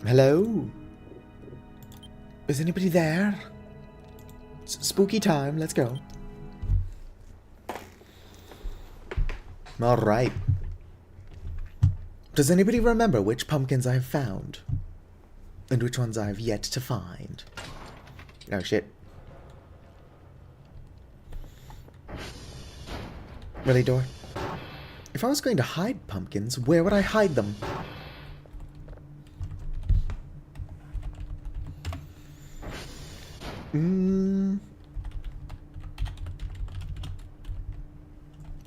Hello? Is anybody there? It's spooky time, let's go. Alright. Does anybody remember which pumpkins I have found? And which ones I have yet to find? Oh shit. Really, door? If I was going to hide pumpkins, where would I hide them?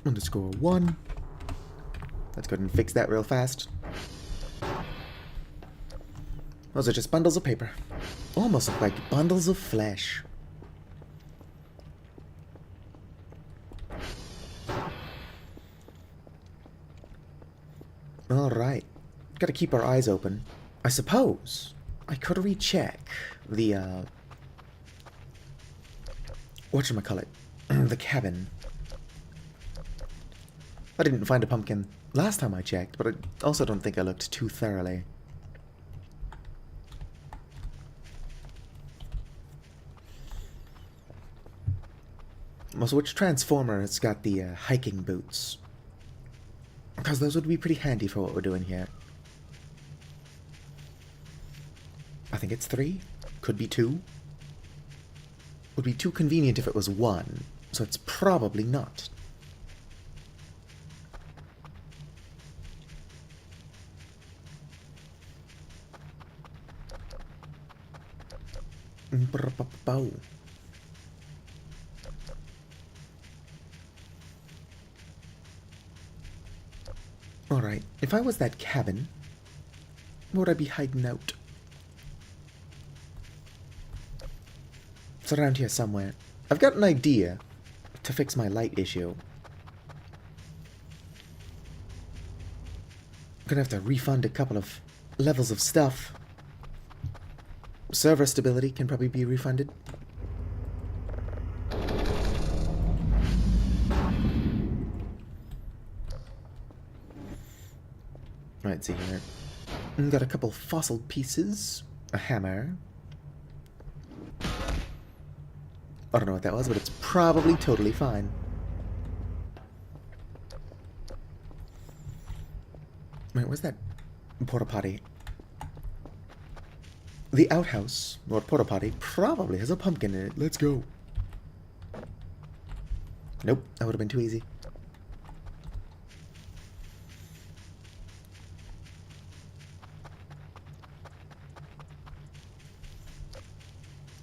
Underscore 1. Let's go ahead and fix that real fast. Those are just bundles of paper. Almost look like bundles of flesh. Alright. Gotta keep our eyes open. I suppose I could recheck the, whatchamacallit? The cabin. I didn't find a pumpkin last time I checked, but I also don't think I looked too thoroughly. Also, which transformer has got the hiking boots? Because those would be pretty handy for what we're doing here. I think it's 3. Could be 2. Would be too convenient if it was 1, so it's probably not. Alright, if I was that cabin, where would I be hiding out? It's around here somewhere. I've got an idea to fix my light issue. I'm gonna have to refund a couple of levels of stuff. Server stability can probably be refunded. Let's see here. Got a couple fossil pieces, a hammer. I don't know what that was, but it's probably totally fine. Wait, where's that porta potty? The outhouse, or porta potty, probably has a pumpkin in it. Let's go. Nope, that would have been too easy.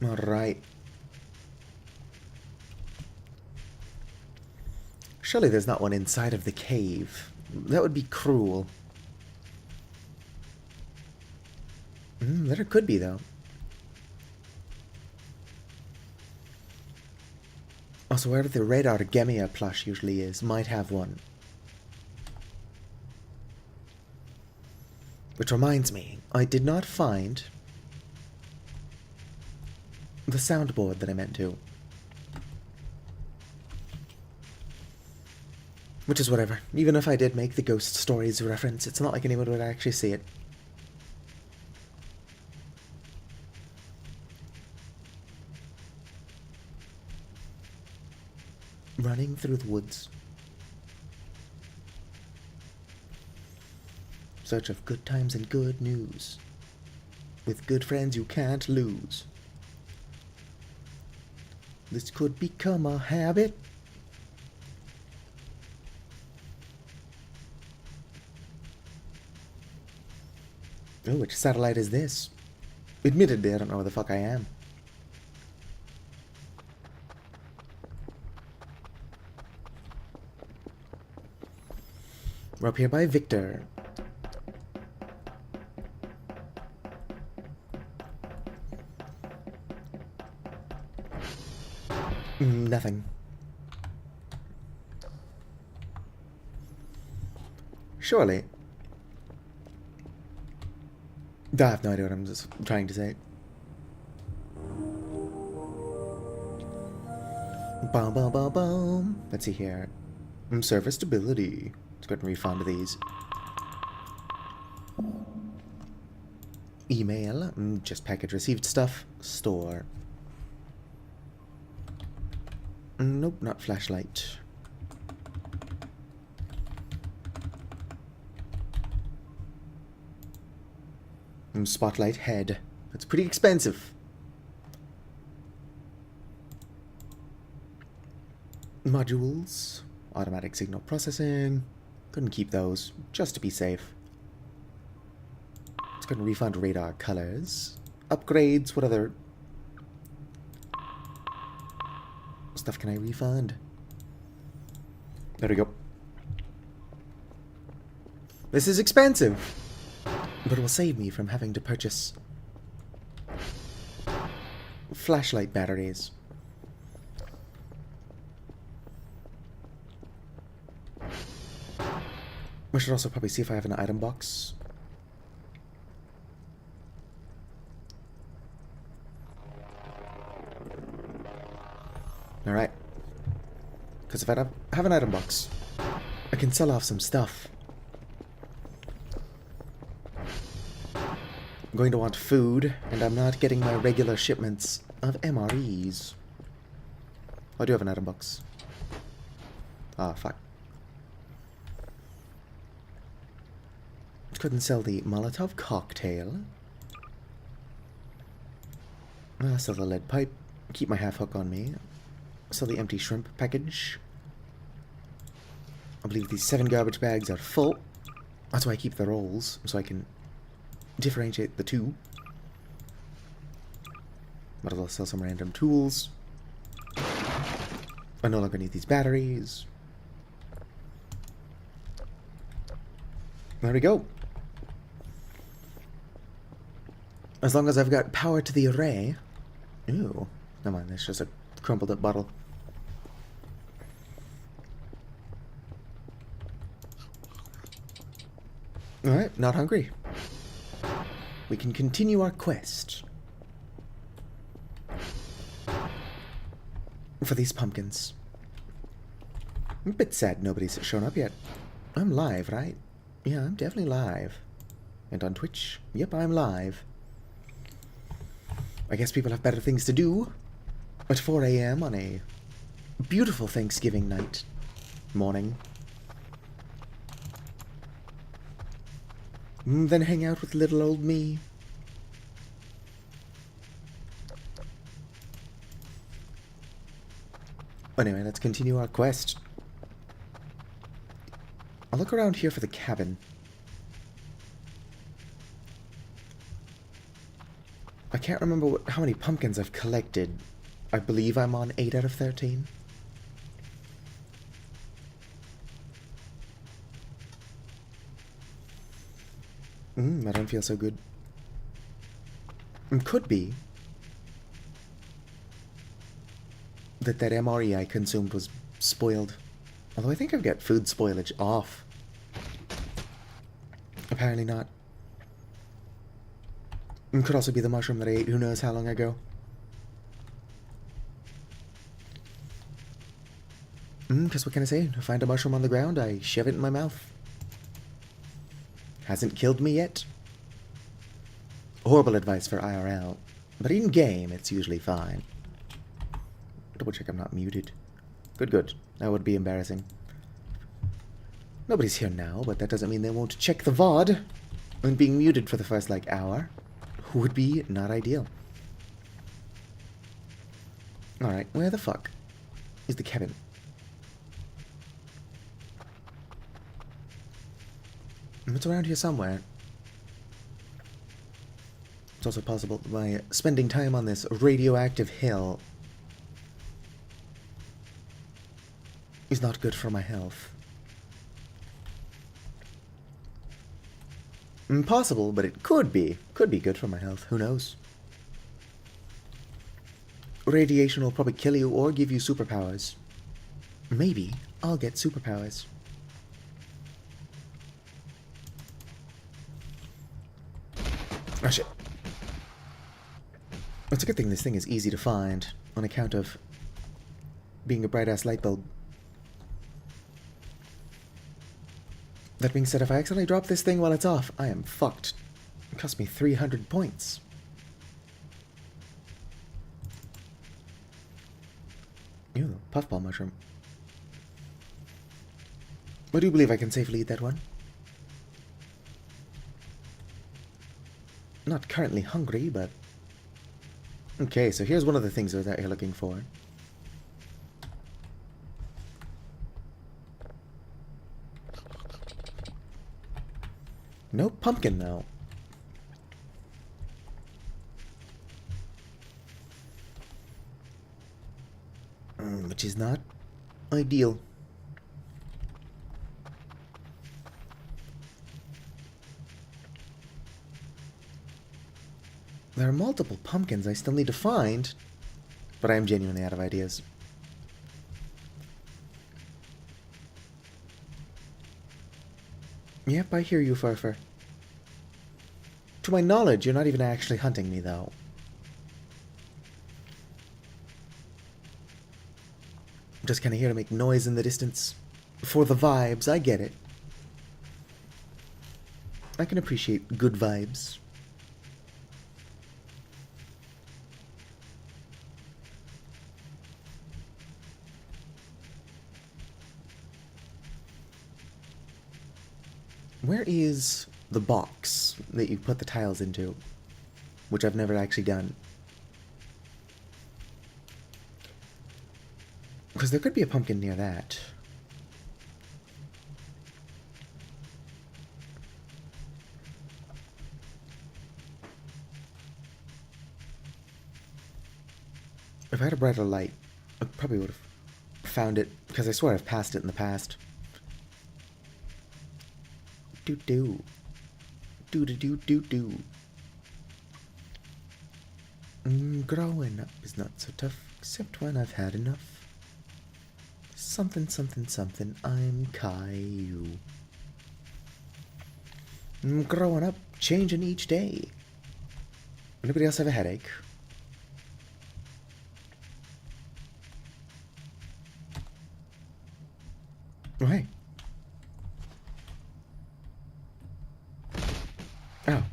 Alright. Surely there's not one inside of the cave. That would be cruel. There could be, though. Also, wherever the red Artemia plush usually is, might have one. Which reminds me, I did not find the soundboard that I meant to. Which is whatever. Even if I did make the Ghost Stories reference, it's not like anyone would actually see it. Running through the woods. Search of good times and good news. With good friends you can't lose. This could become a habit. Oh, which satellite is this? Admittedly, I don't know where the fuck I am. We're up here by Victor. Nothing. Surely. I have no idea what I'm just trying to say. Bum, bum, bum, bum. Let's see here. Server stability. Let's go ahead and refund these. Email. Just package received stuff. Store. Nope, not flashlight. Spotlight head. That's pretty expensive. Modules. Automatic signal processing. Couldn't keep those, just to be safe. Let's go and refund radar colors. Upgrades. What other stuff can I refund? There we go. This is expensive, but it will save me from having to purchase flashlight batteries. We should also probably see if I have an item box. Alright. Because if I have an item box, I can sell off some stuff. I'm going to want food, and I'm not getting my regular shipments of MREs. I do have an item box. Ah, fuck. Couldn't sell the Molotov cocktail. I'll sell the lead pipe. Keep my half hook on me. Sell the empty shrimp package. I believe these 7 garbage bags are full. That's why I keep the rolls, so I can differentiate the two. Might as well sell some random tools. I no longer need these batteries. There we go. As long as I've got power to the array. Ooh. Never mind, that's just a crumpled up bottle. Alright, not hungry. We can continue our quest. For these pumpkins. I'm a bit sad nobody's shown up yet. I'm live, right? Yeah, I'm definitely live. And on Twitch, yep, I'm live. I guess people have better things to do at 4 a.m. on a beautiful Thanksgiving night. Morning. Then hang out with little old me. Anyway, let's continue our quest. I'll look around here for the cabin. I can't remember how many pumpkins I've collected. I believe I'm on 8 out of 13. I don't feel so good. It could be that MRE I consumed was spoiled. Although I think I've got food spoilage off. Apparently not. It could also be the mushroom that I ate who knows how long ago. Because what can I say? I find a mushroom on the ground, I shove it in my mouth. Hasn't killed me yet. Horrible advice for IRL. But in game, it's usually fine. Double check I'm not muted. Good, good. That would be embarrassing. Nobody's here now, but that doesn't mean they won't check the VOD. And being muted for the first, hour would be not ideal. Alright, where the fuck is the cabin? It's around here somewhere. It's also possible that by spending time on this radioactive hill is not good for my health. Impossible, but it could be. Could be good for my health. Who knows? Radiation will probably kill you or give you superpowers. Maybe I'll get superpowers. Oh shit. It's a good thing this thing is easy to find on account of being a bright-ass light bulb. That being said, if I accidentally drop this thing while it's off, I am fucked. It cost me 300 points. Ew, puffball mushroom. I do believe I can safely eat that one. Not currently hungry, but... Okay, so here's one of the things that you're looking for. No pumpkin, though. Which is not ideal. There are multiple pumpkins I still need to find, but I am genuinely out of ideas. Yep, I hear you, Furfur. To my knowledge, you're not even actually hunting me, though. I'm just kind of here to make noise in the distance. For the vibes, I get it. I can appreciate good vibes. Where is the box that you put the tiles into? Which I've never actually done. Because there could be a pumpkin near that. If I had a brighter light, I probably would have found it, because I swear I've passed it in the past. Do-do. Do-do-do-do-do. Growing up is not so tough, except when I've had enough. Something, something, something, I'm Caillou. Growing up, changing each day. Anybody else have a headache? Oh, hey. Oh.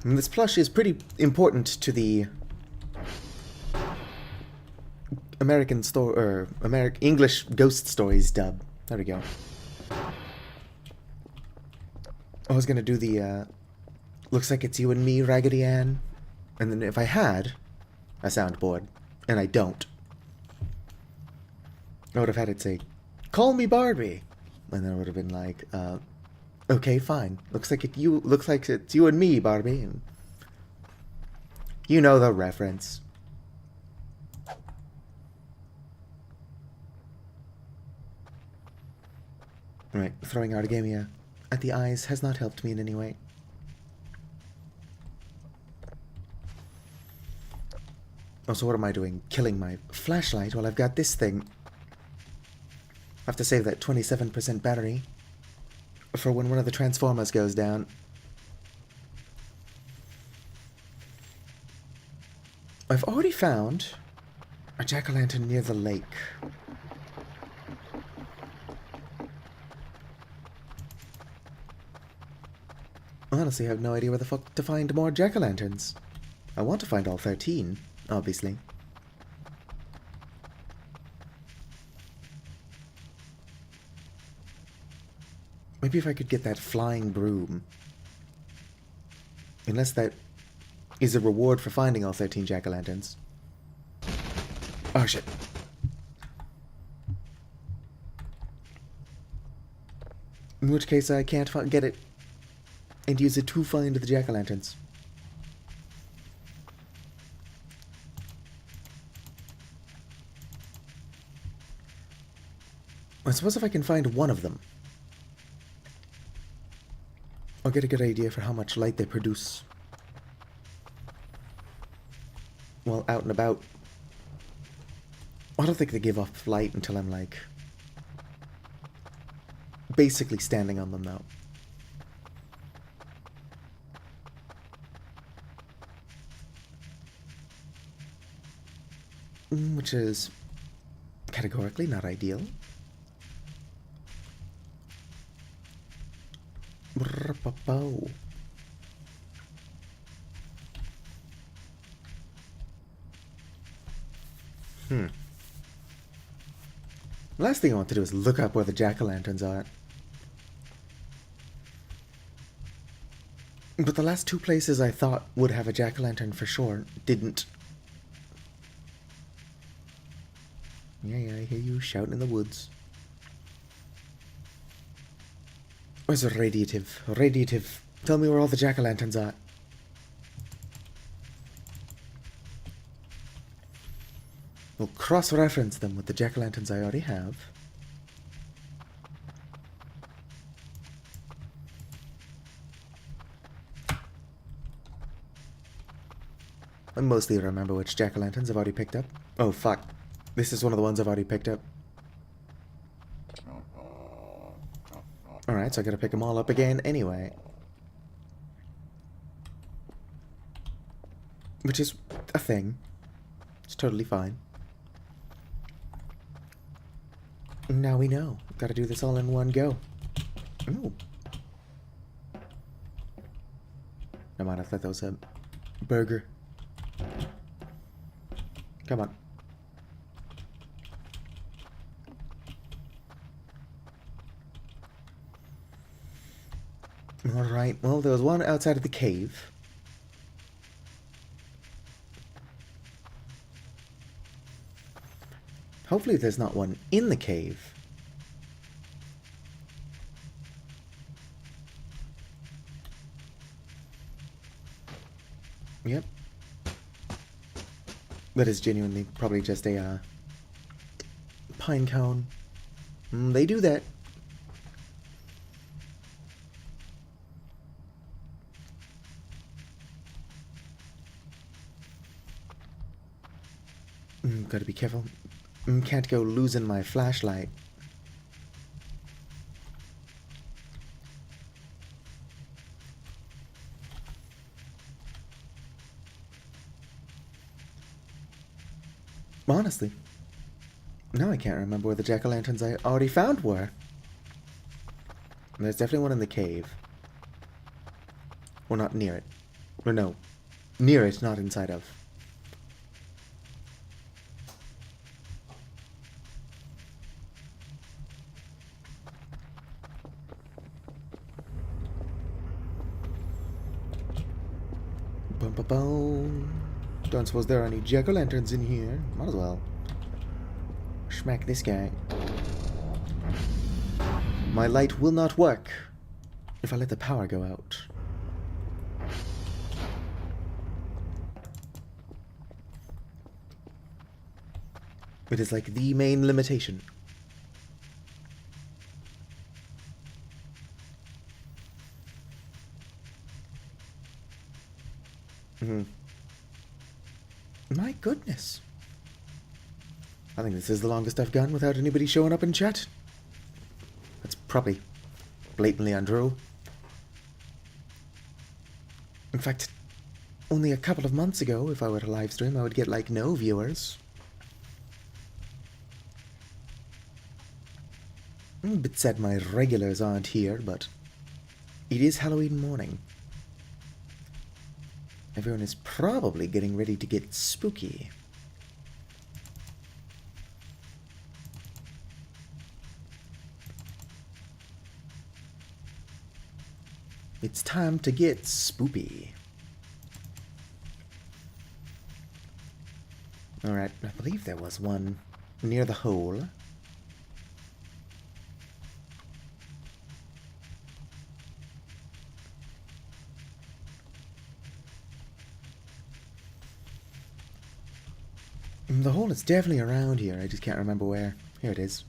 And this plush is pretty important to the American English Ghost Stories dub. There we go. I was gonna do the looks like it's you and me, Raggedy Ann. And then if I had a soundboard, and I don't, I would have had it say, "Call me Barbie," and then it would have been like, "Okay, fine. Looks like it's you and me, Barbie." And you know the reference. Right, throwing Artemia at the eyes has not helped me in any way. Also, what am I doing? Killing my flashlight while I've got this thing. I have to save that 27% battery for when one of the transformers goes down. I've already found a jack-o'-lantern near the lake. Honestly, I have no idea where the fuck to find more jack-o'-lanterns. I want to find all 13, obviously. Maybe if I could get that flying broom. Unless that is a reward for finding all 13 jack-o'-lanterns. Oh, shit. In which case I can't get it and use it to find the jack-o'-lanterns. I suppose if I can find one of them, I'll get a good idea for how much light they produce while out and about. I don't think they give off light until I'm, like, basically standing on them now. Which is categorically not ideal. Brr-pa-pow. Last thing I want to do is look up where the jack-o'-lanterns are. But the last two places I thought would have a jack-o'-lantern for sure didn't. Yeah, I hear you shouting in the woods. Where's the radiative? Radiative. Tell me where all the jack-o'-lanterns are. We'll cross-reference them with the jack-o'-lanterns I already have. I mostly remember which jack-o'-lanterns I've already picked up. Oh, fuck. This is one of the ones I've already picked up. Alright, so I gotta pick them all up again anyway. Which is a thing. It's totally fine. Now we know. Gotta do this all in one go. Ooh. I might have thought that was a burger. Come on. Alright, well, there was one outside of the cave. Hopefully there's not one in the cave. Yep. That is genuinely probably just a pine cone. They do that. Gotta be careful. Can't go losing my flashlight. Honestly, now I can't remember where the jack-o'-lanterns I already found were. There's definitely one in the cave. Or not near it. Or no, near it, not inside of. Bum-ba-boom. Don't suppose there are any jack-o'-lanterns in here. Might as well. Smack this guy. My light will not work if I let the power go out. It is like the main limitation. My goodness. I think this is the longest I've gone without anybody showing up in chat. That's probably blatantly untrue. In fact, only a couple of months ago, if I were to live stream, I would get like no viewers. I'm a bit sad my regulars aren't here, but it is Halloween morning. Everyone is probably getting ready to get spooky. It's time to get spoopy. Alright, I believe there was one near the hole. The hole is definitely around here, I just can't remember where. Here it is.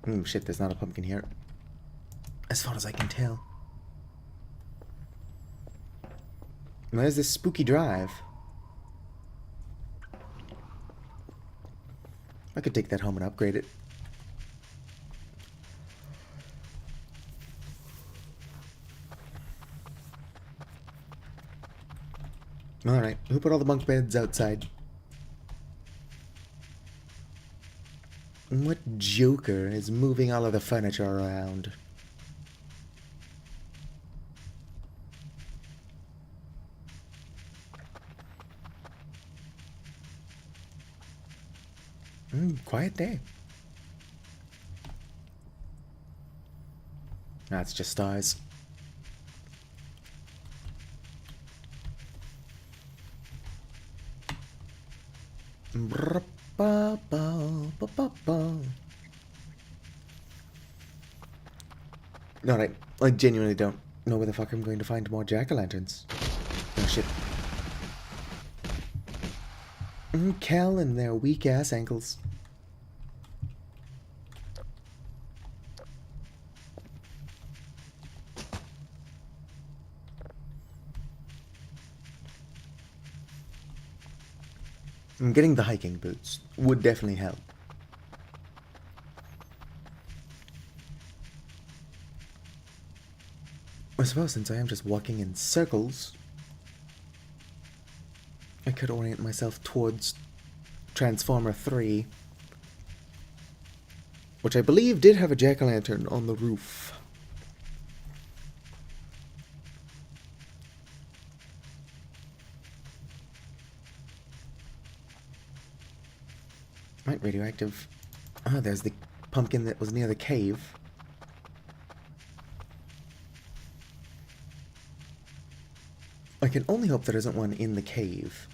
Oh shit, there's not a pumpkin here. As far as I can tell. There's this spooky drive. I could take that home and upgrade it. Alright, who put all the bunk beds outside? What joker is moving all of the furniture around? Quiet day. That's just stars. No, I genuinely don't know where the fuck I'm going to find more jack-o'-lanterns. Oh shit. Kel and their weak-ass ankles. Getting the hiking boots would definitely help. I suppose since I am just walking in circles, I could orient myself towards Transformer 3, which I believe did have a jack-o'-lantern on the roof. Right, radioactive. Oh, there's the pumpkin that was near the cave. I can only hope there isn't one in the cave.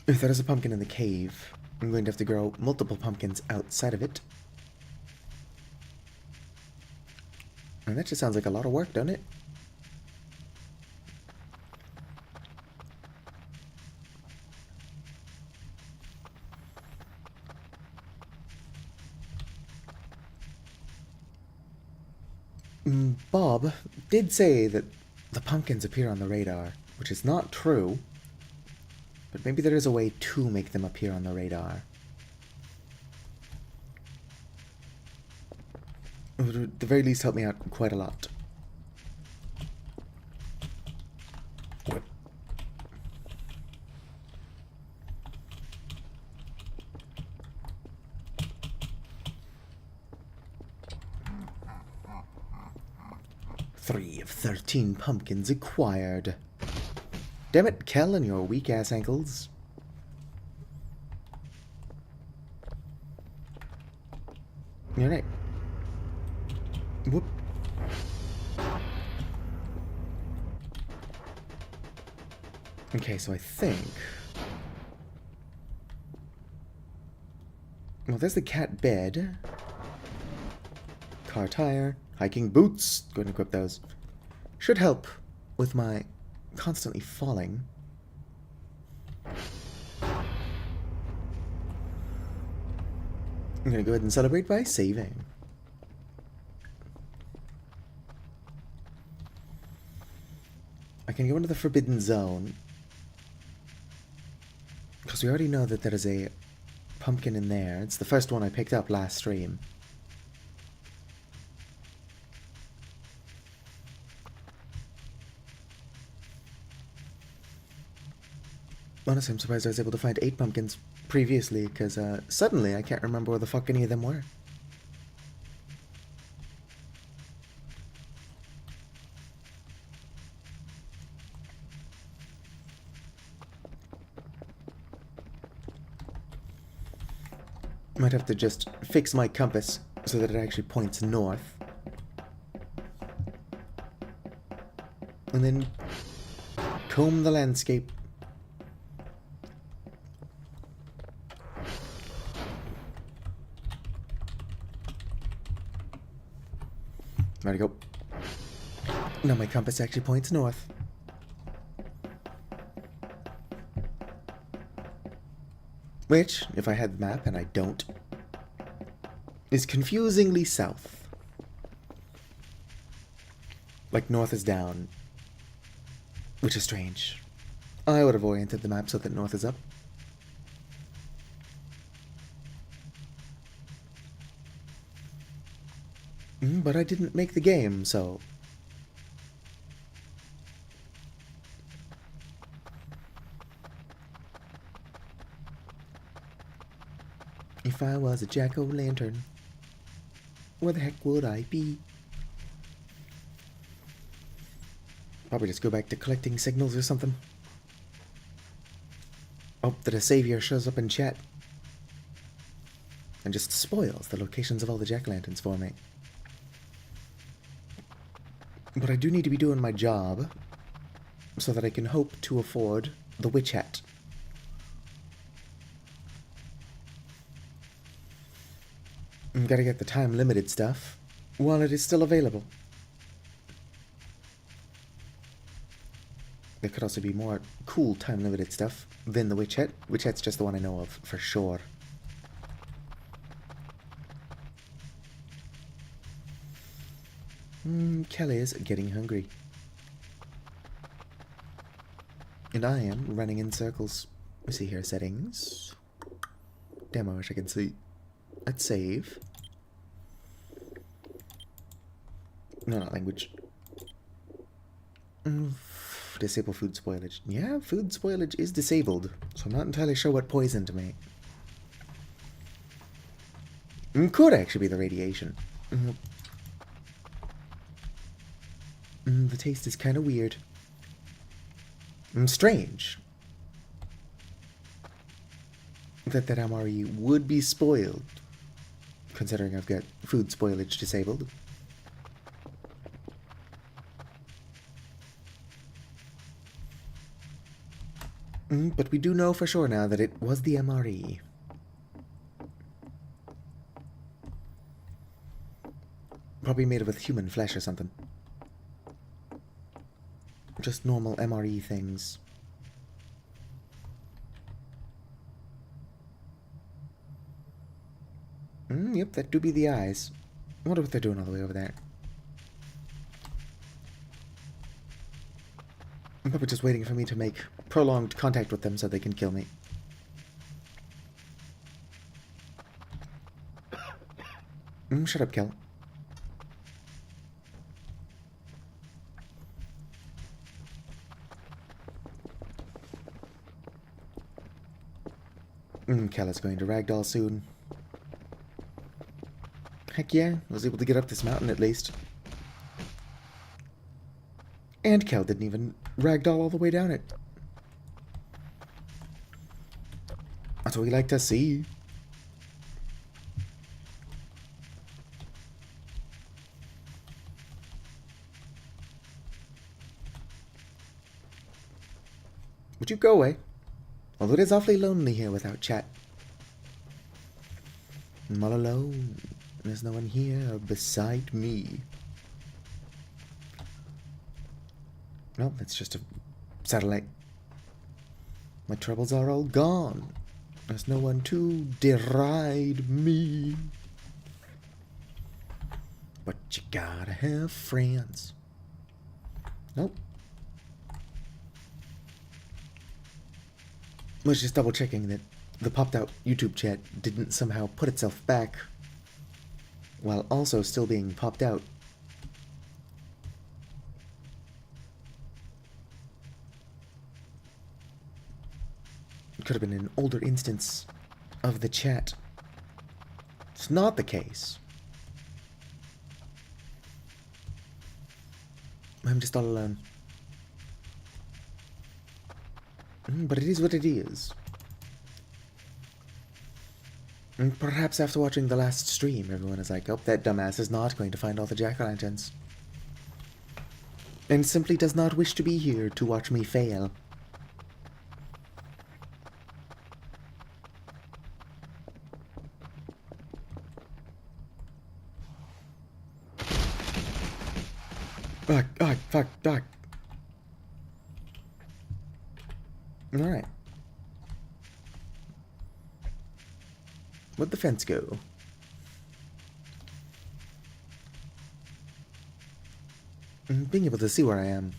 If there is a pumpkin in the cave, I'm going to have to grow multiple pumpkins outside of it. And that just sounds like a lot of work, doesn't it? Bob did say that the pumpkins appear on the radar, which is not true. But maybe there is a way to make them appear on the radar. It would at the very least help me out quite a lot. What? Three of 13 pumpkins acquired. Damn it, Kel and your weak-ass ankles. You're right. Whoop. Okay, so I think... Well, there's the cat bed. Car tire. Hiking boots. Go ahead and equip those. Should help with my constantly falling. I'm gonna go ahead and celebrate by saving. I can go into the Forbidden Zone, because we already know that there is a pumpkin in there. It's the first one I picked up last stream. Honestly, I'm surprised I was able to find 8 pumpkins previously, because suddenly I can't remember where the fuck any of them were. Might have to just fix my compass so that it actually points north. And then comb the landscape. There we go. Now my compass actually points north. Which, if I had the map, and I don't, is confusingly south. Like north is down. Which is strange. I would have oriented the map so that north is up. But I didn't make the game, so... If I was a jack-o'-lantern, where the heck would I be? Probably just go back to collecting signals or something. Hope that a savior shows up in chat and just spoils the locations of all the jack-o'-lanterns for me. But I do need to be doing my job so that I can hope to afford the witch hat. Gotta get the time-limited stuff while it is still available. There could also be more cool time-limited stuff than the witch hat. Witch hat's just the one I know of, for sure. Kelly is getting hungry. And I am running in circles. Let's see here, settings. Damn, I wish I could see. Let's save. No, not language. Disable food spoilage. Yeah, food spoilage is disabled, so I'm not entirely sure what poisoned me. Could actually be the radiation. The taste is kind of weird. Strange. That MRE would be spoiled, considering I've got food spoilage disabled. But we do know for sure now that it was the MRE. Probably made with human flesh or something. Just normal MRE things. Yep, that do be the eyes. I wonder what they're doing all the way over there. I'm probably just waiting for me to make prolonged contact with them so they can kill me. Shut up, Kel. Kel is going to ragdoll soon. Heck yeah, I was able to get up this mountain at least. And Kel didn't even ragdoll all the way down it. That's what we like to see. Would you go away? Although it is awfully lonely here without chat. I'm all alone. There's no one here beside me. Nope, it's just a satellite. My troubles are all gone. There's no one to deride me. But you gotta have friends. Nope. I was just double checking that the popped out YouTube chat didn't somehow put itself back while also still being popped out. It could have been an older instance of the chat. It's not the case. I'm just all alone. But it is what it is. And perhaps after watching the last stream, everyone is like, oh, that dumbass is not going to find all the jack-o'-lanterns. And simply does not wish to be here to watch me fail. Fuck. Alright. Where'd the fence go? Being able to see where I am,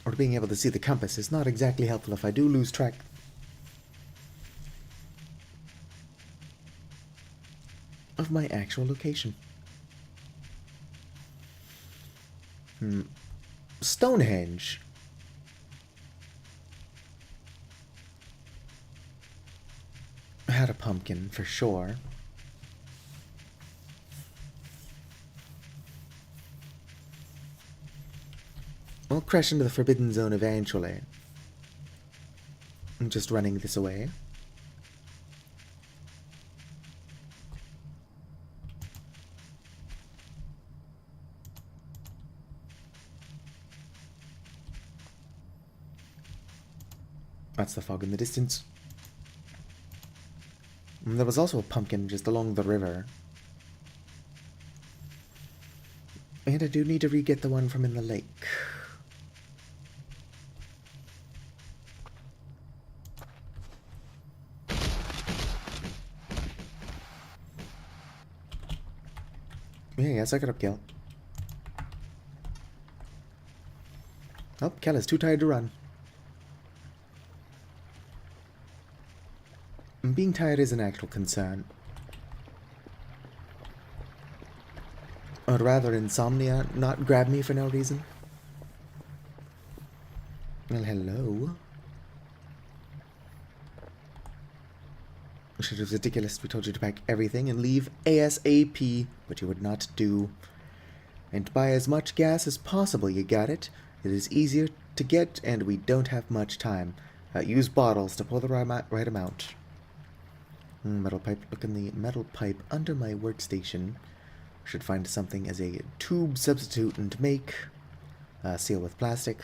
or being able to see the compass, is not exactly helpful if I do lose track of my actual location. Stonehenge. Had a pumpkin, for sure. We'll crash into the Forbidden Zone eventually. I'm just running this away. That's the fog in the distance. And there was also a pumpkin just along the river. And I do need to re-get the one from in the lake. Yeah, yes, I got up, Kel. Oh, Kel is too tired to run. And being tired is an actual concern. I'd rather insomnia not grab me for no reason. Well, hello. It was ridiculous. We told you to pack everything and leave ASAP, but you would not do. And buy as much gas as possible, you got it? It is easier to get, and we don't have much time. Use bottles to pull the right amount. Metal pipe. Look in the metal pipe under my workstation. Should find something as a tube substitute and make. Seal with plastic.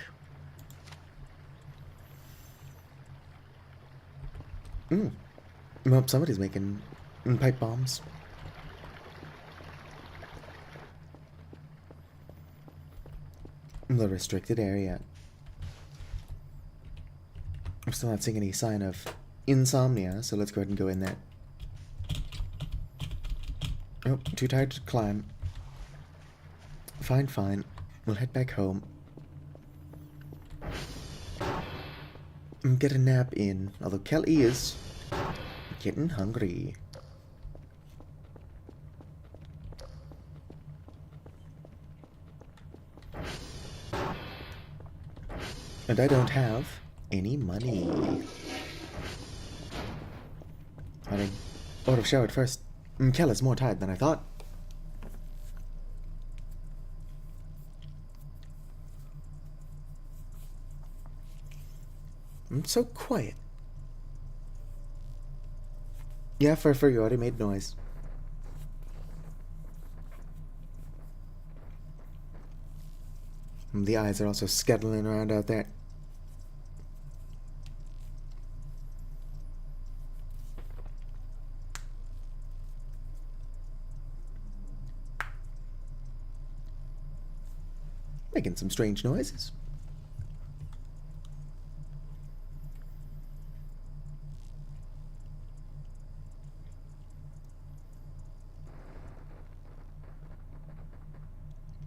Well, somebody's making pipe bombs. The restricted area. I'm still not seeing any sign of insomnia, so let's go ahead and go in there. Oh, too tired to climb. Fine, fine. We'll head back home. And get a nap in, although Kelly is getting hungry. And I don't have any money. I mean, I would have showered first. Kel is more tired than I thought. I'm so quiet. Yeah, for you already made noise. The eyes are also scuttling around out there. Making some strange noises.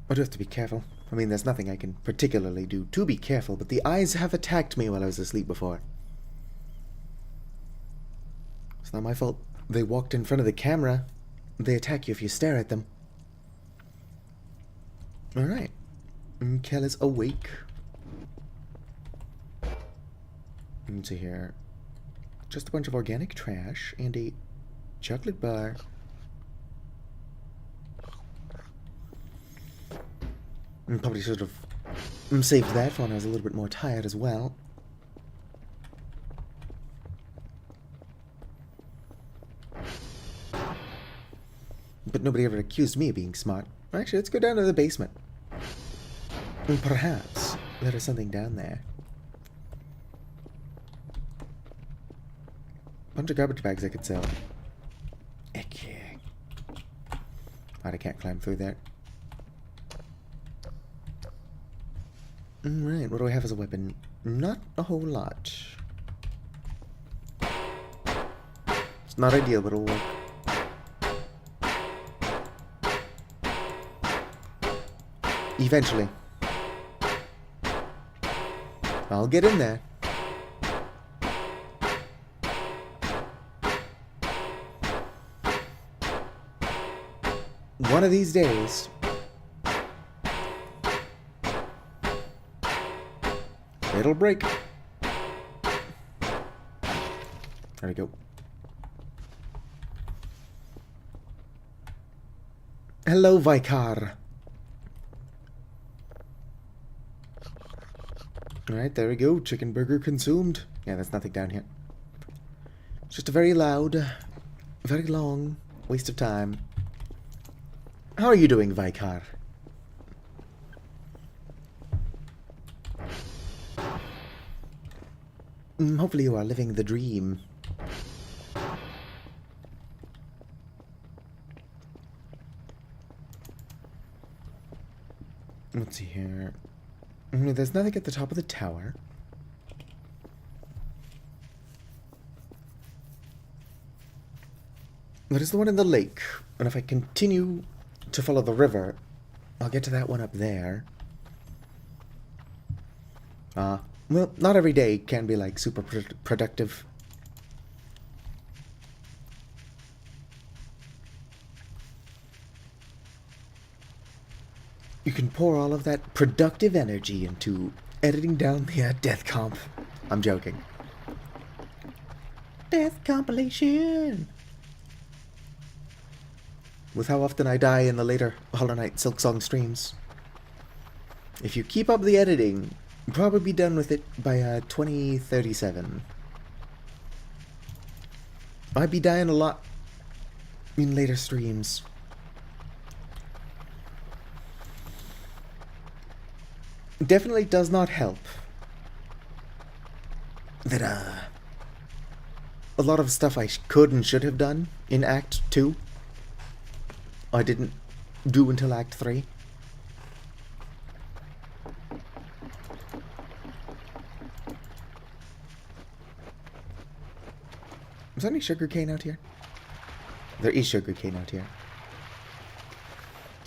I do have to be careful. I mean, there's nothing I can particularly do to be careful, but the eyes have attacked me while I was asleep before. It's not my fault. They walked in front of the camera. They attack you if you stare at them. Alright. Kel is awake. Into here. Just a bunch of organic trash and a chocolate bar. Probably should have saved that for when I was a little bit more tired as well. But nobody ever accused me of being smart. Actually, let's go down to the basement. And perhaps there is something down there. Bunch of garbage bags I could sell. Okay. But I can't climb through there. Right, what do I have as a weapon? Not a whole lot. It's not ideal, but it'll work. Eventually. I'll get in there. One of these days. It'll break. There we go. Hello, Vicar. Alright, there we go. Chicken burger consumed. Yeah, there's nothing down here. It's just a very loud, very long waste of time. How are you doing, Vicar? Hopefully you are living the dream. Let's see here. There's nothing at the top of the tower. That is the one in the lake. And if I continue to follow the river, I'll get to that one up there. Well, not every day can be, like, super productive. You can pour all of that productive energy into editing down the death comp. I'm joking. Death compilation! With how often I die in the later Hollow Knight Silksong streams. If you keep up the editing, you'll probably be done with it by 2037. I'd be dying a lot in later streams. Definitely does not help that a lot of stuff I could and should have done in Act 2 I didn't do until Act 3. Is there any sugarcane out here? There is sugarcane out here.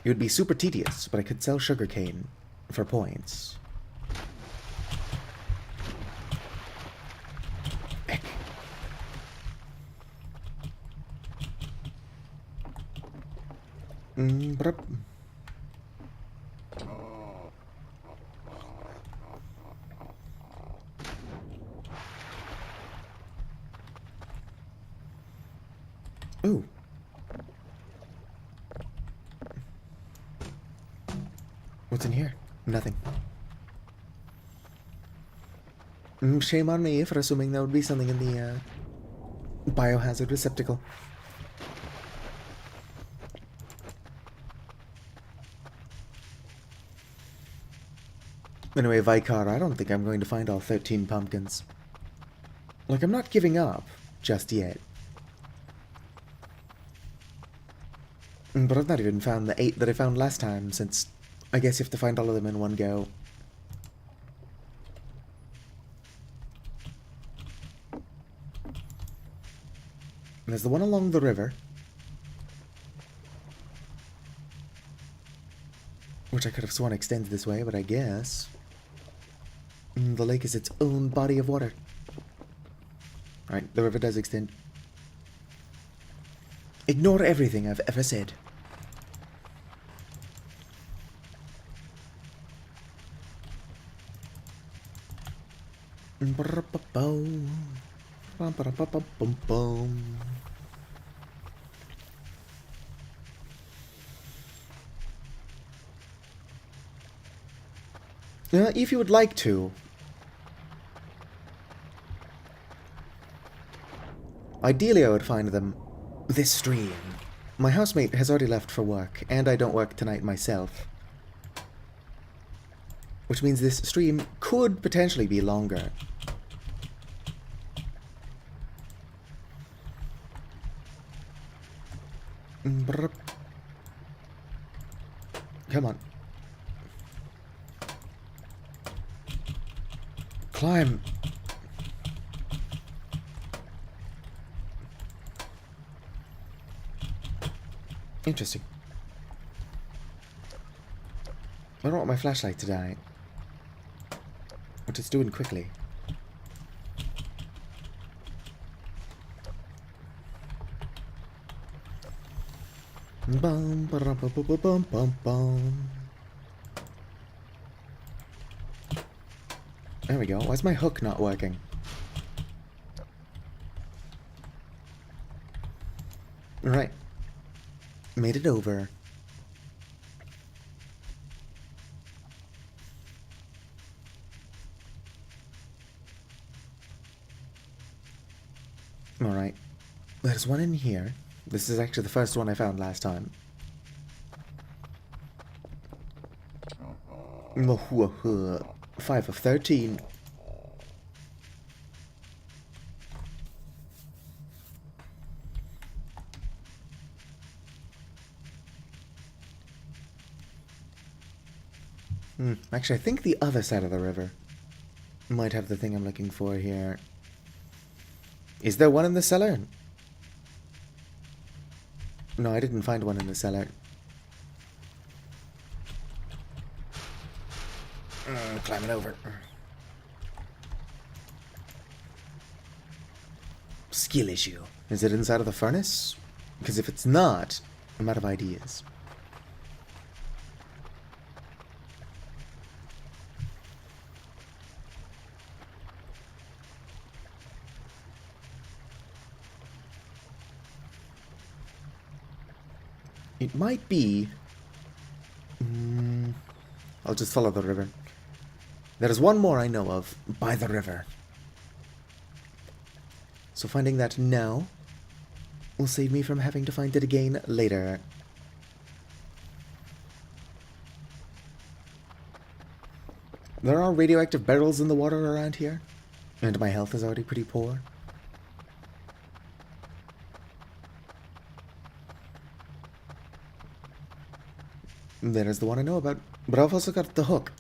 It would be super tedious, but I could sell sugarcane for points. Heck. Ooh. What's in here? Nothing. Shame on me for assuming there would be something in the biohazard receptacle. Anyway, Vicar, I don't think I'm going to find all 13 pumpkins. Like, I'm not giving up just yet. But I've not even found the 8 that I found last time, since I guess you have to find all of them in one go. There's the one along the river, which I could have sworn extends this way, but I guess the lake is its own body of water. Alright, the river does extend. Ignore everything I've ever said. If you would like to, ideally I would find them this stream. My housemate has already left for work, and I don't work tonight myself. Which means this stream could potentially be longer. Come on. Climb. Interesting. I don't want my flashlight to die. What it's doing quickly. Bum, ba-rum, bum, bum, bum, bum, bum. There we go. Why's my hook not working? Right. Made it over. Alright. There's one in here. This is actually the first one I found last time. 5 of 13. Actually, I think the other side of the river might have the thing I'm looking for here. Is there one in the cellar? No, I didn't find one in the cellar. Climbing over. Skill issue. Is it inside of the furnace? Because if it's not, I'm out of ideas. It might be... I'll just follow the river. There is one more I know of, by the river. So finding that now will save me from having to find it again later. There are radioactive barrels in the water around here, and my health is already pretty poor. There is the one I know about, but I've also got the hook.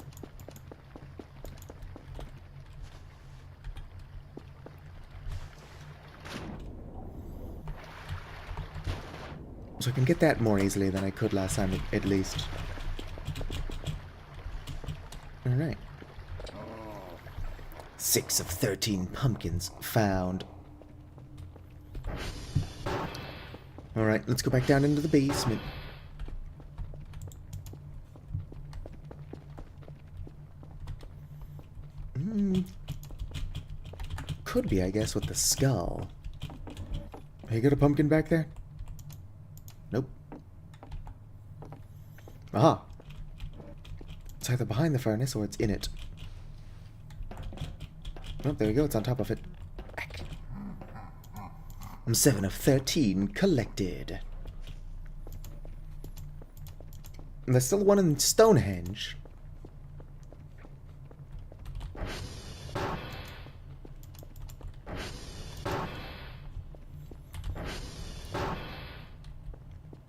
So I can get that more easily than I could last time, at least. Alright. 6 of 13 pumpkins found. Alright, let's go back down into the basement. Could be, I guess, with the skull. Hey, you got a pumpkin back there? Nope. Aha! It's either behind the furnace or it's in it. Oh, there we go, it's on top of it. I'm 7 of 13 collected. And there's still one in Stonehenge.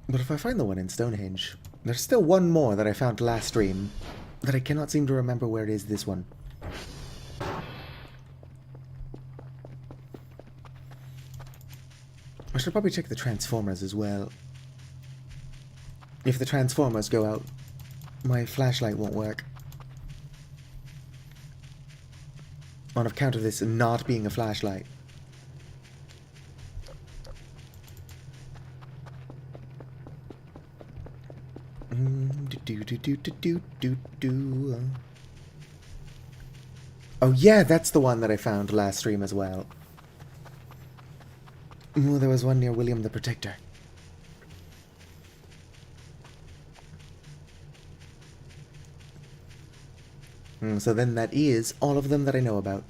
But if I find the one in Stonehenge, there's still one more that I found last stream that I cannot seem to remember where it is this one. I should probably check the transformers as well. If the transformers go out, my flashlight won't work. On account of this not being a flashlight. Oh yeah, that's the one that I found last stream as well. Oh, there was one near William the Protector. So then that is all of them that I know about.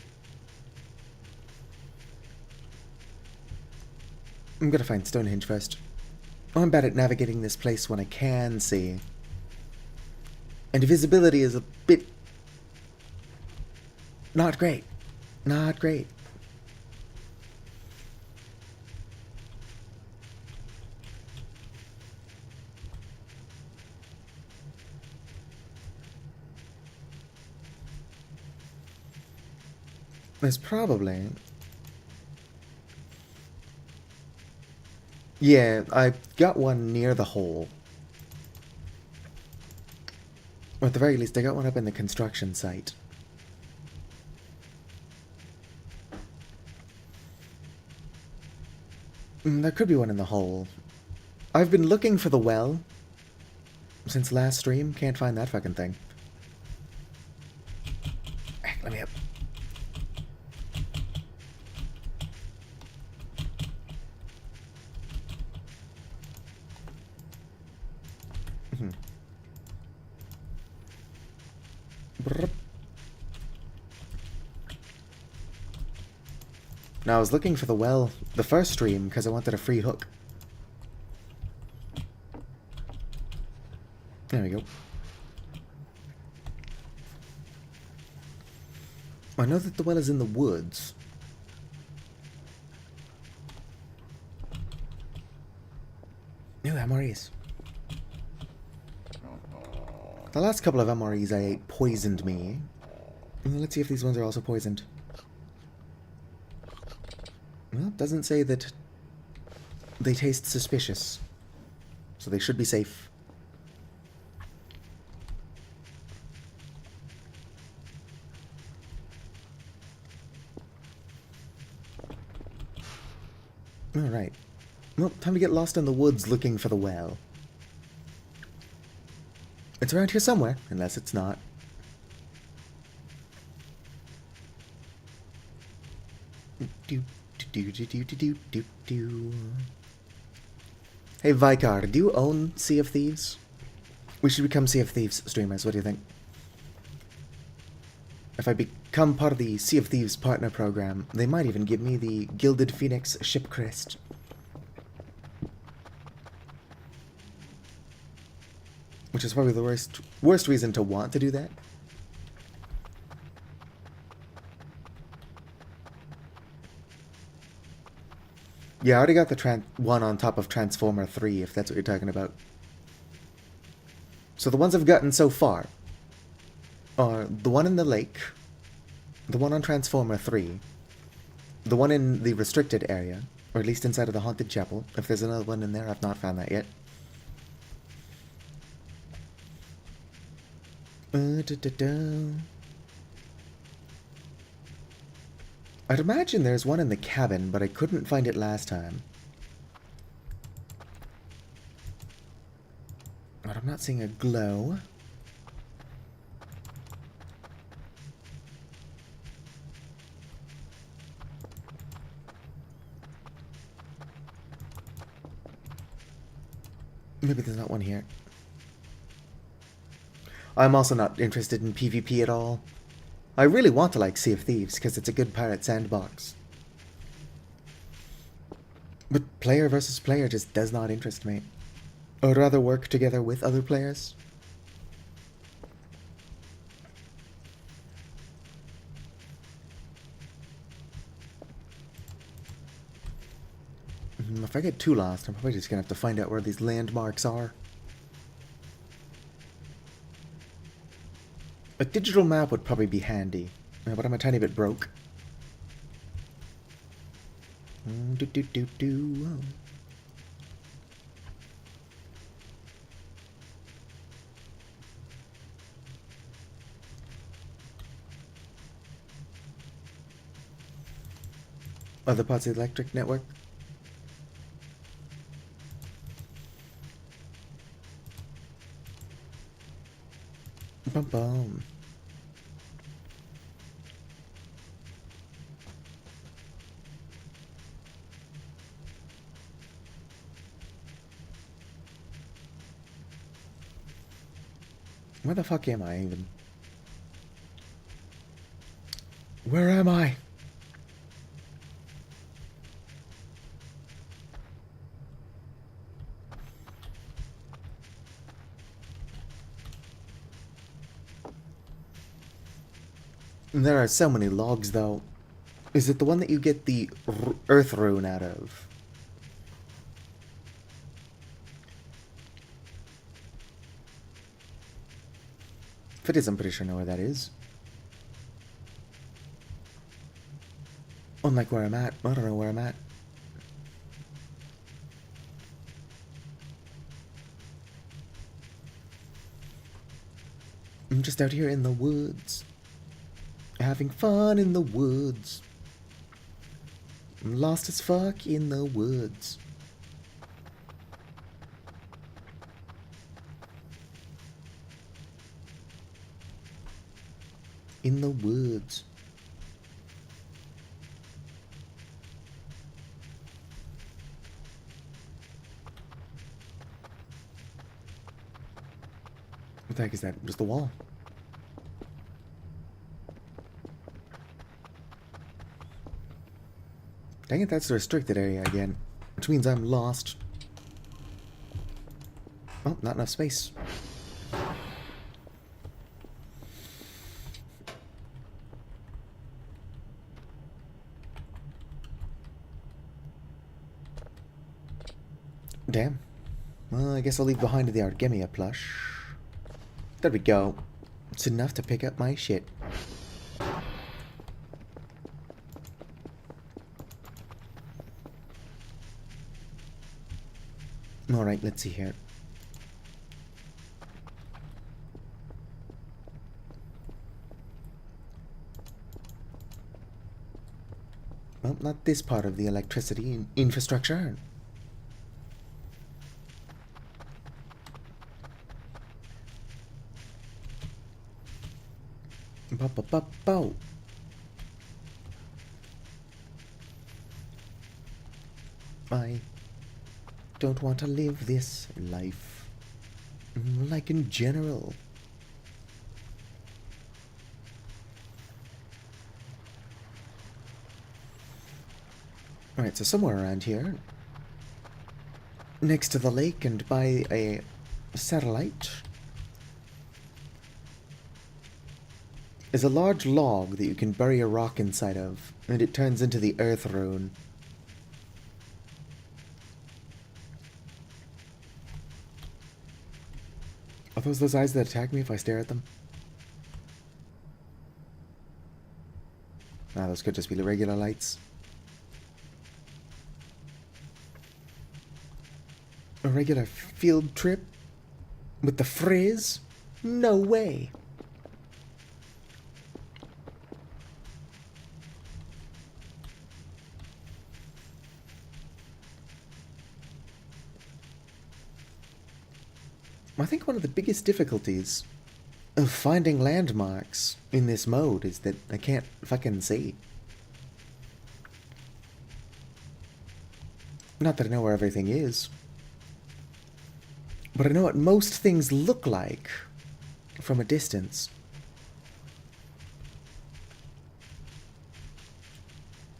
I'm gonna find Stonehenge first. I'm bad at navigating this place when I can see. And visibility is a bit... not great. Not great. There's probably... yeah, I got one near the hole. Or at the very least, I got one up in the construction site. There could be one in the hole. I've been looking for the well since last stream. Can't find that fucking thing. Let me up. Brrp. Now I was looking for the well, the first stream, because I wanted a free hook. There we go. I know that the well is in the woods. New MREs. The last couple of MREs I ate poisoned me. Let's see if these ones are also poisoned. Well, it doesn't say that they taste suspicious. So they should be safe. Alright. Well, time to get lost in the woods looking for the well. It's around here somewhere, unless it's not. Hey Vicar, do you own Sea of Thieves? We should become Sea of Thieves streamers, what do you think? If I become part of the Sea of Thieves partner program, they might even give me the Gilded Phoenix ship crest. Which is probably the worst reason to want to do that. Yeah, I already got the one on top of Transformer 3, if that's what you're talking about. So the ones I've gotten so far are the one in the lake, the one on Transformer 3, the one in the restricted area, or at least inside of the Haunted Chapel. If there's another one in there, I've not found that yet. I'd imagine there's one in the cabin, but I couldn't find it last time. But I'm not seeing a glow. Maybe there's not one here. I'm also not interested in PvP at all. I really want to like Sea of Thieves, because it's a good pirate sandbox. But player versus player just does not interest me. I would rather work together with other players. If I get too lost, I'm probably just gonna have to find out where these landmarks are. A digital map would probably be handy, but I'm a tiny bit broke. Other parts of the electric network? Bum bum. Where the fuck am I even? Where am I? There are so many logs, though. Is it the one that you get the earth rune out of? If it is, I'm pretty sure I know where that is. Unlike where I'm at. I don't know where I'm at. I'm just out here in the woods. Having fun in the woods. I'm lost as fuck in the woods. In the woods. What the heck is that? Just the wall. Dang it, that's the restricted area again. Which means I'm lost. Oh, not enough space. Damn. Well, I guess I'll leave behind the Argemia plush. There we go. It's enough to pick up my shit. Alright, let's see here. Well, not this part of the electricity infrastructure. Bow. I don't want to live this life. Like in general. Alright, so somewhere around here, next to the lake and by a satellite, is a large log that you can bury a rock inside of, and it turns into the Earth Rune. Are those eyes that attack me if I stare at them? Ah, those could just be the regular lights. A regular field trip? With the frizz? No way! I think one of the biggest difficulties of finding landmarks in this mode is that I can't fucking see. Not that I know where everything is, but I know what most things look like from a distance.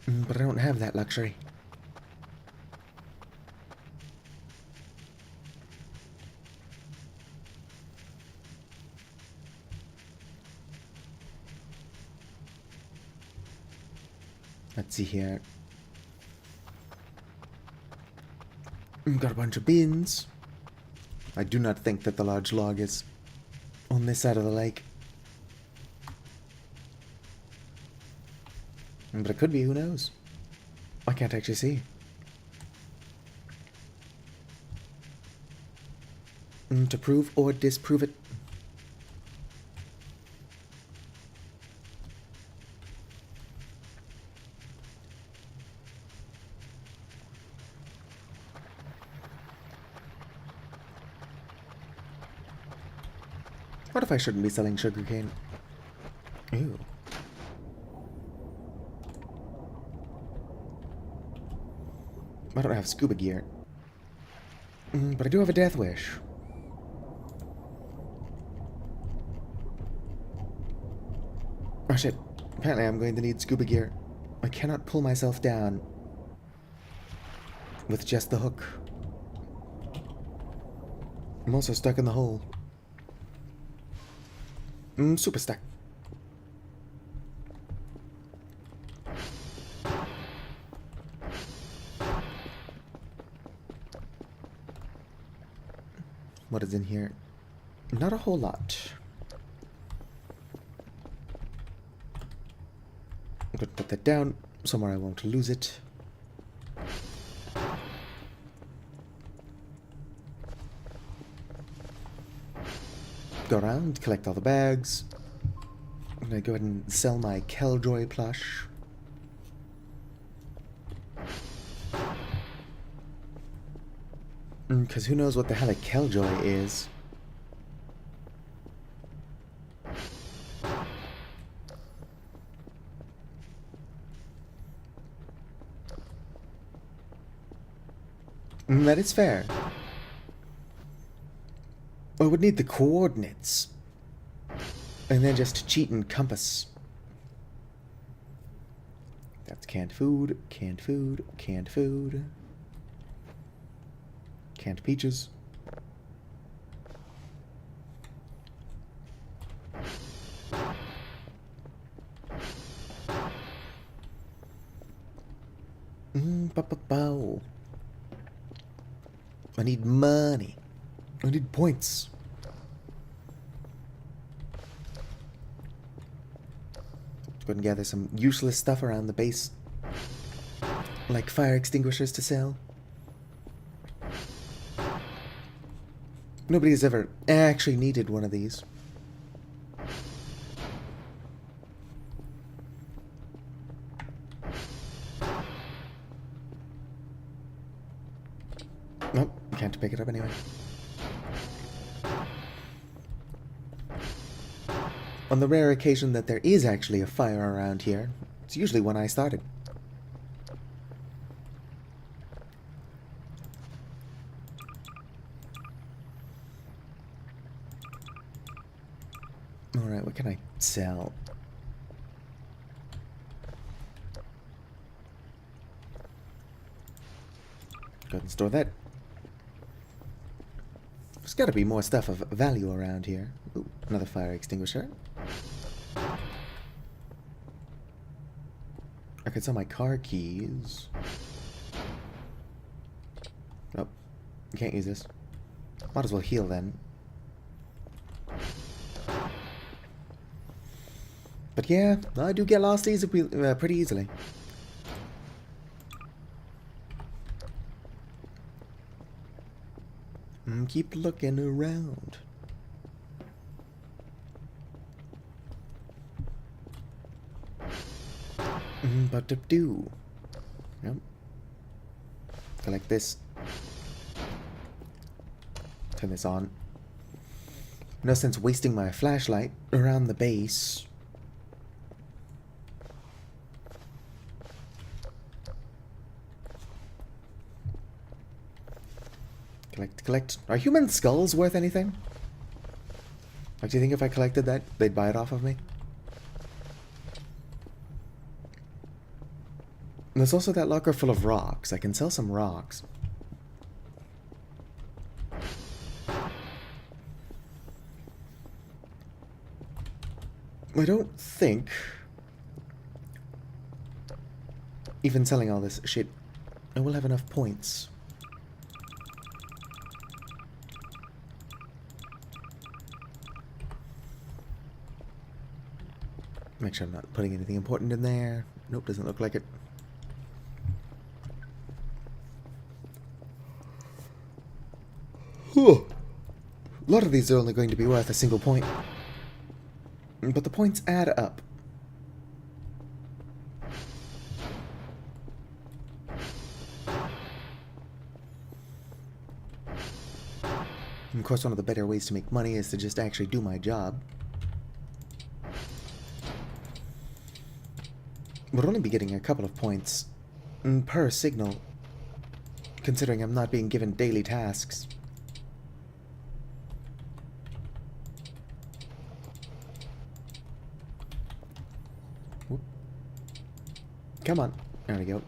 But I don't have that luxury. Let's see here. Got a bunch of bins. I do not think that the large log is on this side of the lake. But it could be, who knows? I can't actually see. To prove or disprove it. What if I shouldn't be selling sugarcane? Ew. I don't have scuba gear. But I do have a death wish. Oh shit. Apparently I'm going to need scuba gear. I cannot pull myself down with just the hook. I'm also stuck in the hole. Super stuck. What is in here? Not a whole lot. I'm going to put that down somewhere I won't lose it. Go around, collect all the bags. I'm gonna go ahead and sell my Killjoy plush. Because who knows what the hell a Killjoy is. That is fair. I would need the coordinates. And then just cheat and compass. That's canned food, canned food, canned food. Canned peaches. Bow. I need money. I need points. Go ahead and gather some useless stuff around the base. Like fire extinguishers to sell. Nobody has ever actually needed one of these. Nope, can't pick it up anyway. On the rare occasion that there is actually a fire around here, it's usually when I started. Alright, what can I sell? Go ahead and store that. There's gotta be more stuff of value around here. Ooh, another fire extinguisher. I could sell my car keys. Nope. You can't use this. Might as well heal then. But yeah, I do get lost pretty easily. Keep looking around. But to do. Yep. Collect this. Turn this on. No sense wasting my flashlight around the base. Collect. Are human skulls worth anything? Like, do you think if I collected that, they'd buy it off of me? And there's also that locker full of rocks. I can sell some rocks. I don't think even selling all this shit, I will have enough points. Make sure I'm not putting anything important in there. Nope, doesn't look like it. A lot of these are only going to be worth a single point. But the points add up. And of course, one of the better ways to make money is to just actually do my job. Would only be getting a couple of points per signal, considering I'm not being given daily tasks. Whoop. Come on. There we go.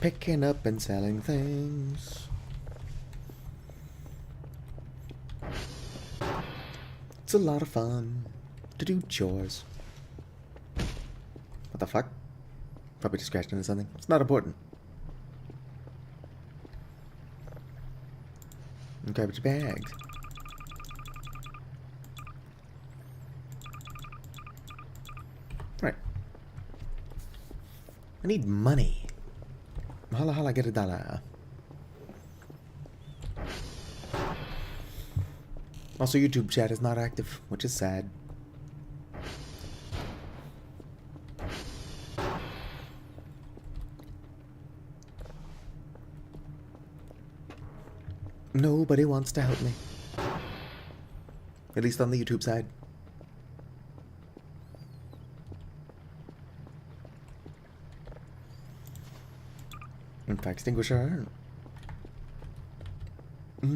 Picking up and selling things. It's a lot of fun to do chores. What the fuck? Probably just scratched into something. It's not important. Garbage bags. Right. I need money. Holla holla, get $1. Also, YouTube chat is not active, which is sad. Nobody wants to help me. At least on the YouTube side. Fire extinguisher.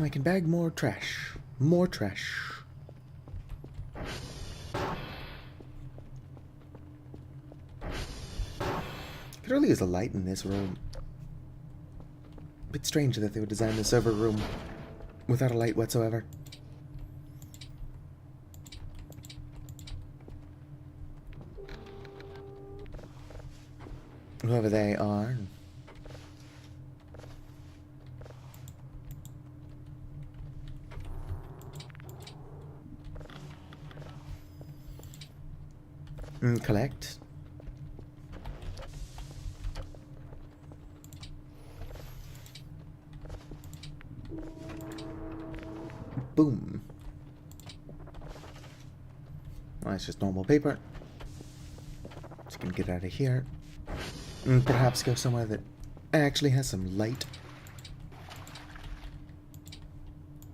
I can bag more trash. More trash. really is a light in this room. Bit strange that they would design the server room without a light whatsoever. Whoever they are. Collect. Boom. Well, it's just normal paper. Just gonna get out of here. And perhaps go somewhere that actually has some light.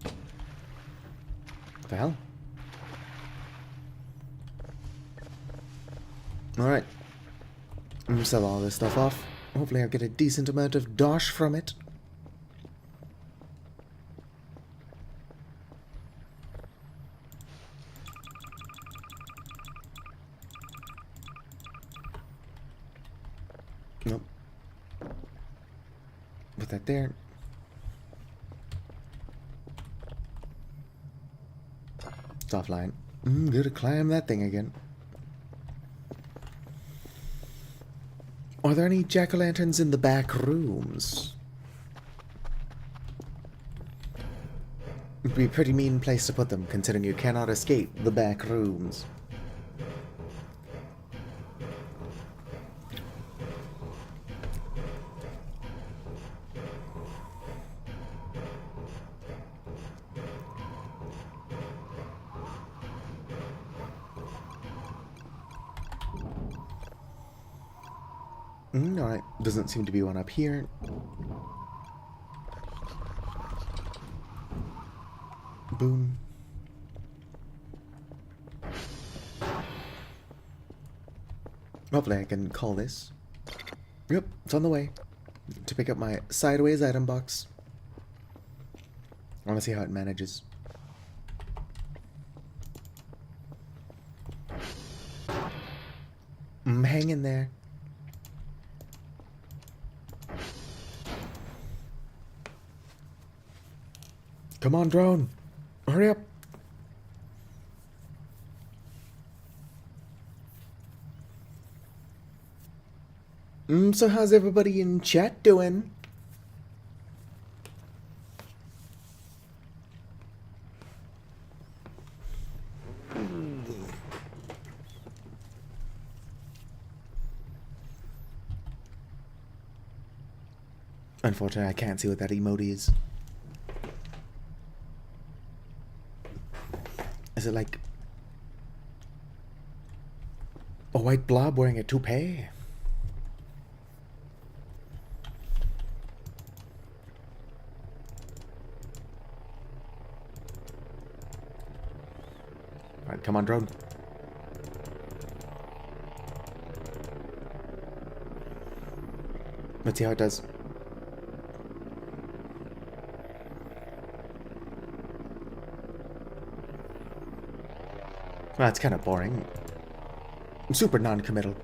What the hell? Alright. I'm gonna sell all this stuff off. Hopefully I'll get a decent amount of dosh from it. Nope. Put that there. It's offline. Gotta climb that thing again. Are there any jack-o'-lanterns in the back rooms? It'd be a pretty mean place to put them, considering you cannot escape the back rooms. Alright, doesn't seem to be one up here. Boom. Hopefully I can call this. Yep, it's on the way. To pick up my sideways item box. I want to see how it manages. Hang in there. Come on, drone. Hurry up. So how's everybody in chat doing? Unfortunately, I can't see what that emote is. Is it like a white blob wearing a toupee? Alright, come on, drone. Let's see how it does. Well, it's kind of boring. Super non-committal.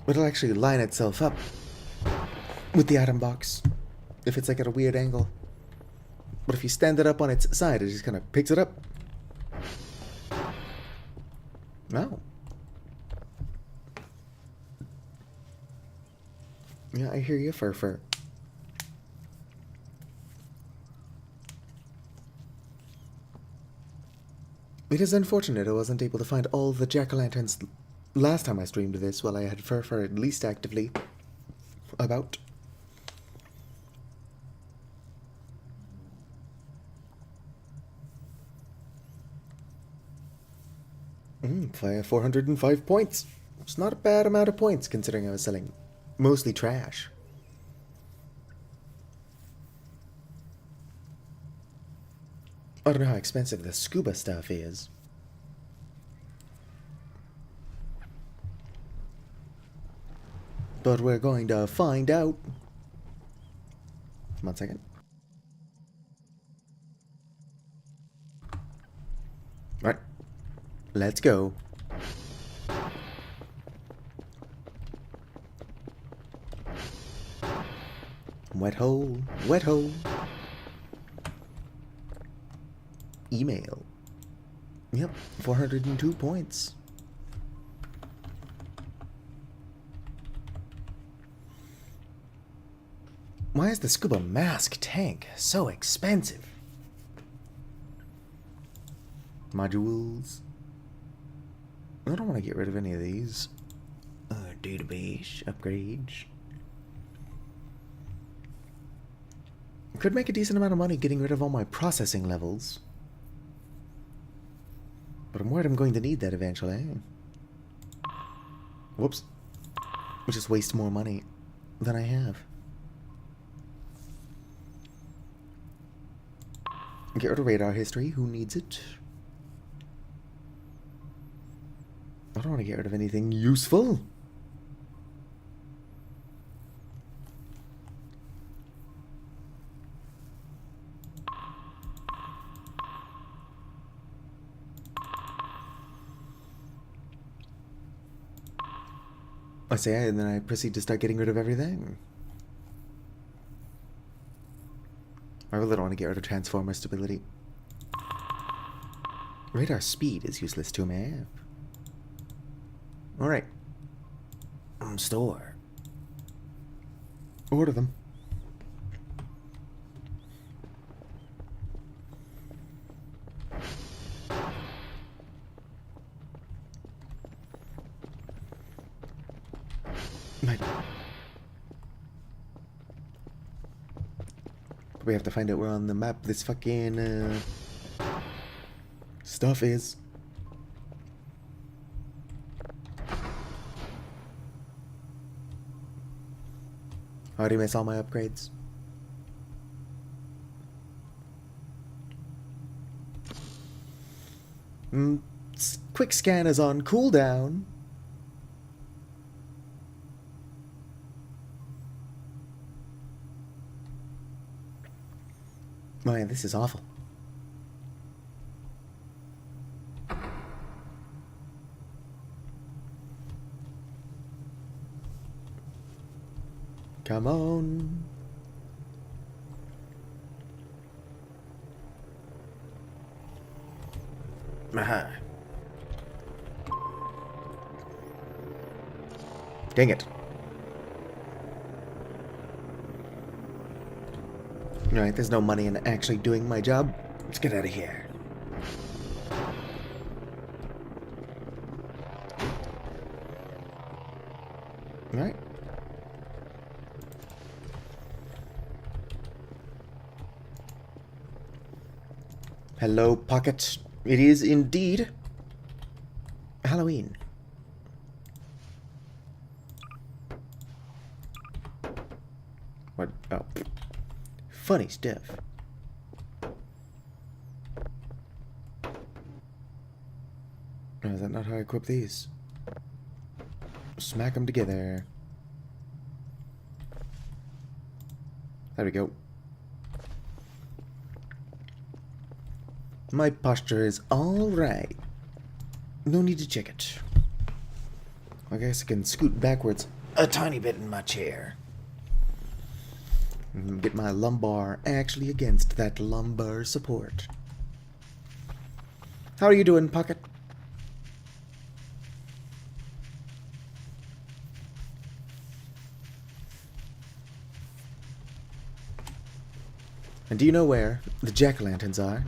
But it'll actually line itself up with the item box if it's like at a weird angle. But if you stand it up on its side, it just kind of picks it up. Wow. Yeah, I hear you, Fur. It is unfortunate I wasn't able to find all the jack-o'-lanterns last time I streamed this while I had Fur at least actively about. I have 405 points. It's not a bad amount of points considering I was selling mostly trash. I don't know how expensive the scuba stuff is. But we're going to find out. 1 second. Right. Let's go. Wet hole. Wet hole. Email. Yep, 402 points. Why is the scuba mask tank so expensive? Modules. I don't want to get rid of any of these. Database upgrades. Could make a decent amount of money getting rid of all my processing levels. But I'm worried I'm going to need that eventually. Whoops. Just waste more money than I have. Get rid of radar history. Who needs it? I don't want to get rid of anything useful. I say, and then I proceed to start getting rid of everything. I really don't want to get rid of transformer stability. Radar speed is useless to me. Alright. Store. Order them. We have to find out where on the map this fucking stuff is. Already miss all my upgrades. Quick scan is on cooldown. Man, this is awful. Come on. Aha. Dang it. Alright, there's no money in actually doing my job. Let's get out of here. Alright. Hello, Pocket. It is indeed Halloween. What? Oh. Funny stuff. Oh, is that not how I equip these? Smack them together. There we go. My posture is alright. No need to check it. I guess I can scoot backwards a tiny bit in my chair. And get my lumbar actually against that lumbar support. How are you doing, Pocket? And do you know where the jack-o'-lanterns are?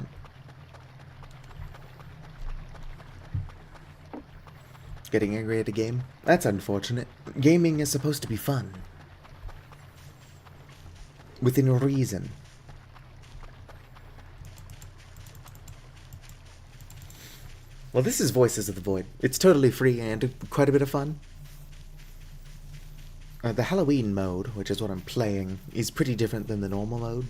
Getting angry at a game? That's unfortunate. Gaming is supposed to be fun. Within reason. Well, this is Voices of the Void. It's totally free and quite a bit of fun. The Halloween mode, which is what I'm playing, is pretty different than the normal mode.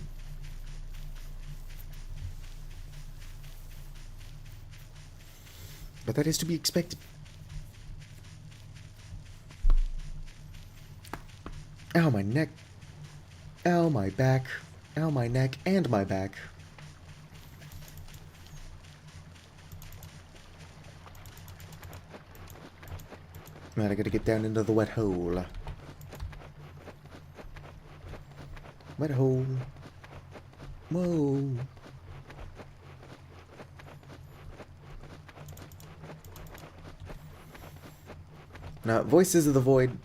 But that is to be expected. Ow, my neck. Ow, my back. Ow, my neck and my back. Man, I gotta get down into the wet hole. Wet hole. Whoa. Now, Voices of the Void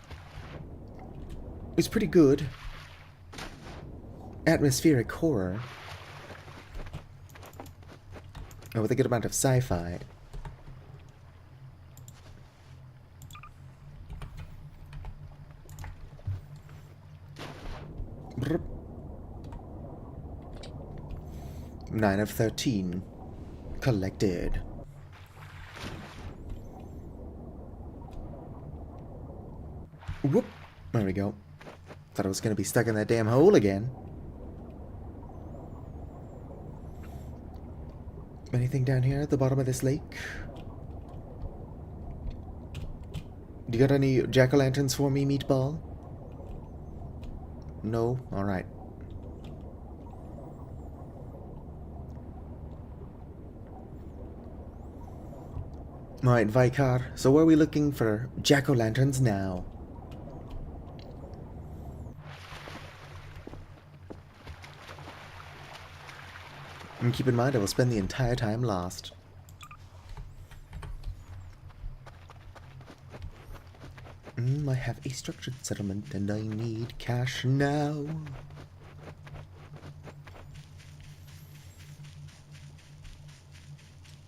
is pretty good. Atmospheric horror. Oh, with a good amount of sci-fi. Brr. 9 of 13. Collected. Whoop. There we go. Thought I was going to be stuck in that damn hole again. Anything down here at the bottom of this lake? Do you got any jack-o'-lanterns for me, meatball? No? Alright. Alright, Vicar. So where are we looking for jack-o'-lanterns now? And keep in mind, I will spend the entire time lost. I have a structured settlement and I need cash now.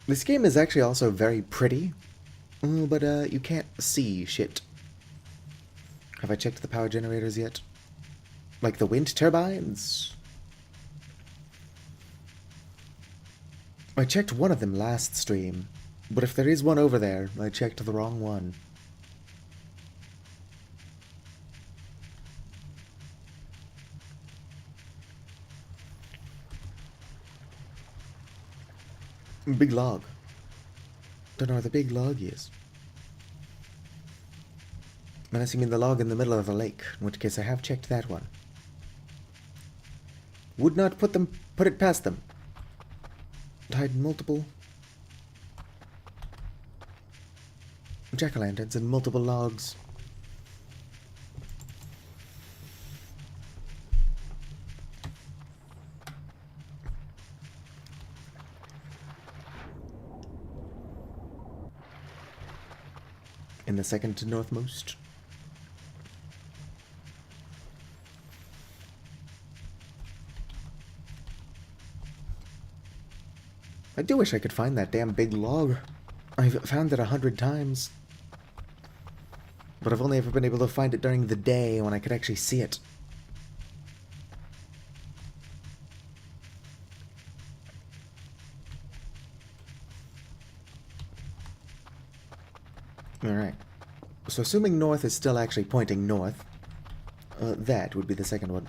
This game is actually also very pretty, but you can't see shit. Have I checked the power generators yet? Like the wind turbines? I checked one of them last stream, but if there is one over there, I checked the wrong one. Big log. Don't know where the big log is. Unless you mean the log in the middle of the lake, in which case I have checked that one. Would not put it past them. Tied multiple jack-o'-lanterns and multiple logs. In the second to northmost. I do wish I could find that damn big log. I've found it 100 times. But I've only ever been able to find it during the day when I could actually see it. Alright. So assuming north is still actually pointing north, that would be the second one.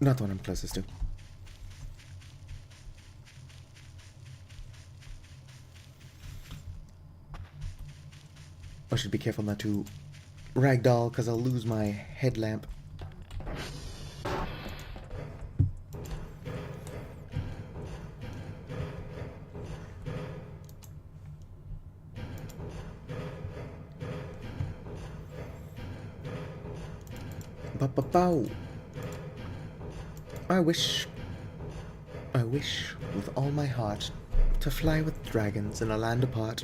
Not the one I'm closest to. I should be careful not to ragdoll, because I'll lose my headlamp. Ba-ba-bow. I wish with all my heart to fly with dragons in a land apart.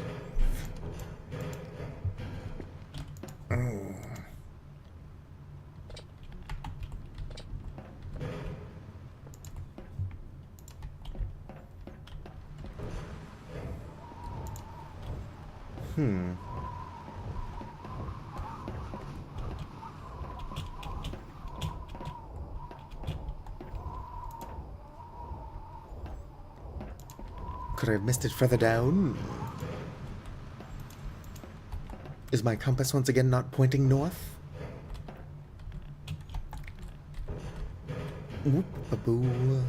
Could I have missed it further down? Is my compass once again not pointing north? Whoop-a-boo.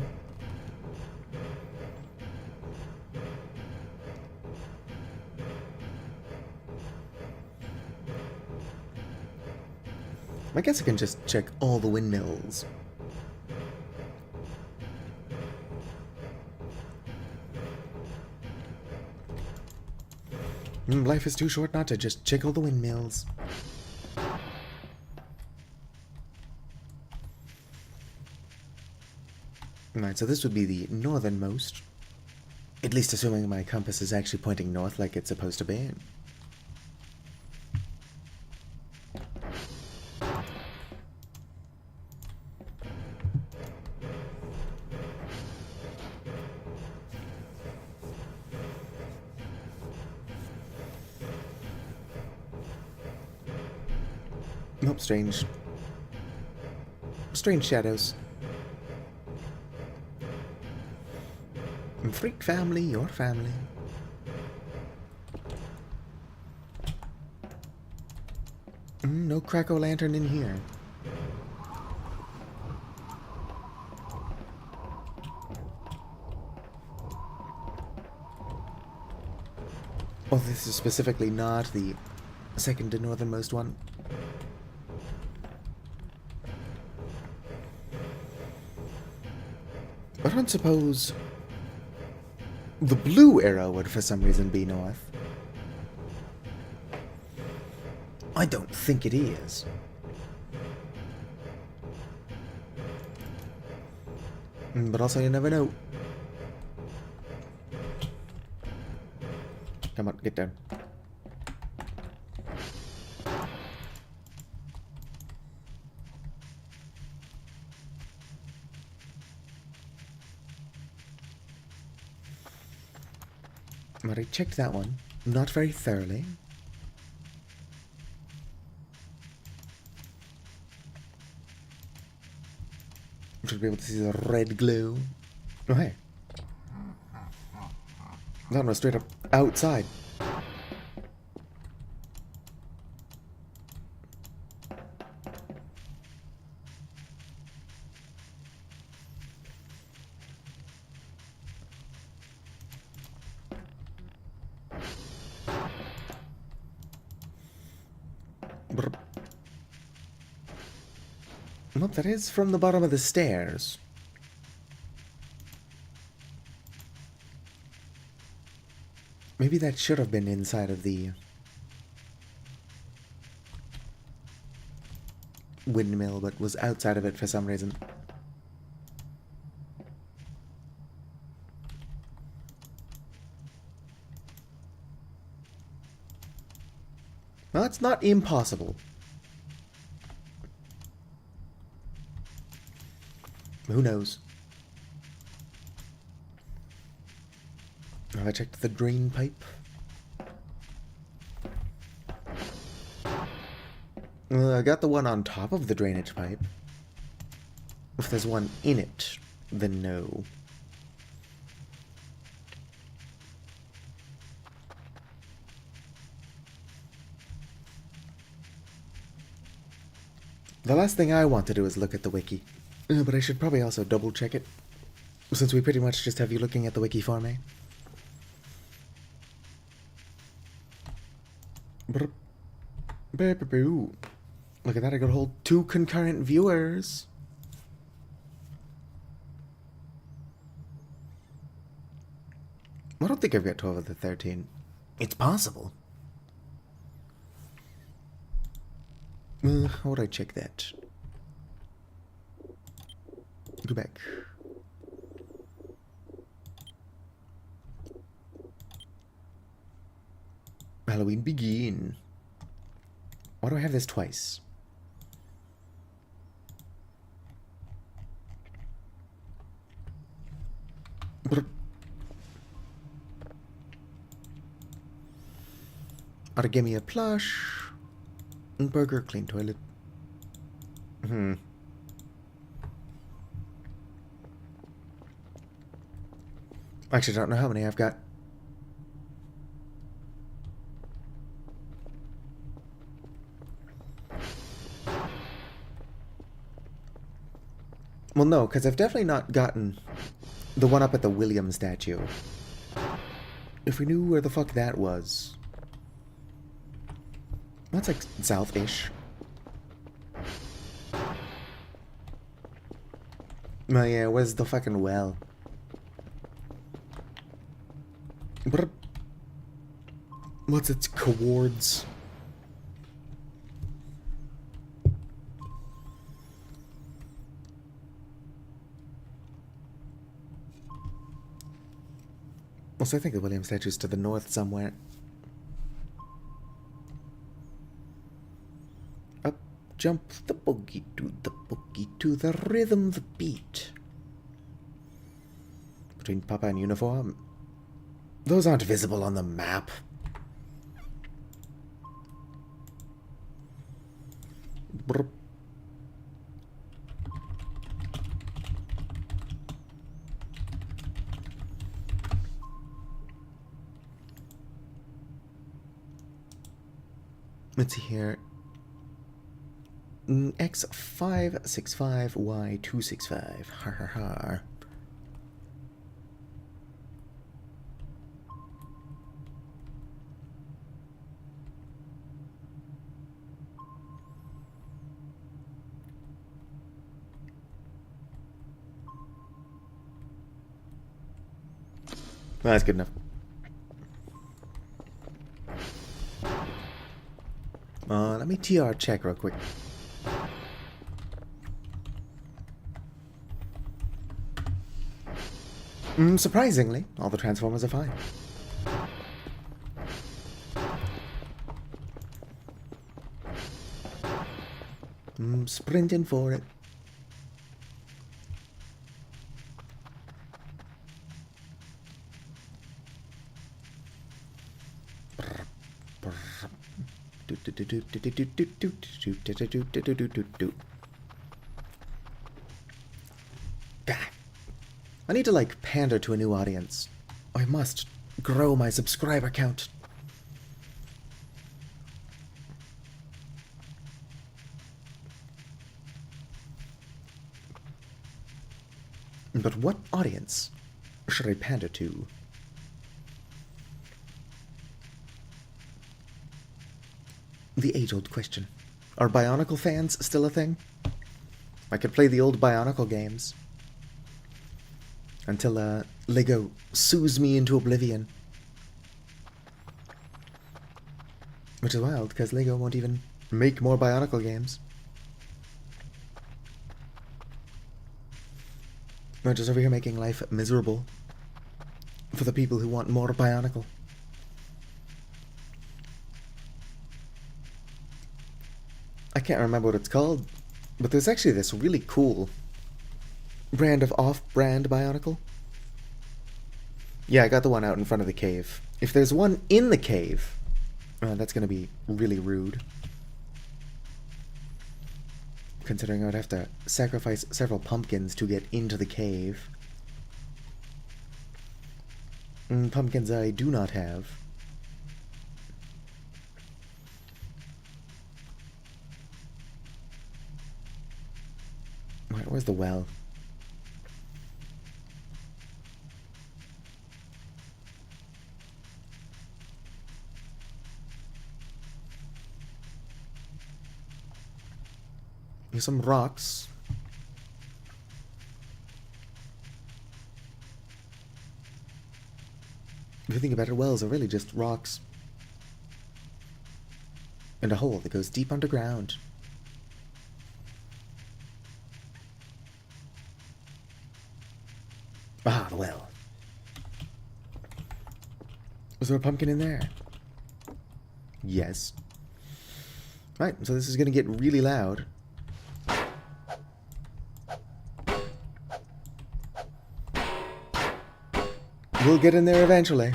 I guess I can just check all the windmills. Life is too short not to just jiggle the windmills. Alright, so this would be the northernmost. At least assuming my compass is actually pointing north like it's supposed to be. Nope, strange. Strange shadows. Freak family, your family. No crack-o'-lantern in here. Well, this is specifically not the second to northernmost one. I don't suppose the blue arrow would for some reason be north. I don't think it is. But also you never know. Come on, get down. But I checked that one. Not very thoroughly. Should be able to see the red glow. Oh, hey. That one was straight up outside. Brr. Nope, that is from the bottom of the stairs. Maybe that should have been inside of the windmill, but was outside of it for some reason. Well, it's not impossible. Who knows? Have I checked the drain pipe? I got the one on top of the drainage pipe. If there's one in it, then no. The last thing I want to do is look at the wiki. But I should probably also double check it, since we pretty much just have you looking at the wiki for me. Look at that, I could hold 2 concurrent viewers. I don't think I've got 12 of the 13. It's possible. How would I check that? Go back. Halloween begin. Why do I have this twice? Ought to give me a plush. Burger, clean toilet. Actually, I don't know how many I've got. Well, no, because I've definitely not gotten the one up at the William statue. If we knew where the fuck that was. That's like south-ish. Oh yeah, where's the fucking well? What's its coords? Also, I think the William statue's to the north somewhere. Up jump the boogie to the rhythm, the beat. Between Papa and uniform. Those aren't visible on the map. Brr. Let's see here. X565, Y265. Har har har. Well, that's good enough. Let me TR check real quick. Surprisingly, all the transformers are fine. Sprinting for it. I need to, like, pander to a new audience. I must grow my subscriber count. But what audience should I pander to? The age-old question. Are Bionicle fans still a thing? I could play the old Bionicle games. Until, Lego sues me into oblivion. Which is wild, because Lego won't even make more Bionicle games. They're just over here making life miserable for the people who want more Bionicle. I can't remember what it's called, but there's actually this really cool brand of off-brand Bionicle. Yeah, I got the one out in front of the cave. If there's one in the cave, that's gonna be really rude. Considering I would have to sacrifice several pumpkins to get into the cave. Pumpkins I do not have. Where's the well? Here's some rocks. If you think about it, wells are really just rocks. And a hole that goes deep underground. Ah, the well. Was there a pumpkin in there? Yes. Right, so this is gonna get really loud. We'll get in there eventually.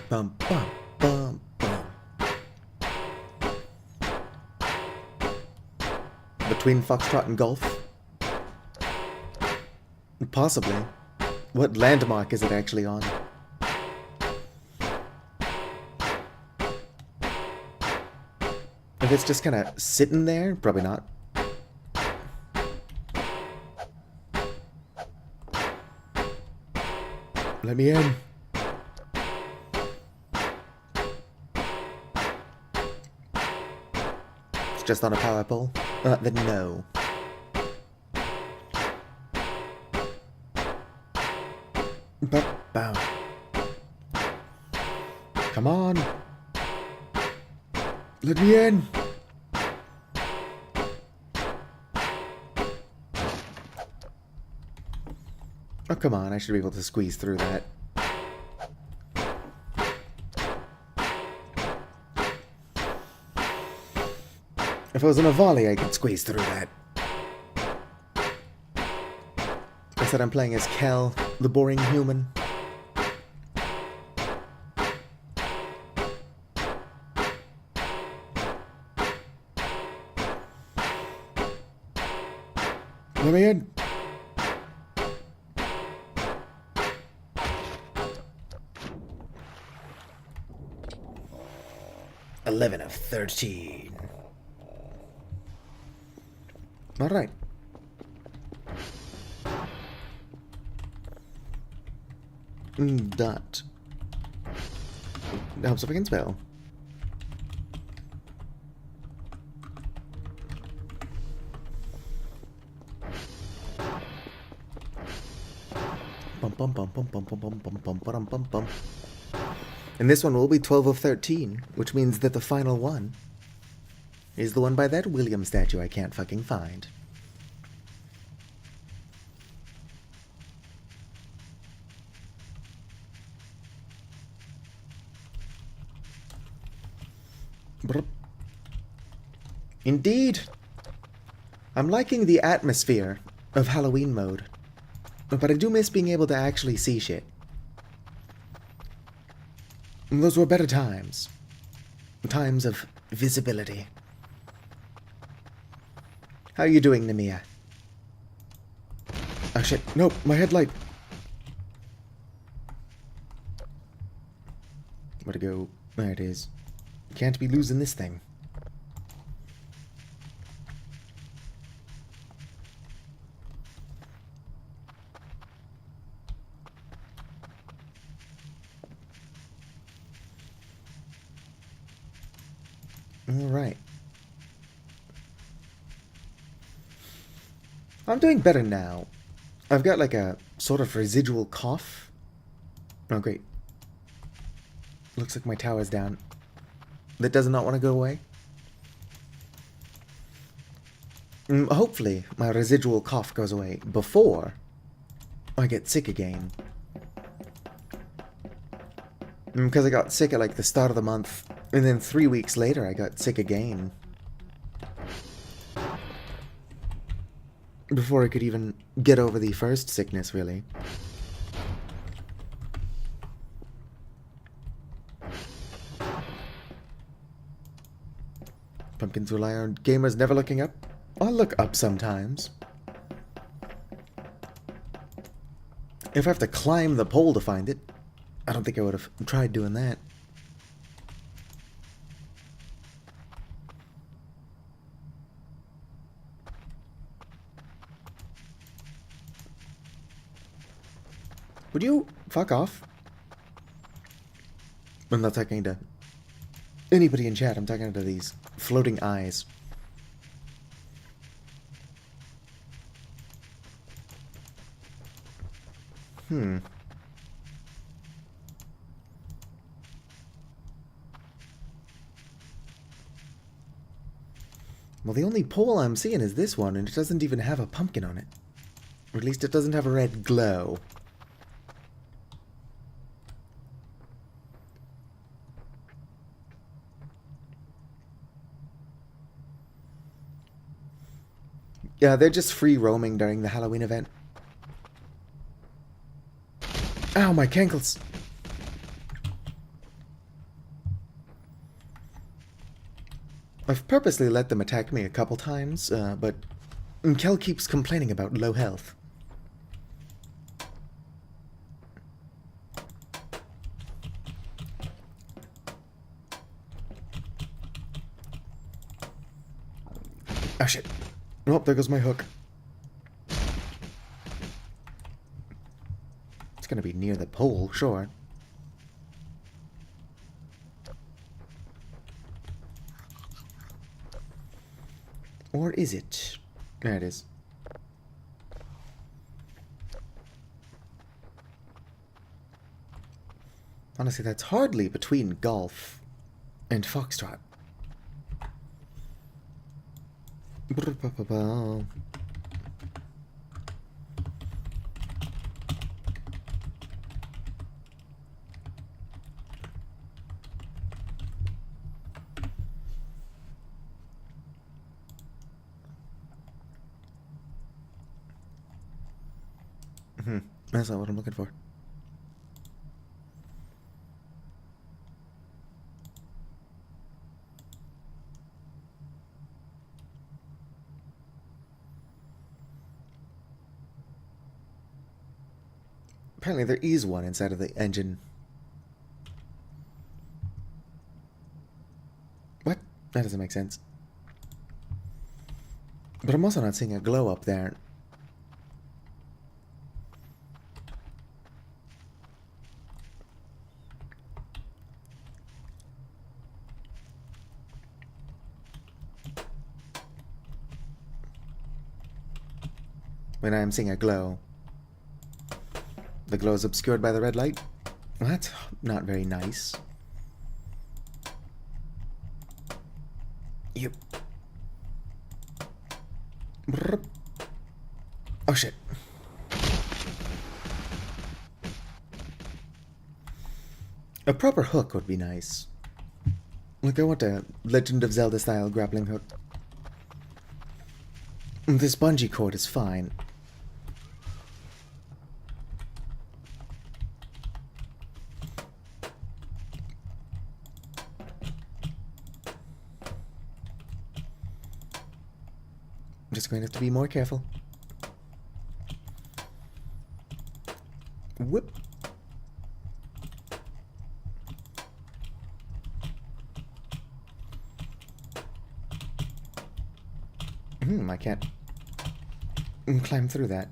Bum, bum, bum, bum. Between Foxtrot and Golf? Possibly. What landmark is it actually on? If it's just kind of sitting there, probably not. Let me in. It's just on a power pole. Then no. Bow. Come on. Let me in. Oh, come on. I should be able to squeeze through that. If I was in a volley, I could squeeze through that. I said I'm playing as Kel, the boring human. Let me in. "11 of 13. All right. That helps if I can spell. Bum bum bum bum bum bum bum bum bum bum bum bum. And this one will be 12 of 13, which means that the final one is the one by that William statue I can't fucking find. Brr. Indeed. I'm liking the atmosphere of Halloween mode, but I do miss being able to actually see shit. Those were better times. Times of visibility. How are you doing, Namiya? Oh shit, nope, my headlight. Where'd it go? There it is. Can't be losing this thing. Alright. I'm doing better now. I've got like a sort of residual cough. Oh, great. Looks like my tower's down. That does not want to go away. Hopefully, my residual cough goes away before I get sick again. Because I got sick at like the start of the month, and then 3 weeks later I got sick again. Before I could even get over the first sickness, really. Pumpkins rely on gamers never looking up. I'll look up sometimes. If I have to climb the pole to find it, I don't think I would have tried doing that. Would you fuck off? I'm not talking to anybody in chat, I'm talking to these floating eyes. Well, the only pole I'm seeing is this one, and it doesn't even have a pumpkin on it. Or at least it doesn't have a red glow. Yeah, they're just free roaming during the Halloween event. Ow, my cankles! I've purposely let them attack me a couple times, but Kel keeps complaining about low health. Oh shit. Oh, there goes my hook. It's gonna be near the pole, sure. Or is it? There it is. Honestly, that's hardly between golf and foxtrot. That's not what I'm looking for. Apparently there is one inside of the engine. What? That doesn't make sense. But I'm also not seeing a glow up there. When I am seeing a glow. The glow is obscured by the red light. Well, that's not very nice. Yep. Oh shit. A proper hook would be nice. Like, I want a Legend of Zelda style grappling hook. This bungee cord is fine. I'm just going to have to be more careful. Whoop. I can't climb through that.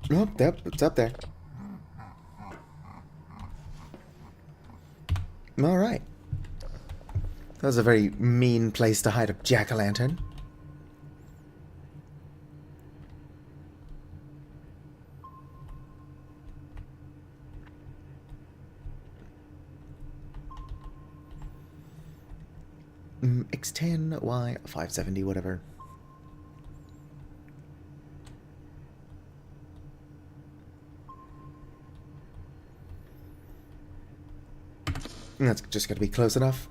Nope, yep, it's up there. Alright. That was a very mean place to hide a jack-o'-lantern. X10, Y, 570, whatever. That's just gotta be close enough.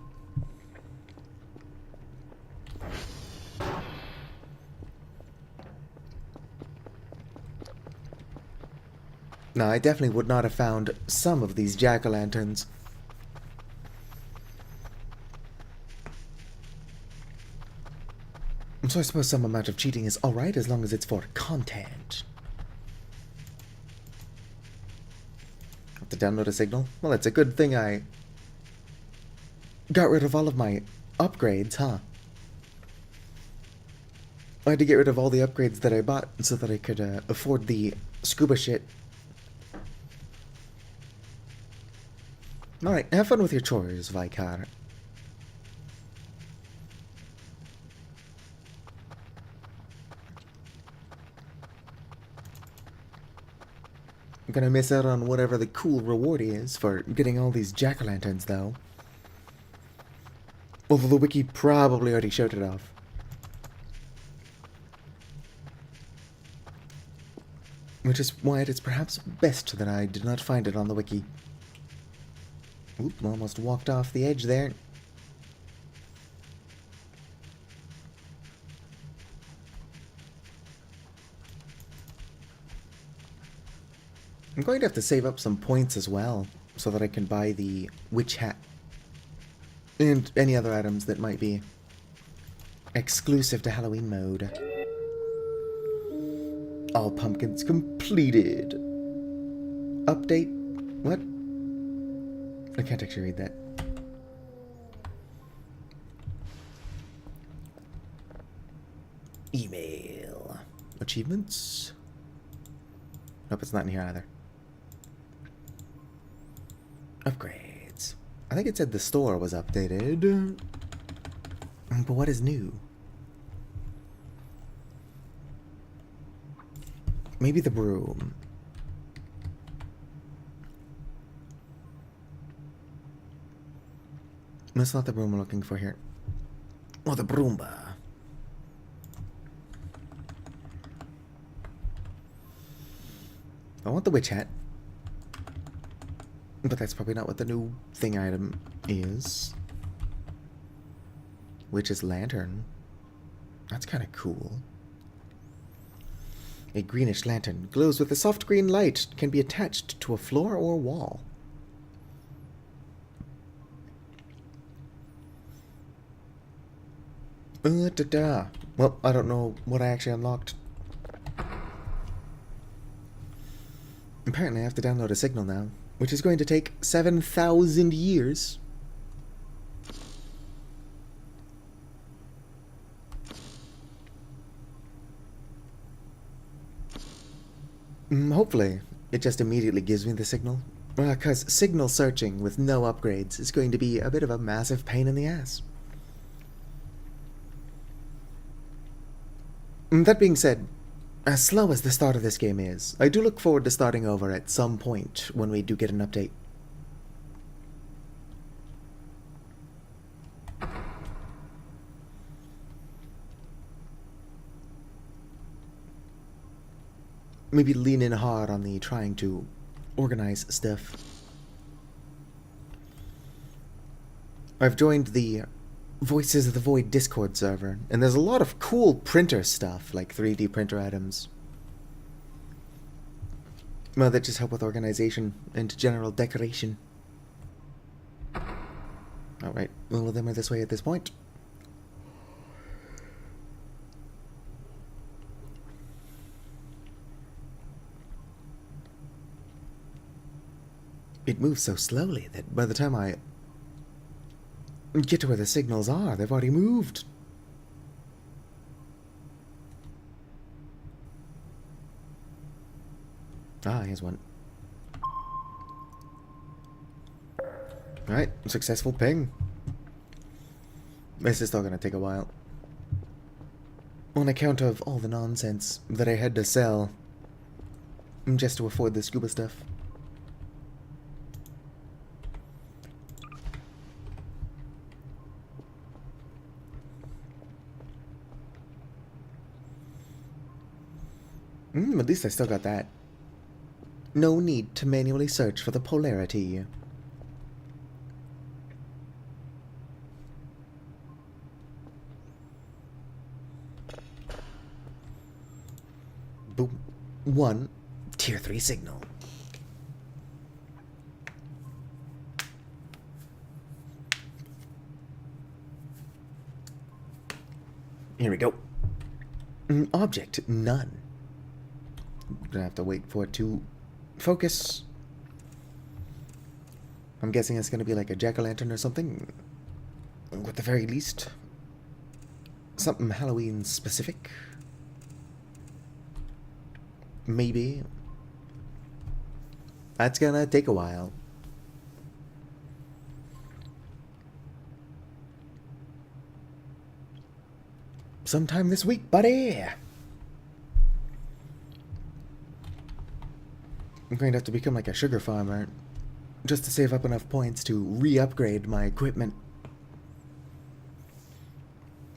No, I definitely would not have found some of these jack-o'-lanterns. So I suppose some amount of cheating is alright as long as it's for content. Have to download a signal? Well, it's a good thing I got rid of all of my upgrades, huh? I had to get rid of all the upgrades that I bought so that I could afford the scuba shit. Alright, have fun with your chores, Vicar. I'm gonna miss out on whatever the cool reward is for getting all these jack-o'-lanterns, though. Although the wiki probably already showed it off. Which is why it is perhaps best that I did not find it on the wiki. Oop, almost walked off the edge there. I'm going to have to save up some points as well, so that I can buy the witch hat. And any other items that might be exclusive to Halloween mode. All pumpkins completed. Update? What? I can't actually read that. Email. Achievements? Nope, it's not in here either. Upgrades. I think it said the store was updated. But what is new? Maybe the broom. That's not the broom we're looking for here. Oh, the Broomba. I want the witch hat. But that's probably not what the new thing item is. Witch's lantern. That's kind of cool. A greenish lantern glows with a soft green light, can be attached to a floor or wall. Well, I don't know what I actually unlocked. Apparently I have to download a signal now, which is going to take 7,000 years. Hopefully, it just immediately gives me the signal. Because signal searching with no upgrades is going to be a bit of a massive pain in the ass. That being said, as slow as the start of this game is, I do look forward to starting over at some point when we do get an update. Maybe lean in hard on the trying to organize stuff. I've joined the Voices of the Void Discord server, and there's a lot of cool printer stuff, like 3D printer items. Well, that just help with organization and general decoration. Alright, all of them are this way at this point. It moves so slowly that by the time I get to where the signals are, they've already moved. Ah, here's one. Alright, successful ping. This is still gonna take a while. On account of all the nonsense that I had to sell just to afford the scuba stuff. At least I still got that. No need to manually search for the polarity. Boom. 1 Tier 3 signal. Here we go. Object, none. Gonna have to wait for it to focus. I'm guessing it's gonna be like a jack-o'-lantern or something. At the very least. Something Halloween specific. Maybe. That's gonna take a while. Sometime this week, buddy! I'm going to have to become like a sugar farmer just to save up enough points to re-upgrade my equipment.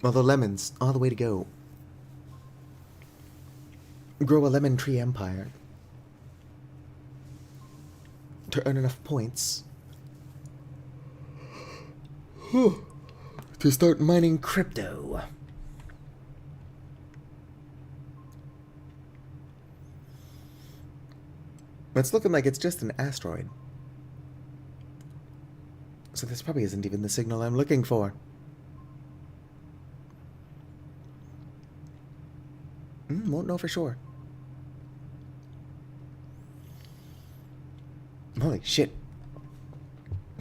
Although lemons are the way to go. Grow a lemon tree empire to earn enough points to start mining crypto. It's looking like it's just an asteroid. So this probably isn't even the signal I'm looking for. Won't know for sure. Holy shit.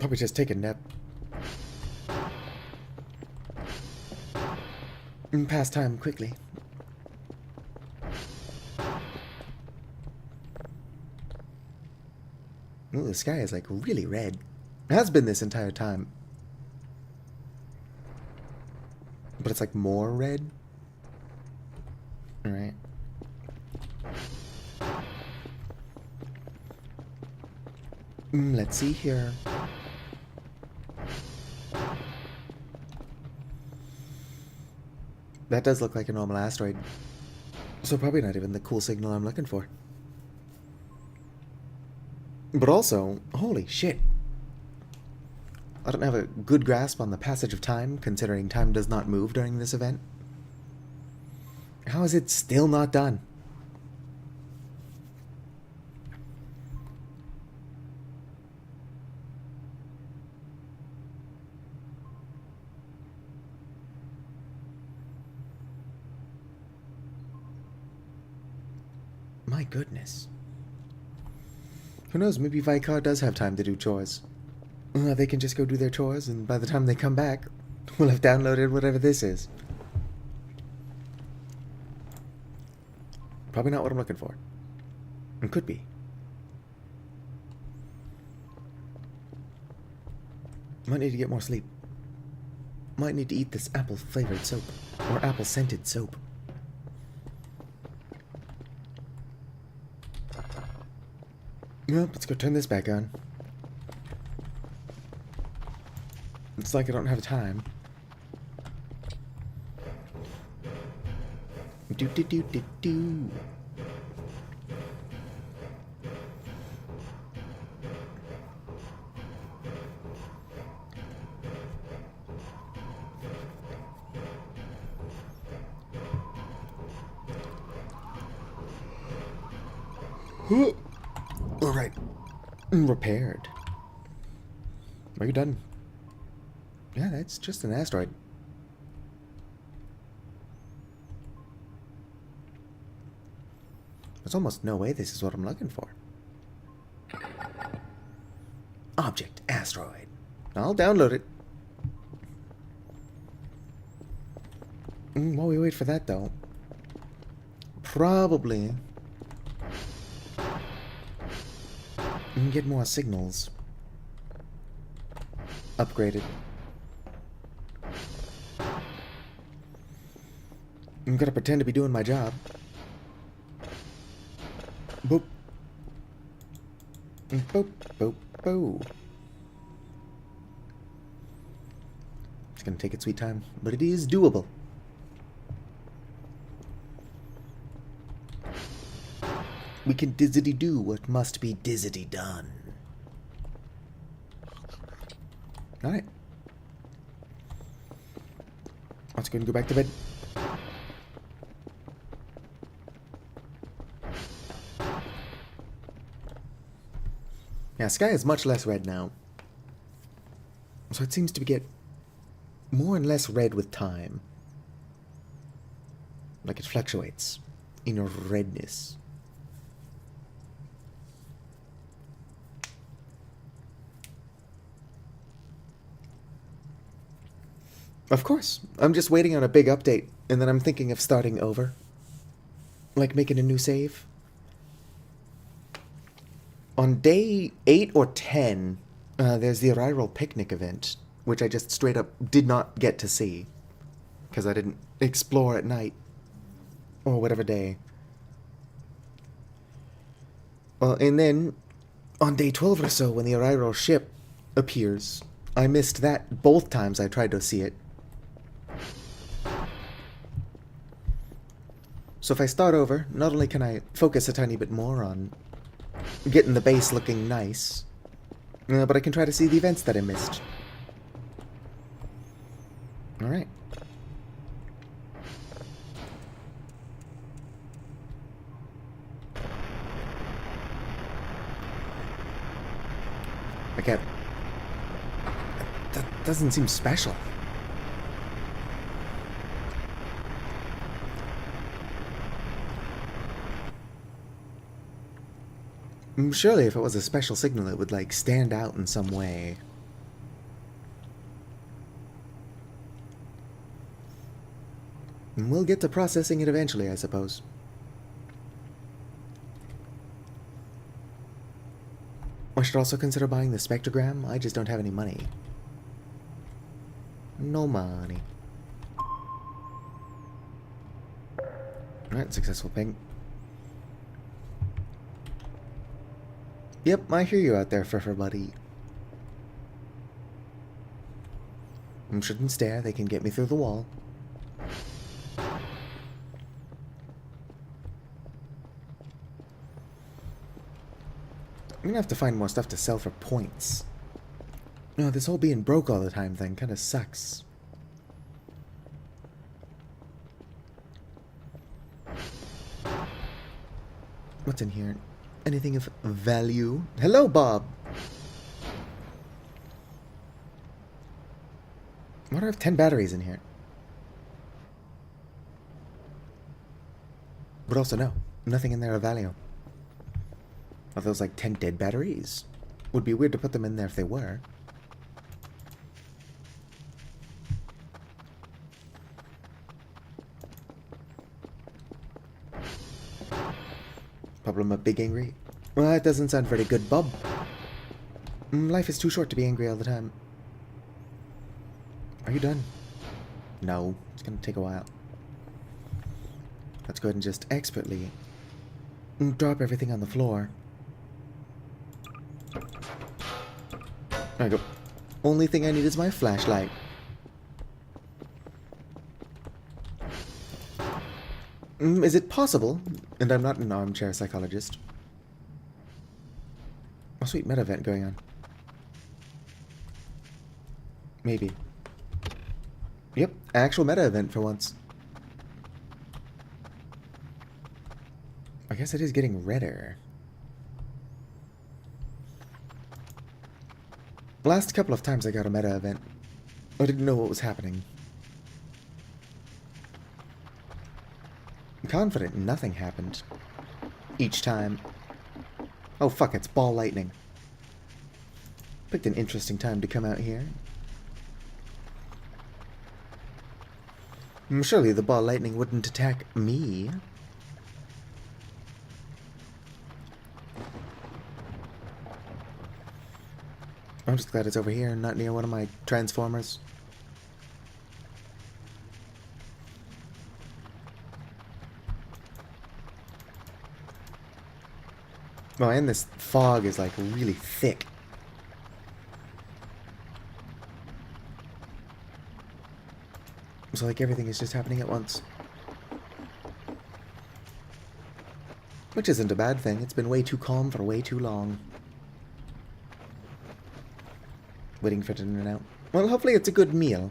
Probably just take a nap. Pass time quickly. Ooh, the sky is like really red. It has been this entire time. But it's like more red. Alright. Let's see here. That does look like a normal asteroid. So probably not even the cool signal I'm looking for. But also, holy shit. I don't have a good grasp on the passage of time, considering time does not move during this event. How is it still not done? My goodness. Who knows, maybe Vicar does have time to do chores. They can just go do their chores, and by the time they come back, we'll have downloaded whatever this is. Probably not what I'm looking for. It could be. Might need to get more sleep. Might need to eat this apple-flavored soap. Or apple-scented soap. Well, let's go turn this back on. Looks like I don't have time. Do do do do do. All right, repaired. Are you done? Yeah, that's just an asteroid. There's almost no way this is what I'm looking for. Object, asteroid. I'll download it. While we wait for that, though, probably we can get more signals upgraded. I'm gonna pretend to be doing my job. Boop. Boop, boop, boop. It's gonna take its sweet time, but it is doable. We can dizzity do what must be dizzity done. Alright. Let's go and go back to bed. Yeah, sky is much less red now. So it seems to get more and less red with time. Like it fluctuates in redness. Of course. I'm just waiting on a big update, and then I'm thinking of starting over. Like making a new save. On day 8 or 10, there's the Arrival Picnic event, which I just straight up did not get to see. Because I didn't explore at night. Or whatever day. And then, on day 12 or so, when the Arrival ship appears, I missed that both times I tried to see it. So if I start over, not only can I focus a tiny bit more on getting the base looking nice, but I can try to see the events that I missed. Alright. I can't... That doesn't seem special. Surely if it was a special signal, it would, like, stand out in some way. And we'll get to processing it eventually, I suppose. I should also consider buying the spectrogram. I just don't have any money. No money. Alright, successful ping. Yep, I hear you out there, Friffer buddy. Shouldn't stare, they can get me through the wall. I'm gonna have to find more stuff to sell for points. No, this whole being broke all the time thing kinda sucks. What's in here? Anything of value? Hello, Bob! Why do I have 10 batteries in here? But also, no. Nothing in there of value. Are those like 10 dead batteries? Would be weird to put them in there if they were. Problem a big angry? Well, that doesn't sound very good, Bob. Life is too short to be angry all the time. Are you done? No, it's gonna take a while. Let's go ahead and just expertly drop everything on the floor. There we go. Only thing I need is my flashlight. Is it possible? And I'm not an armchair psychologist. Oh, sweet meta event going on. Maybe. Yep, actual meta event for once. I guess it is getting redder. Last couple of times I got a meta event, I didn't know what was happening. I'm confident nothing happened. Each time. Oh fuck, it's ball lightning. Picked an interesting time to come out here. Surely the ball lightning wouldn't attack me. I'm just glad it's over here and not near one of my transformers. Oh, and this fog is like really thick. So like everything is just happening at once. Which isn't a bad thing. It's been way too calm for way too long. Waiting for it in and out. Well, hopefully it's a good meal.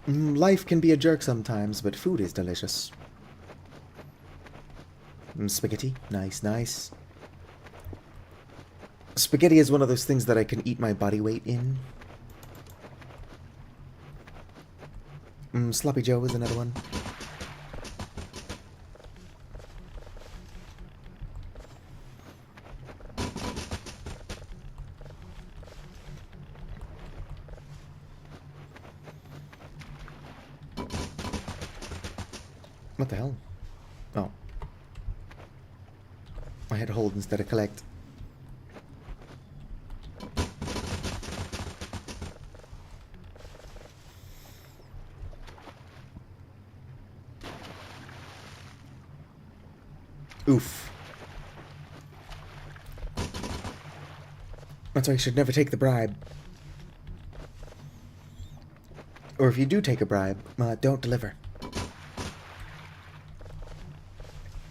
Life can be a jerk sometimes, but food is delicious. Spaghetti. Nice, nice. Spaghetti is one of those things that I can eat my body weight in. Sloppy Joe is another one. What the hell? Oh. I had hold instead of collect. Oof. That's why you should never take the bribe. Or if you do take a bribe, don't deliver.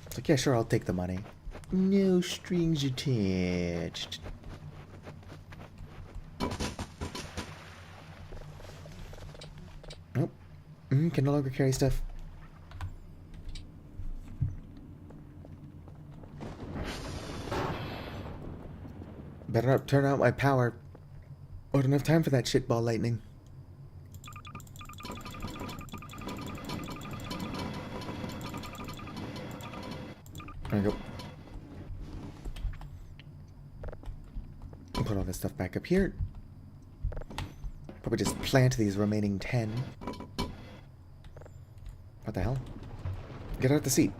It's like, yeah, sure, I'll take the money. No strings attached. Nope. Can no longer carry stuff. Better not turn out my power. I don't have time for that shitball lightning. There we go. Put all this stuff back up here. Probably just plant these remaining 10. What the hell? Get out the seat.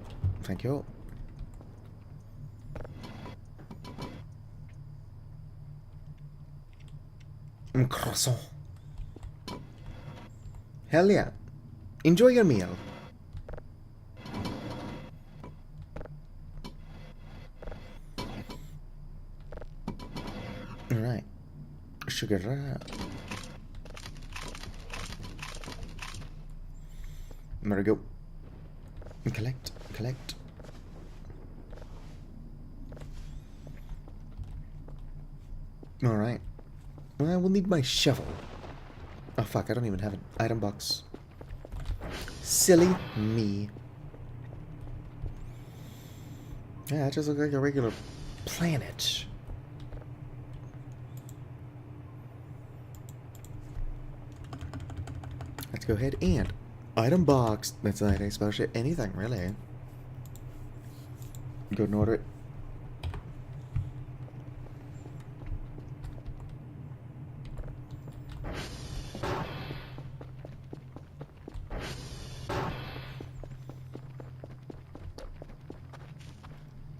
Thank you. Croissant. Hell yeah. Enjoy your meal. Alright. Sugar. There we go. Collect. Collect. Alright. Well, we'll need my shovel. Oh fuck, I don't even have an item box. Silly me. Yeah, it just looks like a regular planet. Let's go ahead and item box. That's not a spell shit. Anything, really. Go and order it.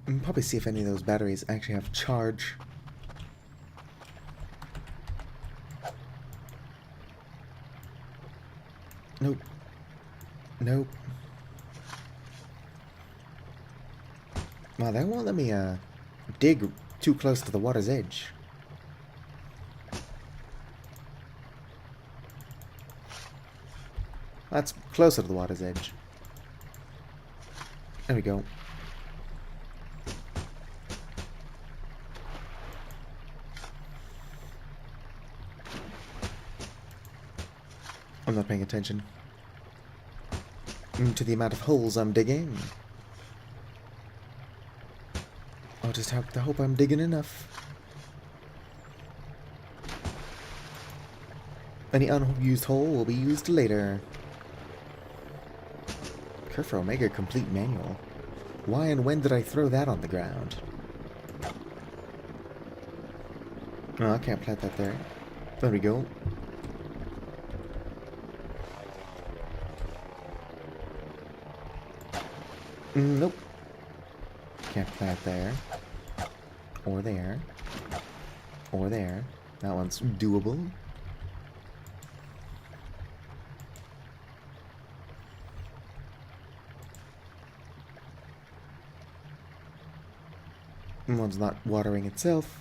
And probably see if any of those batteries actually have charge. Nope. Nope. Wow, that won't let me dig too close to the water's edge. That's closer to the water's edge. There we go. I'm not paying attention to the amount of holes I'm digging. I'll just have to hope I'm digging enough. Any unused hole will be used later. Care for Omega Complete Manual. Why and when did I throw that on the ground? Oh, I can't plant that there. There we go. Nope. Can't plant there. Or there. Or there. That one's doable. One's not watering itself.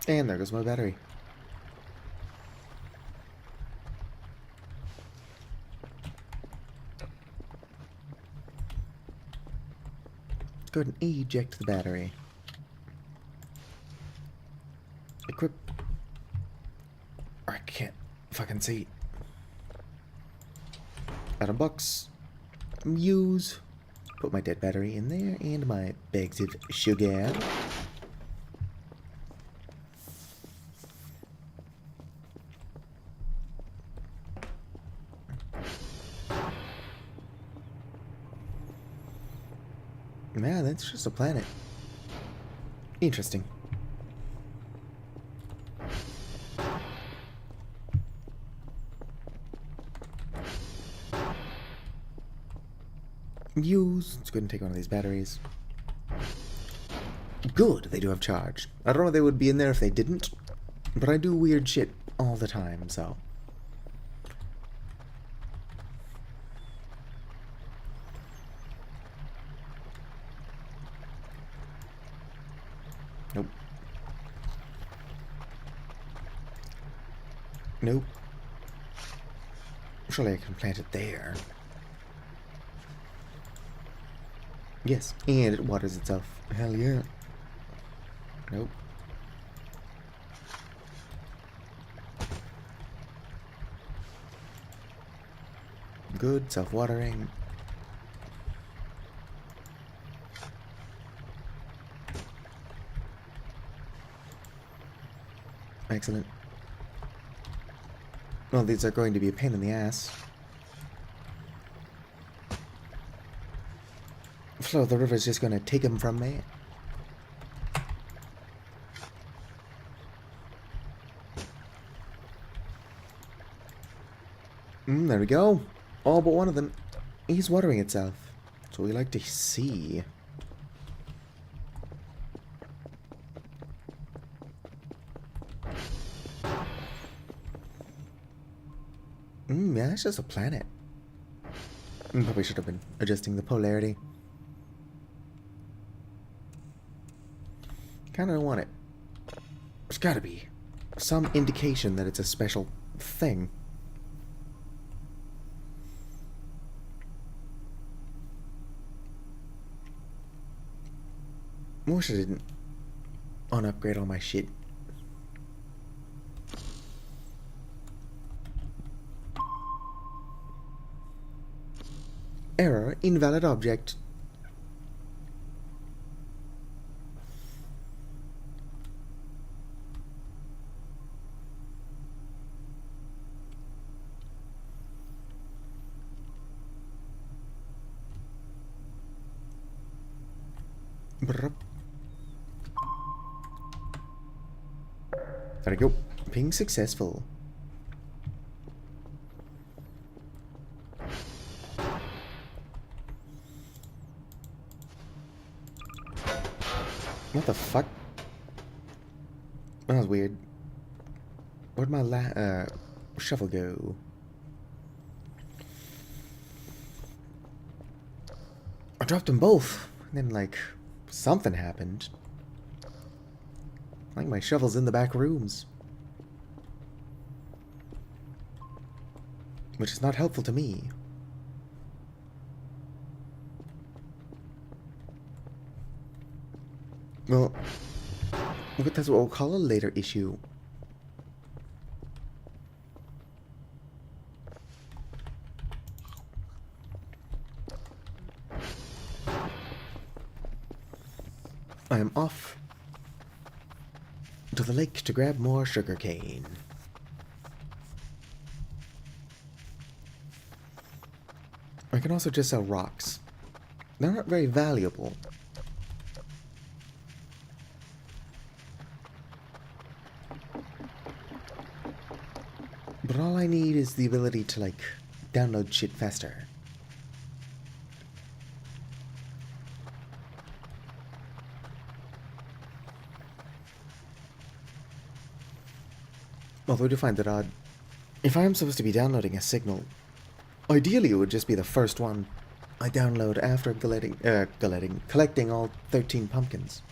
And there goes my battery. Let's go ahead and eject the battery. Equip. I can't fucking see. Item box. Use. Put my dead battery in there and my bags of sugar. Yeah, that's just a planet. Interesting. Use. Let's go ahead and take one of these batteries. Good, they do have charge. I don't know if they would be in there if they didn't, but I do weird shit all the time, so. Nope. Nope. Surely I can plant it there. Yes, and it waters itself. Hell yeah. Nope. Good, self-watering. Excellent. Well, these are going to be a pain in the ass. Flow of the river is just going to take them from me. There we go. All but one of them is watering itself. That's what we like to see. Yeah, it's just a planet. Probably should have been adjusting the polarity. Kinda don't want it. There's gotta be some indication that it's a special thing. I wish I didn't unupgrade all my shit. Error, invalid object. Brrr. There we go. Being successful. What the fuck? That was weird. Where'd my shovel go? I dropped them both. And then, like, something happened. Like my shovel's in the back rooms. Which is not helpful to me. Well, but that's what we'll call a later issue. I am off to the lake to grab more sugarcane. I can also just sell rocks. They're not very valuable. But all I need is the ability to, like, download shit faster. Although I do find that odd. If I am supposed to be downloading a signal, ideally it would just be the first one I download after collecting all 13 pumpkins.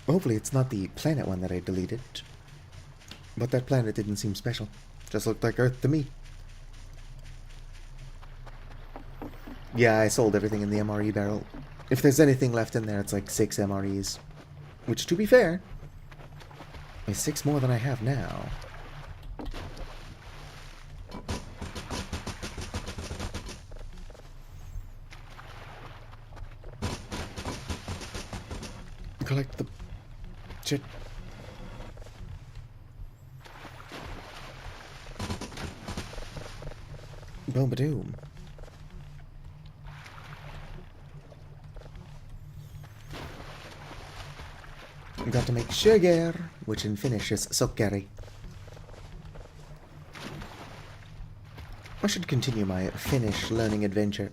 Hopefully it's not the planet one that I deleted. But that planet didn't seem special. Just looked like Earth to me. Yeah, I sold everything in the MRE barrel. If there's anything left in there, it's like 6 MREs. Which, to be fair, is 6 more than I have now. Collect the shit. Boom-ba-doom. Got to make sugar, which in Finnish is sokkeri. I should continue my Finnish learning adventure.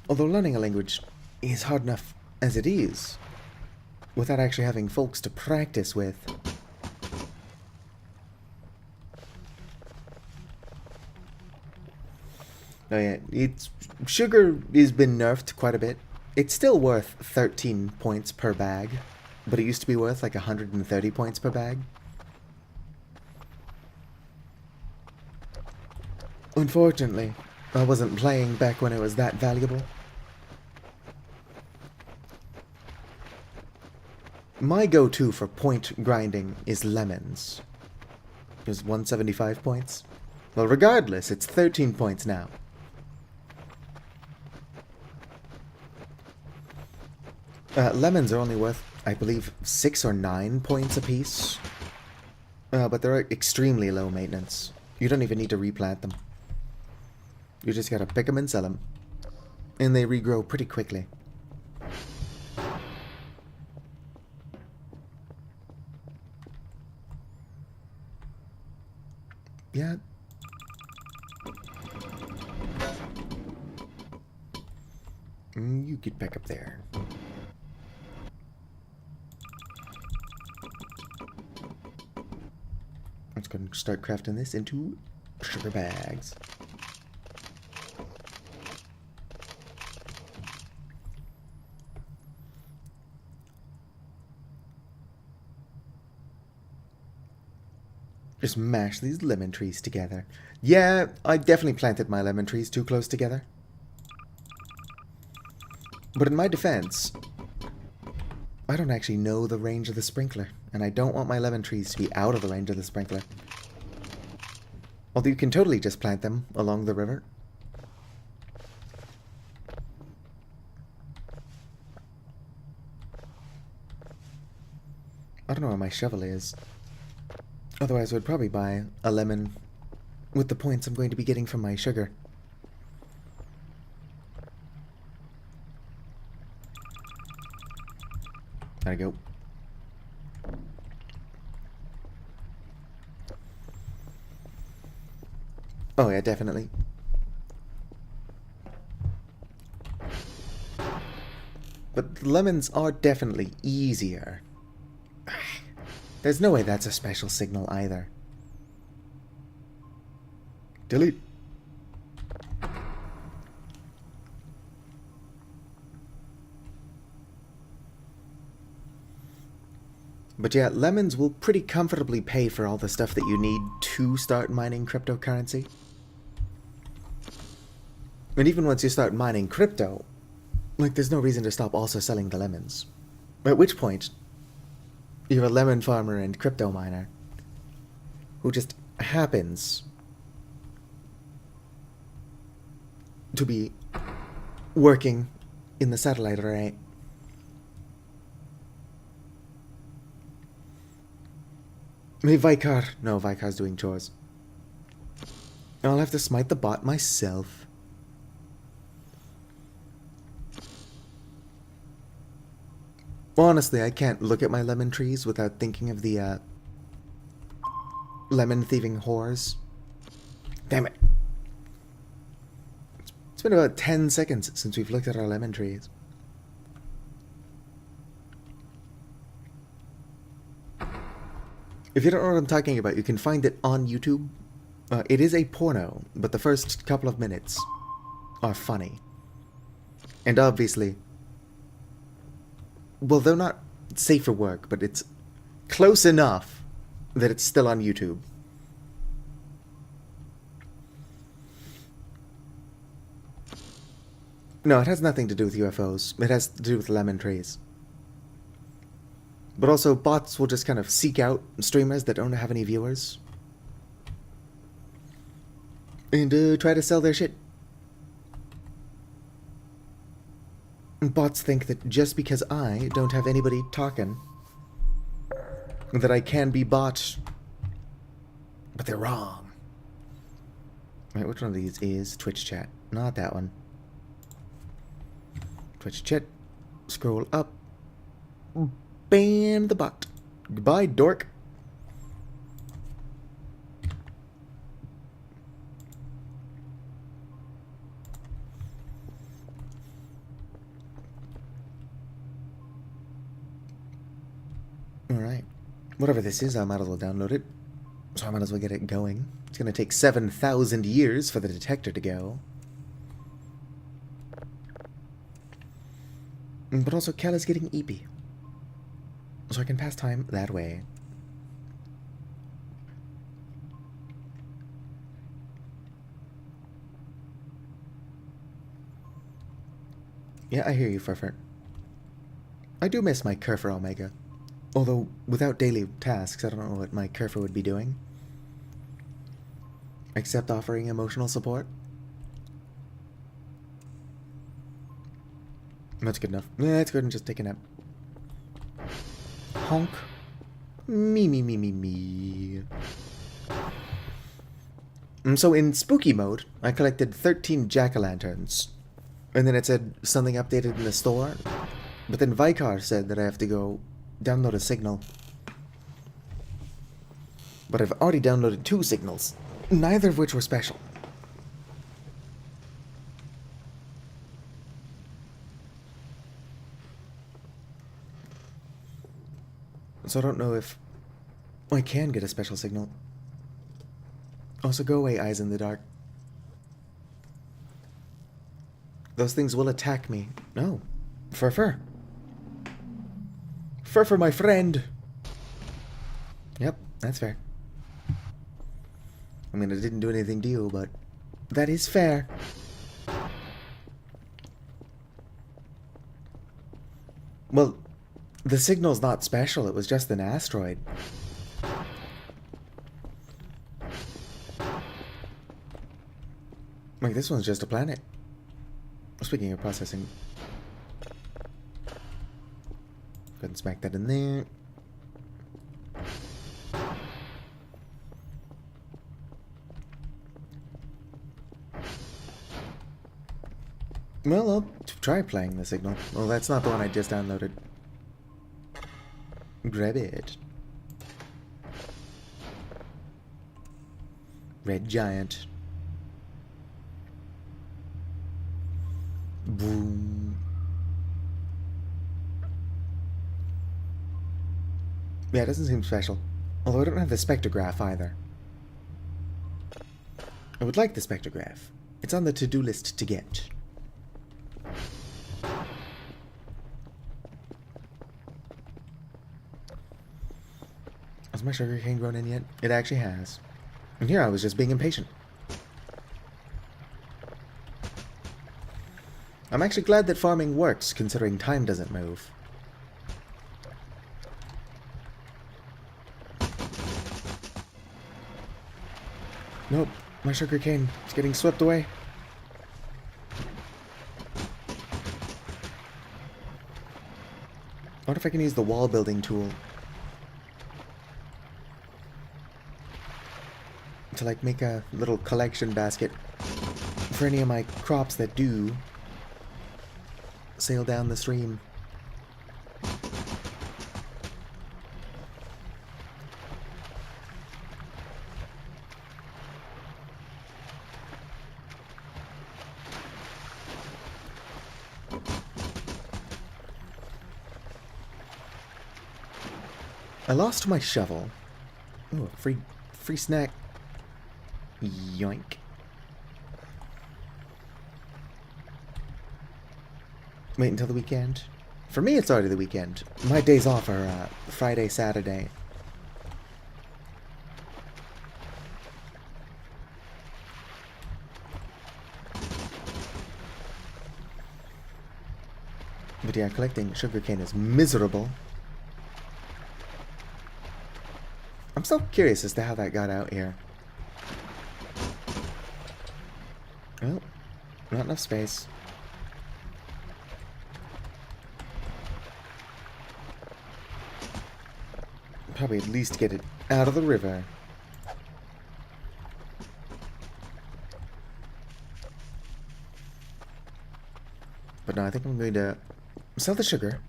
Although learning a language is hard enough as it is, without actually having folks to practice with. Oh yeah, sugar has been nerfed quite a bit. It's still worth 13 points per bag, but it used to be worth like 130 points per bag. Unfortunately, I wasn't playing back when it was that valuable. My go-to for point grinding is lemons. There's 175 points. Well, regardless, it's 13 points now. Lemons are only worth, I believe, 6 or 9 points apiece. But they're extremely low maintenance. You don't even need to replant them. You just gotta pick them and sell them. And they regrow pretty quickly. Yeah. You get back up there. Let's go and start crafting this into sugar bags. Just mash these lemon trees together. Yeah, I definitely planted my lemon trees too close together. But in my defense, I don't actually know the range of the sprinkler, and I don't want my lemon trees to be out of the range of the sprinkler. Although you can totally just plant them along the river. I don't know where my shovel is. Otherwise, I would probably buy a lemon with the points I'm going to be getting from my sugar. There I go. Oh yeah, definitely. But lemons are definitely easier. There's no way that's a special signal either. Delete. But yeah, lemons will pretty comfortably pay for all the stuff that you need to start mining cryptocurrency. And even once you start mining crypto, like, there's no reason to stop also selling the lemons. At which point, you're a lemon farmer and crypto miner who just happens to be working in the satellite array. Hey, Vicar. No, Vicar's doing chores. I'll have to smite the bot myself. Honestly, I can't look at my lemon trees without thinking of the, lemon thieving whores. Damn it. It's been about 10 seconds since we've looked at our lemon trees. If you don't know what I'm talking about, you can find it on YouTube. It is a porno, but the first couple of minutes are funny. And obviously, well, they're not safe for work, but it's close enough that it's still on YouTube. No, it has nothing to do with UFOs. It has to do with lemon trees. But also, bots will just kind of seek out streamers that don't have any viewers and try to sell their shit. Bots think that just because I don't have anybody talking, that I can be bought. But they're wrong. Right, which one of these is Twitch chat? Not that one. Twitch chat. Scroll up. Ban the bot. Goodbye, dork. Alright. Whatever this is, I might as well download it. So I might as well get it going. It's going to take 7,000 years for the detector to go. But also, Cal is getting eepy. So I can pass time that way. Yeah, I hear you, Furfur. I do miss my Kerfur Omega. Although, without daily tasks, I don't know what my Kerfur would be doing. Except offering emotional support. That's good enough. Yeah, let's go ahead and just take a nap. Honk. Me, me, me, me, me. So in spooky mode, I collected 13 jack-o'-lanterns. And then it said something updated in the store. But then Vicar said that I have to go download a signal. But I've already downloaded 2 signals. Neither of which were special. So I don't know if I can get a special signal. Also, go away, eyes in the dark. Those things will attack me. No. Fur. Fur, my friend. Yep, that's fair. I mean, I didn't do anything to you, but that is fair. Well, the signal's not special. It was just an asteroid. Like, this one's just a planet. Speaking of processing. Go ahead and smack that in there. Well, I'll try playing the signal. Well, that's not the one I just downloaded. Grab it. Red Giant. Boom. Yeah, it doesn't seem special. Although I don't have the spectrograph either. I would like the spectrograph. It's on the to-do list to get. Has my sugarcane grown in yet? It actually has. And here I was just being impatient. I'm actually glad that farming works, considering time doesn't move. Nope, my sugarcane is getting swept away. I wonder if I can use the wall building tool to, like, make a little collection basket for any of my crops that do sail down the stream. I lost my shovel. Ooh, free snack. Yoink. Wait until the weekend. For me, it's already the weekend. My days off are Friday, Saturday. But yeah, collecting sugarcane is miserable. I'm so curious as to how that got out here. Oh, not enough space. Probably at least get it out of the river. But no, I think I'm going to sell the sugar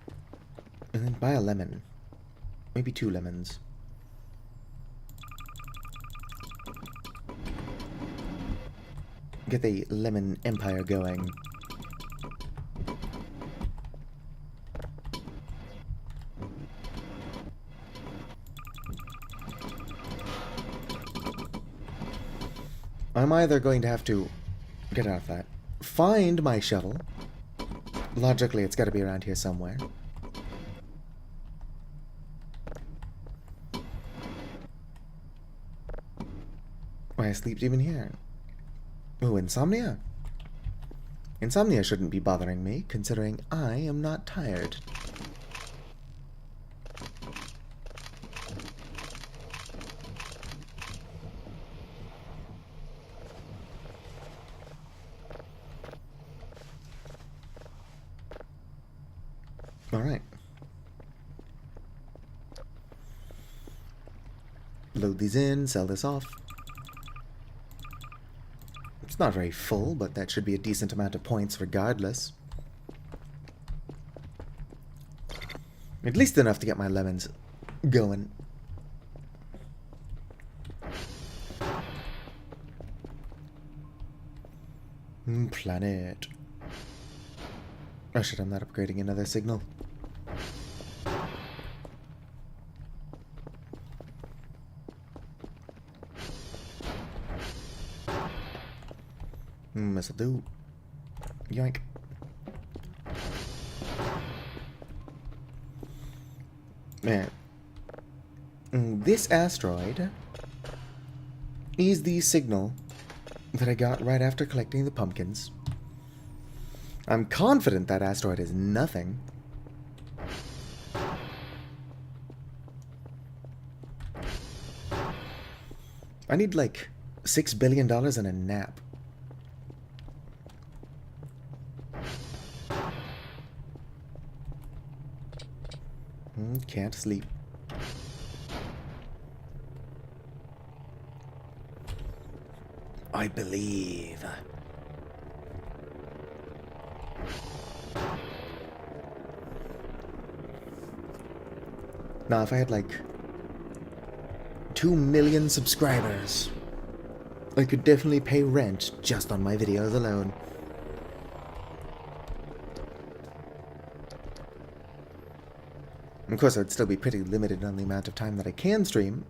and then buy a lemon. Maybe 2 lemons. Get the lemon empire going. I'm either going to have to get out of that, find my shovel. Logically, it's got to be around here somewhere. Why, I slept even here. Oh, insomnia? Insomnia shouldn't be bothering me, considering I am not tired. Alright. Load these in, sell this off. It's not very full, but that should be a decent amount of points regardless. At least enough to get my lemons going. Planet. Oh shit, I'm not upgrading another signal. This'll do. Yoink. Man. This asteroid is the signal that I got right after collecting the pumpkins. I'm confident that asteroid is nothing. I need like $6 billion and a nap. Can't sleep. I believe. Now, if I had like 2 million subscribers, I could definitely pay rent just on my videos alone. Of course, I'd still be pretty limited on the amount of time that I can stream.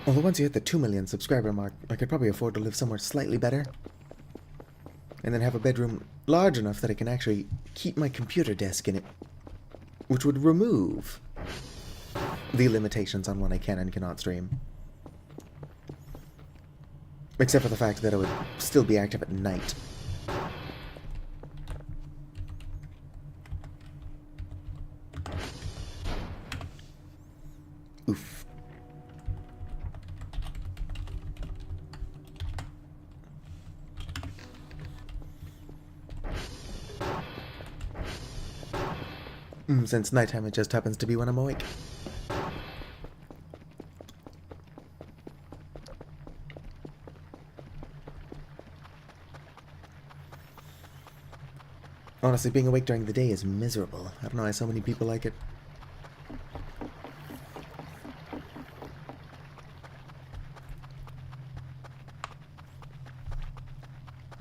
Although once you hit the 2 million subscriber mark, I could probably afford to live somewhere slightly better. And then have a bedroom large enough that I can actually keep my computer desk in it. Which would remove the limitations on when I can and cannot stream. Except for the fact that I would still be active at night. Oof. Since nighttime it just happens to be when I'm awake. Honestly, being awake during the day is miserable. I don't know why so many people like it.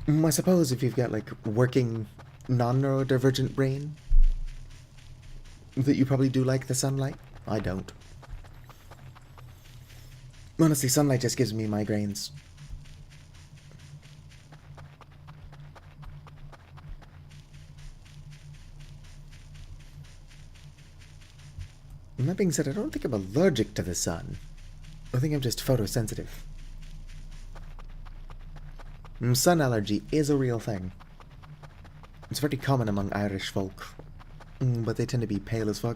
I suppose if you've got, like, working non-neurodivergent brain, that you probably do like the sunlight. I don't. Honestly, sunlight just gives me migraines. And that being said, I don't think I'm allergic to the sun. I think I'm just photosensitive. Sun allergy is a real thing. It's very common among Irish folk. But they tend to be pale as fuck.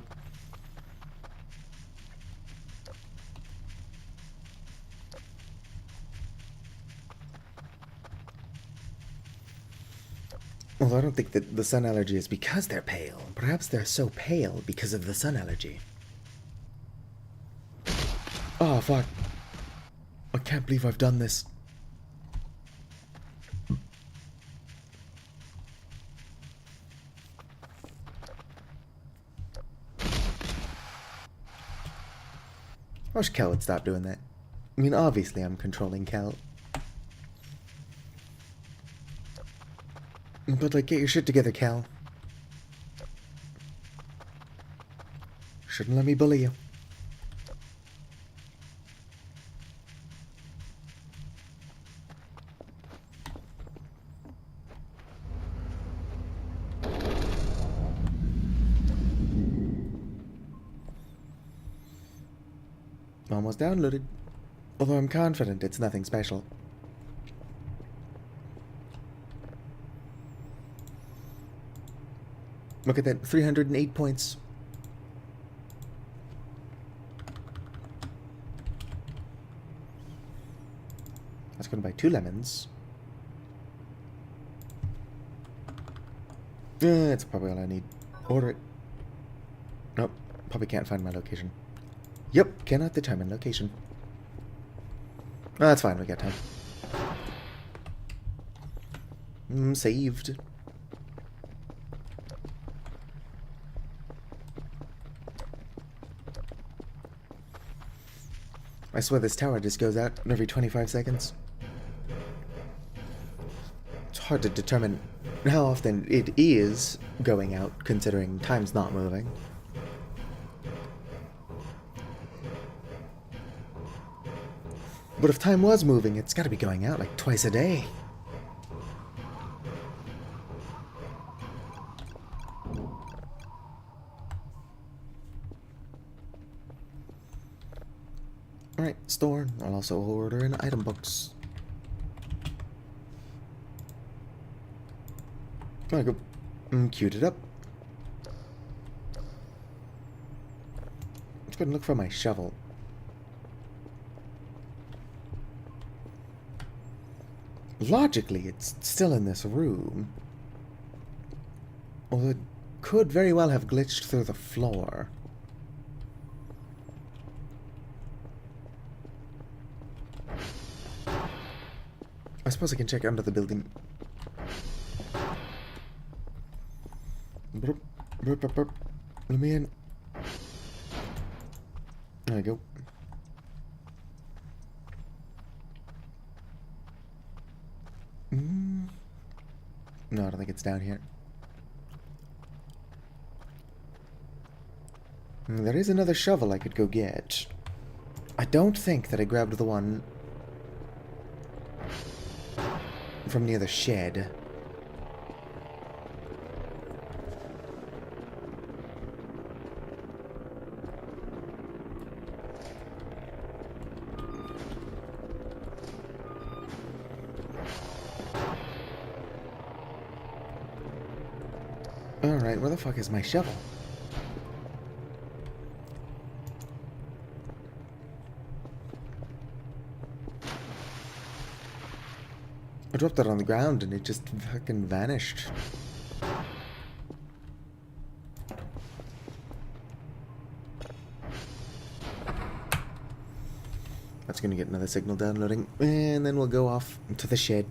Although I don't think that the sun allergy is because they're pale. Perhaps they're so pale because of the sun allergy. Oh, fuck. I can't believe I've done this. I wish Kel would stop doing that. I mean, obviously I'm controlling Kel. But, like, get your shit together, Kel. Shouldn't let me bully you. Almost downloaded. Although I'm confident it's nothing special. Look at that, 308 points. That's gonna buy 2 lemons. That's probably all I need. Order it. Nope, probably can't find my location. Yep, cannot determine location. Oh, that's fine, we got time. Saved. I swear this tower just goes out every 25 seconds. It's hard to determine how often it is going out, considering time's not moving. But if time was moving, it's gotta be going out like twice a day. Alright, store. I'll also order an item box. I go queued it up. Let's go and look for my shovel. Logically, it's still in this room. Although it could very well have glitched through the floor. I suppose I can check under the building. Let me in. There we go. No, I don't think it's down here. There is another shovel I could go get. I don't think that I grabbed the one from near the shed. Alright, where the fuck is my shovel? I dropped it on the ground and it just fucking vanished. That's gonna get another signal downloading, and then we'll go off to the shed.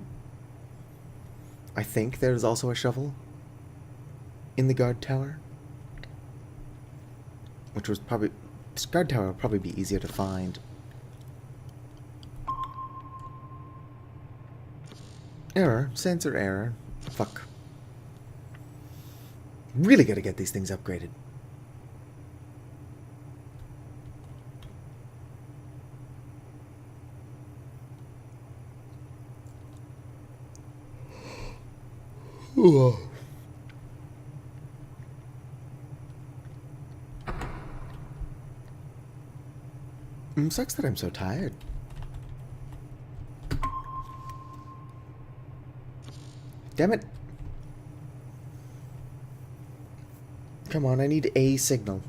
I think there's also a shovel in the guard tower, which was probably... This guard tower would probably be easier to find. Error. Sensor error. Fuck. Really gotta get these things upgraded. Sucks that I'm so tired. Damn it. Come on, I need a signal.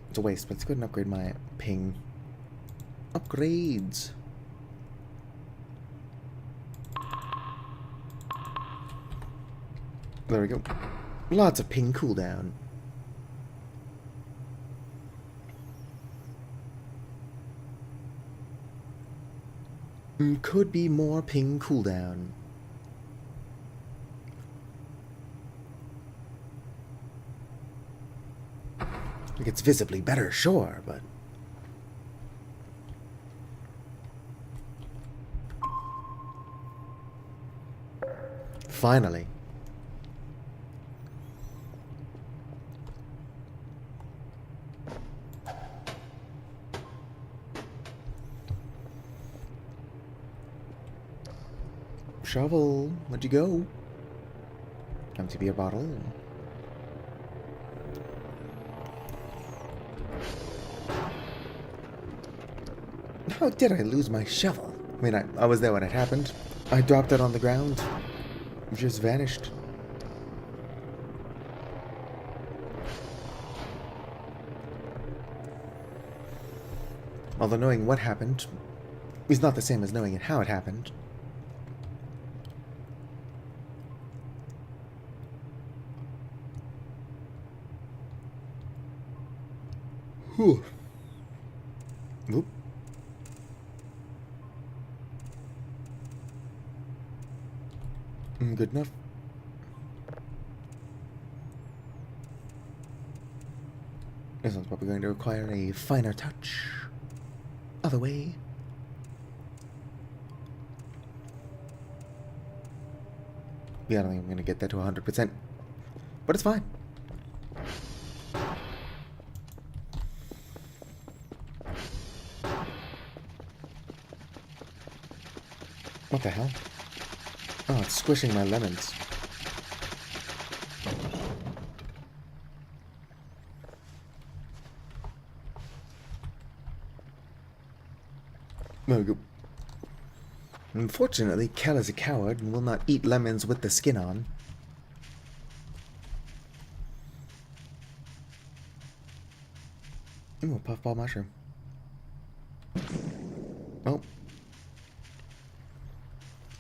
It's a waste, but let's go ahead and upgrade my ping. Upgrades. There we go. Lots of ping cooldown. Could be more ping cooldown. Like, it's visibly better, sure, but... Finally. Shovel, where'd you go? Empty beer bottle. How did I lose my shovel? I mean, I was there when it happened. I dropped it on the ground. It just vanished. Although knowing what happened is not the same as knowing how it happened. Whew. Whoop. Good enough. Probably going to require a finer touch. Other way. Yeah, I don't think I'm going to get that to 100%. But it's fine. What the hell? Oh, it's squishing my lemons. There we go. Unfortunately, Kel is a coward and will not eat lemons with the skin on. Ooh, a puffball mushroom. Oh.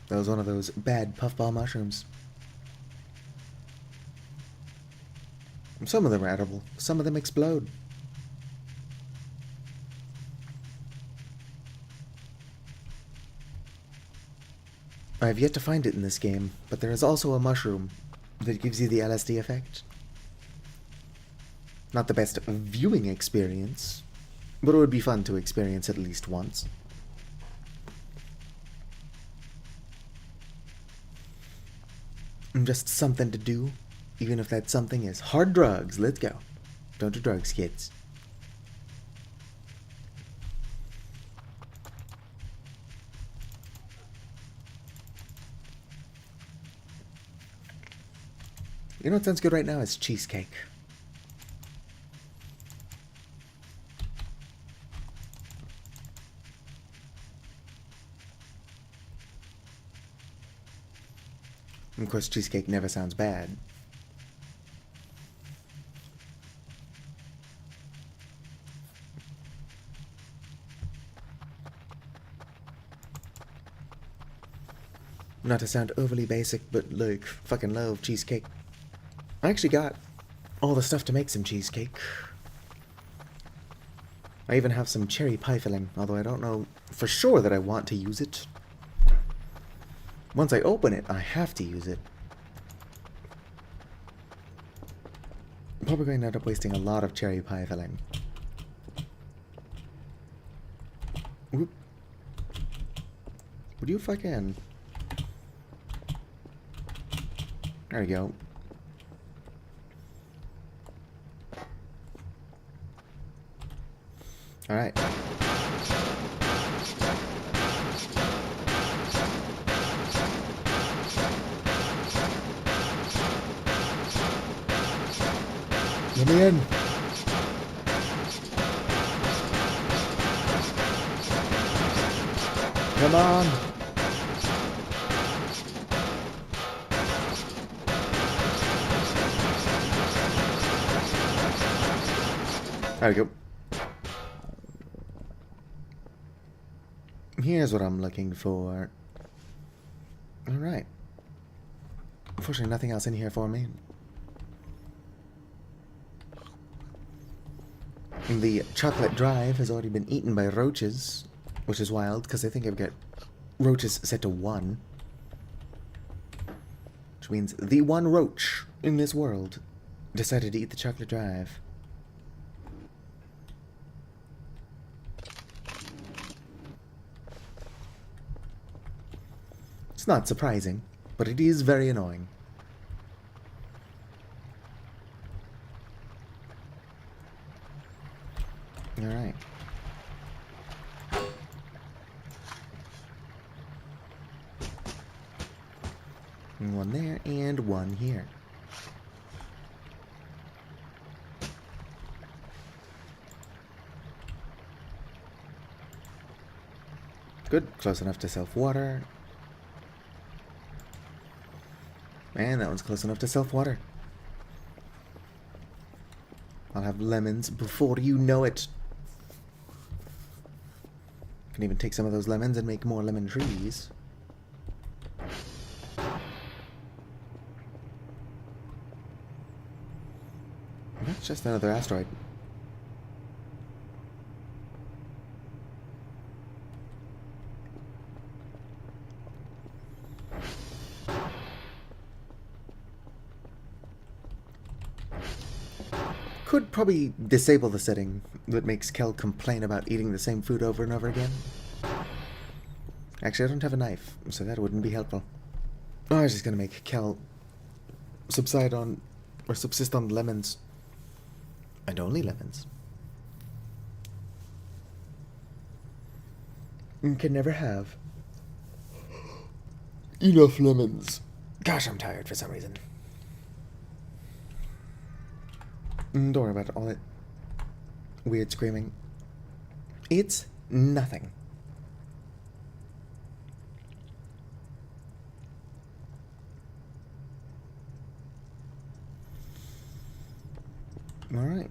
That was one of those bad puffball mushrooms. Some of them are edible. Some of them explode. I have yet to find it in this game, but there is also a mushroom that gives you the LSD effect. Not the best viewing experience, but it would be fun to experience at least once. Just something to do, even if that something is hard drugs. Let's go. Don't do drugs, kids. You know what sounds good right now is cheesecake. Of course, cheesecake never sounds bad. Not to sound overly basic, but like, fucking love cheesecake. I actually got all the stuff to make some cheesecake. I even have some cherry pie filling, although I don't know for sure that I want to use it. Once I open it, I have to use it. I'm probably going to end up wasting a lot of cherry pie filling. Whoop. Would you fucking... There we go. Alright. Let me in. Come on. There we go. Here's what I'm looking for. Alright. Unfortunately, nothing else in here for me. The chocolate drive has already been eaten by roaches, which is wild, because I think I've got roaches set to 1. Which means the one roach in this world decided to eat the chocolate drive. It's not surprising, but it is very annoying. Alright. One there, and one here. Good, close enough to self-water. And that one's close enough to self-water. I'll have lemons before you know it. Can even take some of those lemons and make more lemon trees. That's just another asteroid. Could probably disable the setting that makes Kel complain about eating the same food over and over again. Actually, I don't have a knife, so that wouldn't be helpful. Oh, I was just gonna make Kel subsist on lemons. And only lemons. Can never have enough lemons. Gosh, I'm tired for some reason. Don't worry about all that weird screaming. It's nothing. Alright.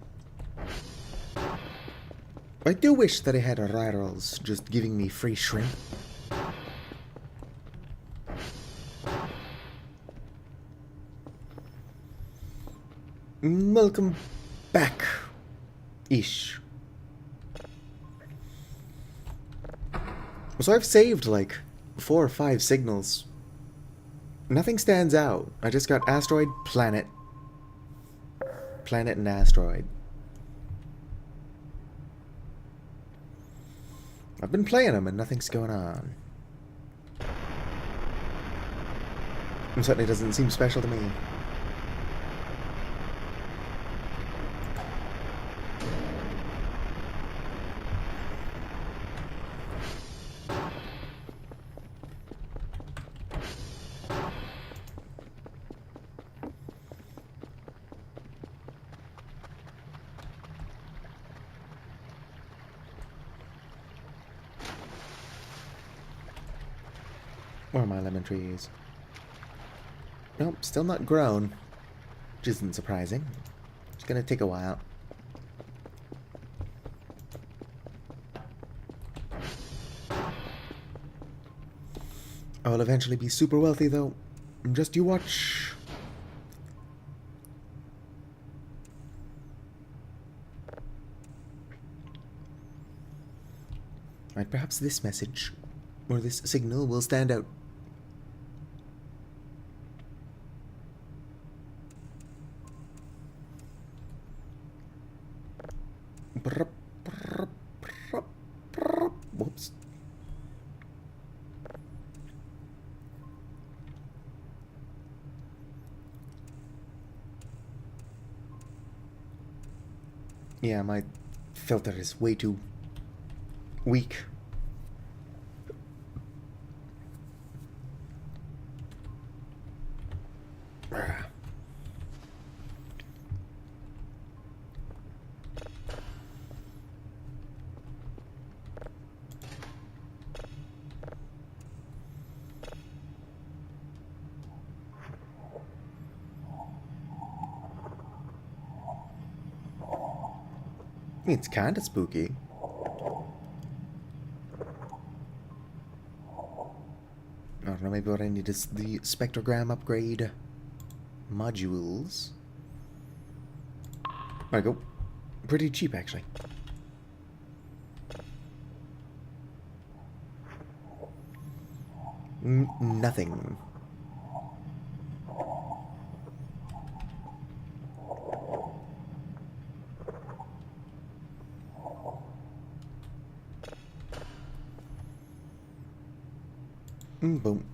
I do wish that I had a Ryrals just giving me free shrimp. Welcome back. Ish. So I've saved like 4 or 5 signals. Nothing stands out. I just got asteroid, planet. Planet and asteroid. I've been playing them and nothing's going on. It certainly doesn't seem special to me. Where are my lemon trees? Nope, still not grown. Which isn't surprising. It's gonna take a while. I will eventually be super wealthy, though. Just you watch. Right, perhaps this message, or this signal, will stand out. Whoops. Yeah, my filter is way too weak. It's kinda spooky. I don't know, maybe what I need is the spectrogram upgrade modules. There we go. Pretty cheap, actually. Nothing. Boom.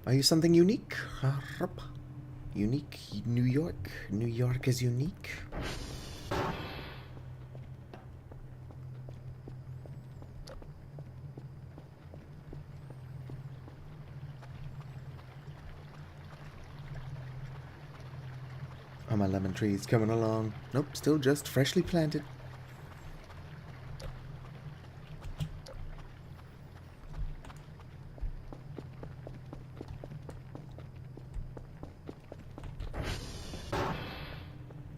Are you something unique? Unique? New York? New York is unique? Are my lemon trees coming along? Nope, still just freshly planted.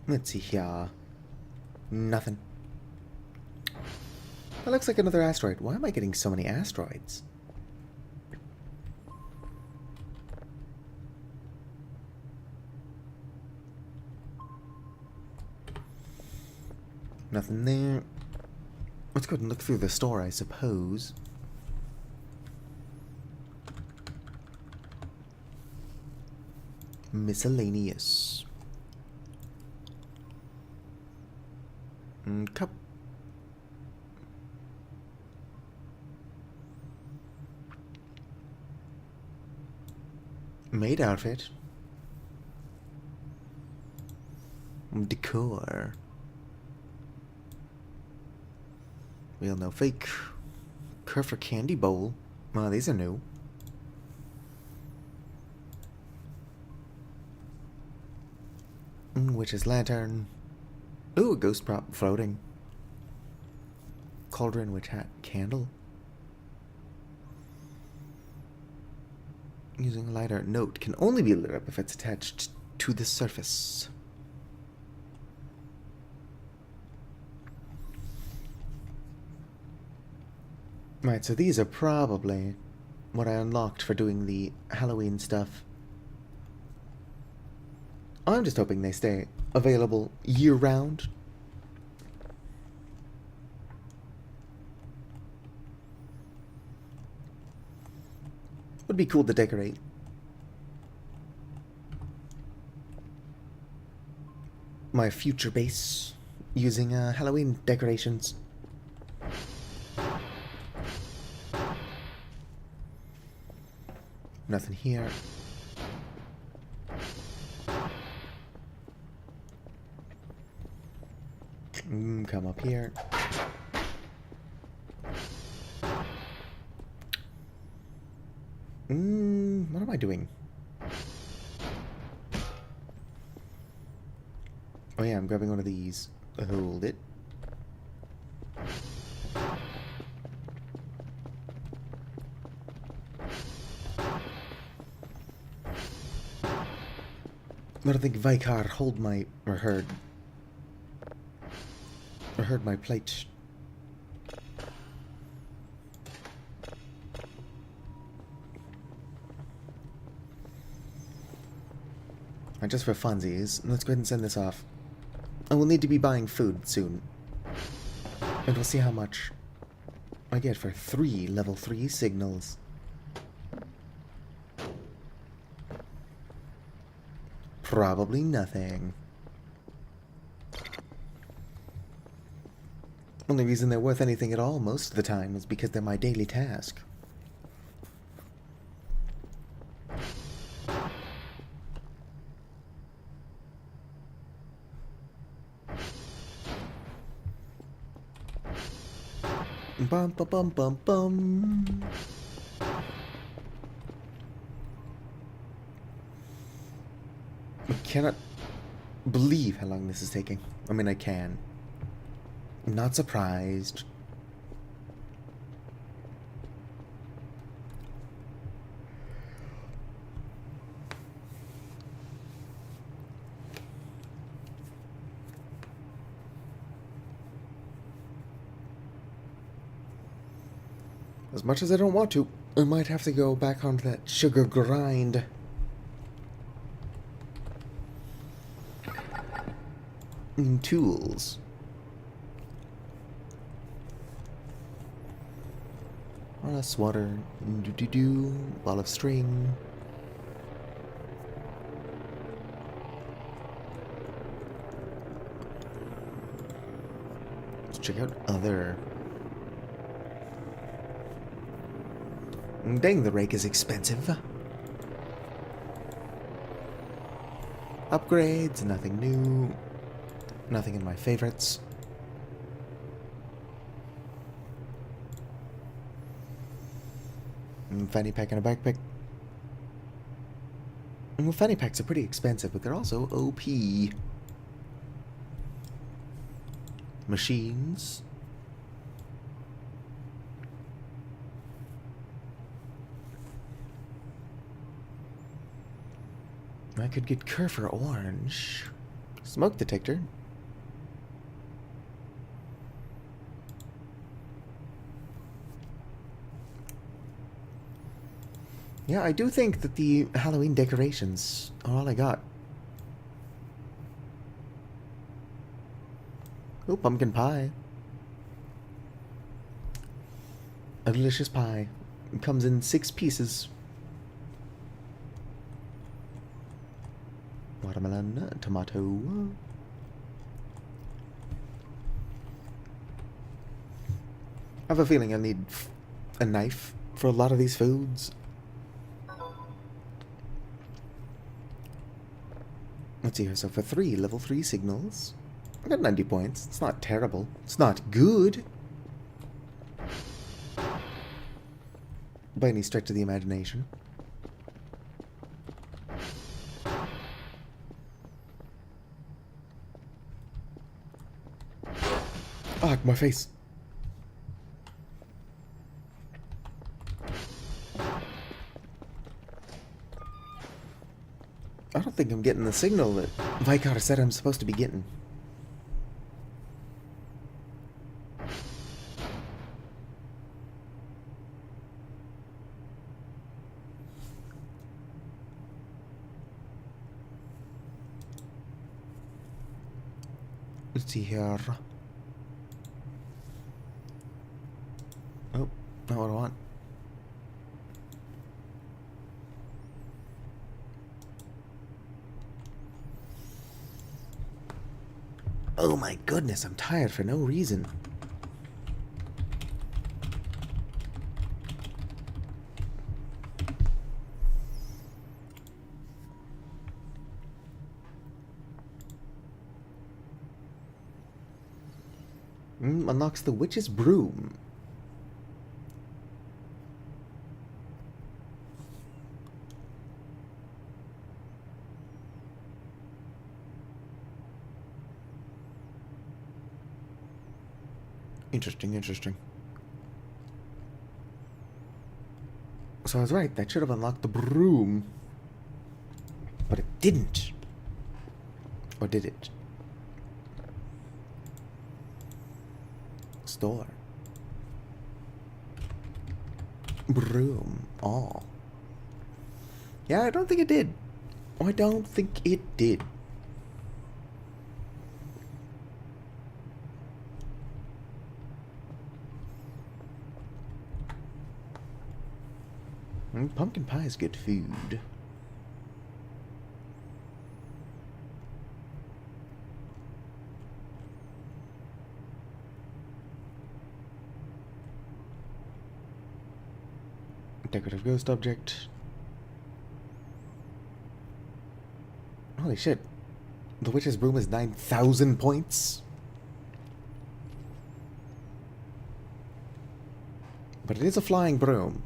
Let's see here. Nothing. That looks like another asteroid. Why am I getting so many asteroids? Nothing there. Let's go and look through the store, I suppose. Miscellaneous. Cup. Maid outfit. Decor. Real no fake. Curve for candy bowl. Well, these are new. Witch's lantern. Ooh, a ghost prop floating. Cauldron, witch hat, candle. Using a lighter. Note can only be lit up if it's attached to the surface. Right, so these are probably what I unlocked for doing the Halloween stuff. I'm just hoping they stay available year-round. Would be cool to decorate. My future base using Halloween decorations. Nothing here. Come up here. What am I doing? Oh yeah, I'm grabbing one of these. Hold it. I don't think Vicar hold my heard my plate. And just for funsies, let's go ahead and send this off. I will need to be buying food soon. And we'll see how much I get for 3 level 3 signals. Probably nothing. Only reason they're worth anything at all most of the time is because they're my daily task. Bum bum bum bum bum. I cannot believe how long this is taking. I mean, I can. I'm not surprised. As much as I don't want to, I might have to go back onto that sugar grind. Tools. A swatter. Ball of string. Let's check out other. Dang, the rake is expensive. Upgrades, nothing new. Nothing in my favorites. Fanny pack and a backpack. Well, fanny packs are pretty expensive, but they're also OP. Machines. I could get Kerfer Orange. Smoke detector. Yeah, I do think that the Halloween decorations are all I got. Oh, pumpkin pie. A delicious pie. It comes in 6 pieces. Watermelon, tomato. have a feeling I'll need a knife for a lot of these foods. Let's see here. So for 3 level 3 signals, I got 90 points. It's not terrible. It's not good by any stretch of the imagination. Ah, my face. I don't think I'm getting the signal that Vicar said I'm supposed to be getting. Let's see here. Oh, not what I want. Oh my goodness, I'm tired for no reason. Unlocks the witch's broom. Interesting, interesting. So I was right, that should have unlocked the broom. But it didn't. Or did it? Store. Broom. Oh. Yeah, I don't think it did. I don't think it did. Pumpkin pie is good food. Decorative ghost object. Holy shit. The witch's broom is 9,000 points. But it is a flying broom.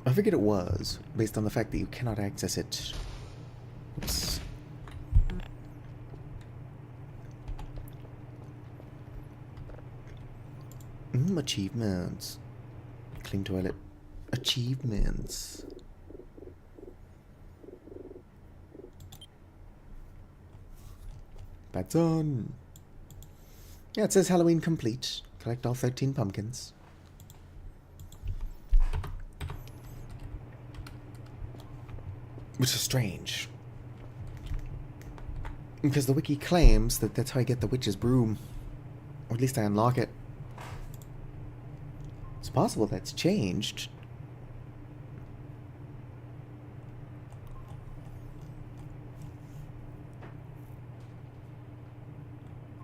I figured it was, based on the fact that you cannot access it. Oops. Achievements. Clean toilet. Achievements. That's on. Yeah, it says Halloween complete. Collect all 13 pumpkins. Which is strange. Because the wiki claims that that's how I get the witch's broom. Or at least I unlock it. It's possible that's changed.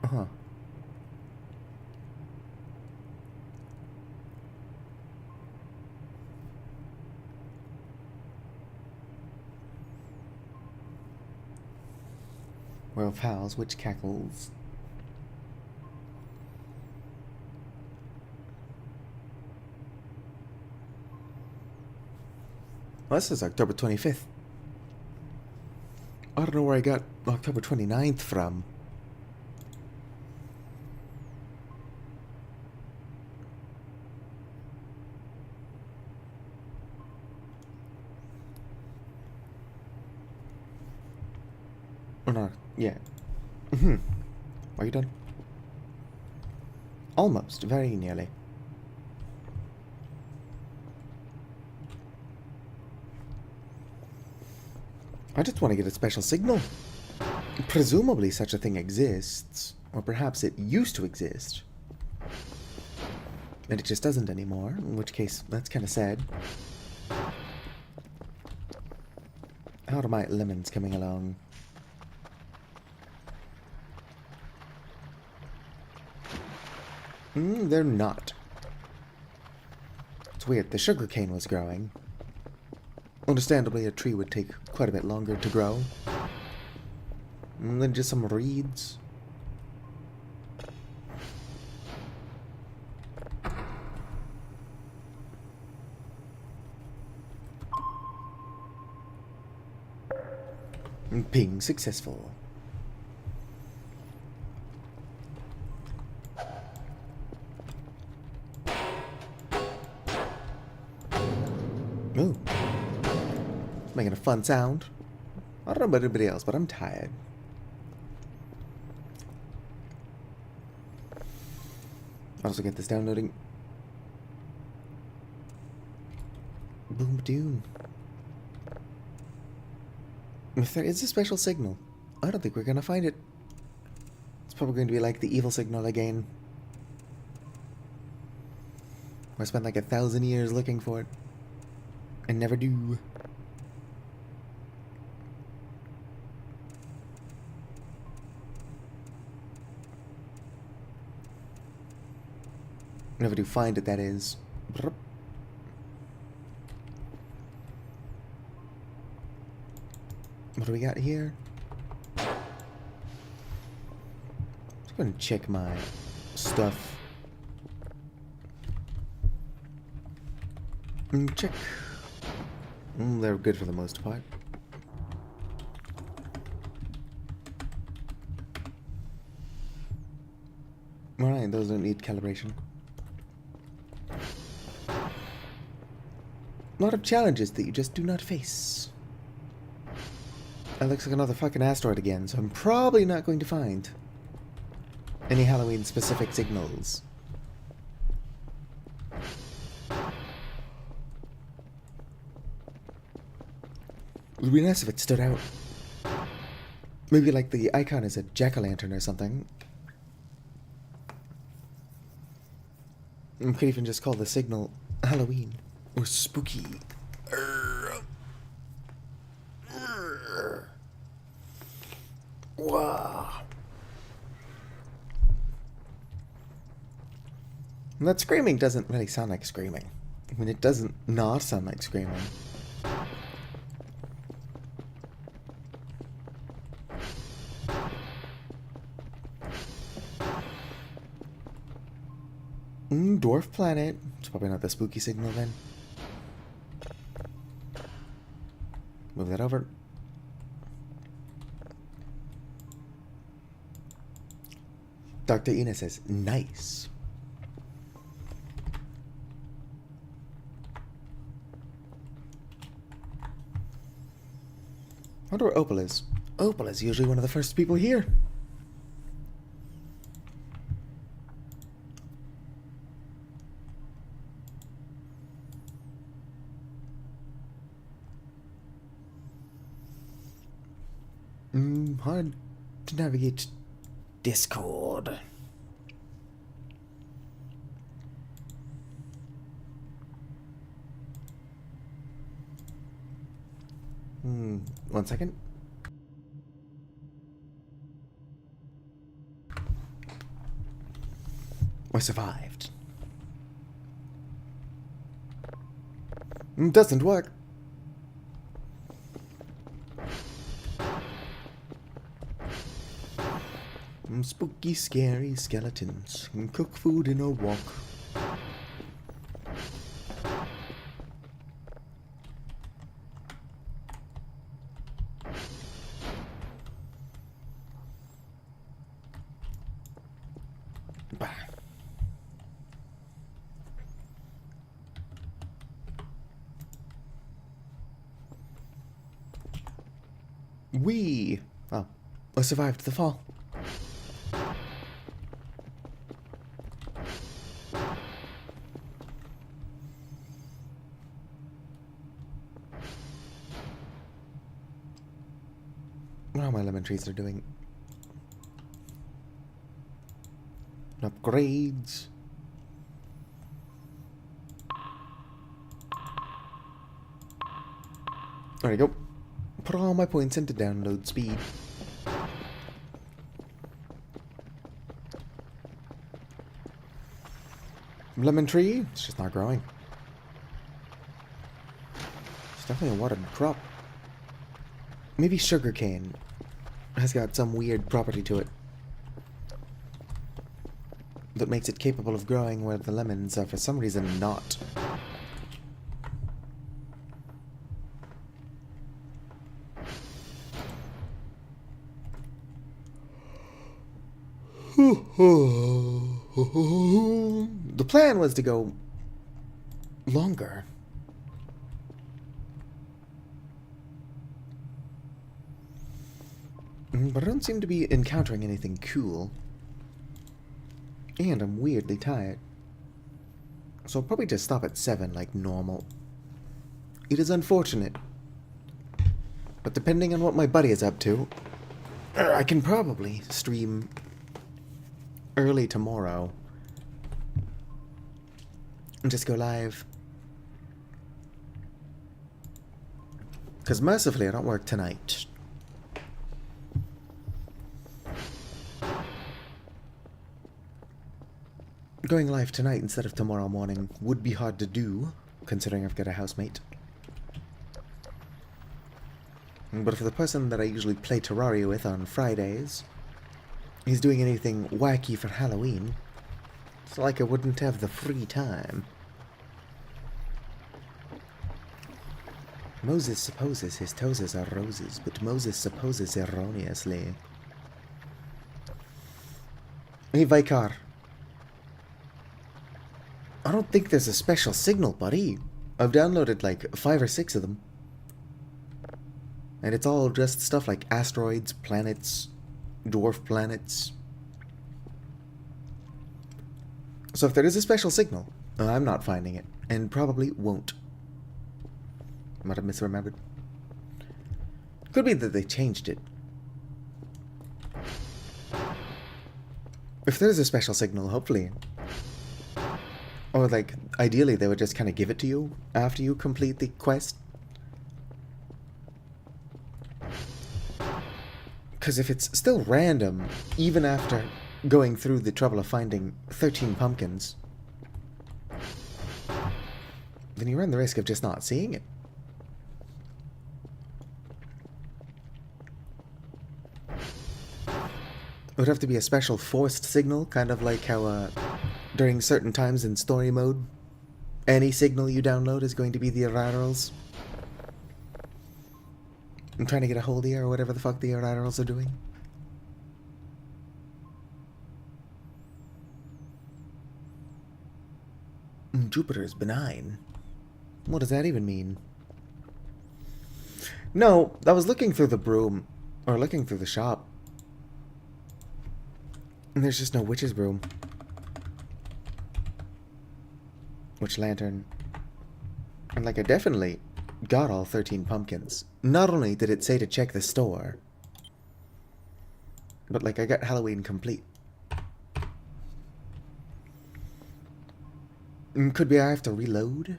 Uh-huh. Werewolf howls, witch cackles. Well, this is October 25th. I don't know where I got October 29th from. Or not, yeah. Are you done? Almost, very nearly. I just want to get a special signal. Presumably such a thing exists. Or perhaps it used to exist. And it just doesn't anymore, in which case, that's kind of sad. How are my lemons coming along? They're not. It's weird. The sugarcane was growing. Understandably, a tree would take quite a bit longer to grow. And then just some reeds. And ping successful. Ooh. It's making a fun sound. I don't know about anybody else, but I'm tired. I'll also get this downloading. Boom doom. If there is a special signal, I don't think we're gonna find it. It's probably going to be like the evil signal again. I spent like 1,000 years looking for it. And never do. Never do find it, that is. What do we got here? Let's go and check my stuff. Check. They're good for the most part. Alright, those don't need calibration. A lot of challenges that you just do not face. That looks like another fucking asteroid again, so I'm probably not going to find any Halloween-specific signals. It would be nice if it stood out. Maybe like the icon is a jack-o'-lantern or something. We could even just call the signal Halloween or spooky. Wow. And that screaming doesn't really sound like screaming. I mean, it doesn't not sound like screaming. Dwarf planet. It's probably not the spooky signal then. Move that over. Dr. Ina says, nice. I wonder where Opal is. Opal is usually one of the first people here. Hard to navigate Discord. One second. I survived. Doesn't work. Spooky, scary skeletons can cook food in a wok. Bah. Oh, I survived the fall. What are my lemon trees are doing? Upgrades. There we go. Put all my points into download speed. Lemon tree? It's just not growing. It's definitely a watered crop. Maybe sugarcane has got some weird property to it that makes it capable of growing where the lemons are for some reason not. The plan was to go longer. But I don't seem to be encountering anything cool. And I'm weirdly tired. So I'll probably just stop at 7 like normal. It is unfortunate. But depending on what my buddy is up to, I can probably stream early tomorrow. And just go live. Because mercifully I don't work tonight. Going live tonight instead of tomorrow morning would be hard to do, considering I've got a housemate. But for the person that I usually play Terraria with on Fridays, he's doing anything wacky for Halloween. It's like I wouldn't have the free time. Moses supposes his toes are roses, but Moses supposes erroneously. Hey, Vicar. I don't think there's a special signal, buddy. I've downloaded like 5 or 6 of them. And it's all just stuff like asteroids, planets, dwarf planets. So if there is a special signal, I'm not finding it, and probably won't. Might have misremembered. Could be that they changed it. If there's a special signal, hopefully. Or, like, ideally they would just kind of give it to you after you complete the quest. Because if it's still random, even after going through the trouble of finding 13 pumpkins, then you run the risk of just not seeing it. It would have to be a special forced signal, kind of like how, during certain times in story mode, any signal you download is going to be the Irarals. I'm trying to get a hold of you, or whatever the fuck the Irarals are doing. Jupiter is benign. What does that even mean? No, I was looking through the broom, or looking through the shop, and there's just no witch's broom. Witch lantern. And like I definitely got all 13 pumpkins. Not only did it say to check the store, but like I got Halloween complete. Could be I have to reload?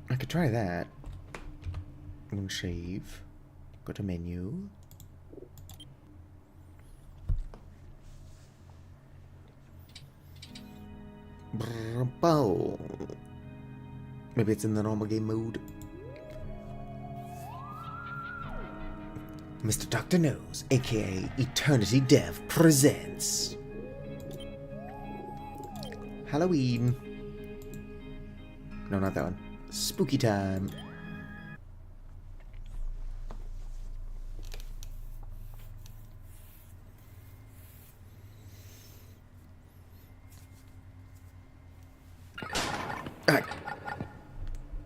I could try that. And shave. Go to menu. Bow. Maybe it's in the normal game mode. Mr. Dr. Nose, aka Eternity Dev, presents Halloween. No, not that one. Spooky time.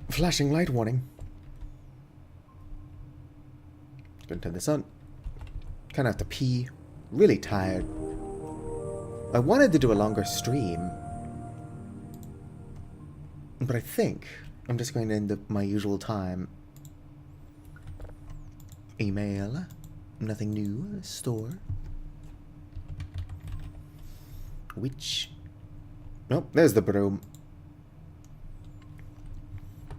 Flashing light warning. Gonna turn this on. Kinda have to pee. Really tired. I wanted to do a longer stream, but I think I'm just going to end up my usual time. Email. Nothing new. Store. Which? Nope, there's the broom.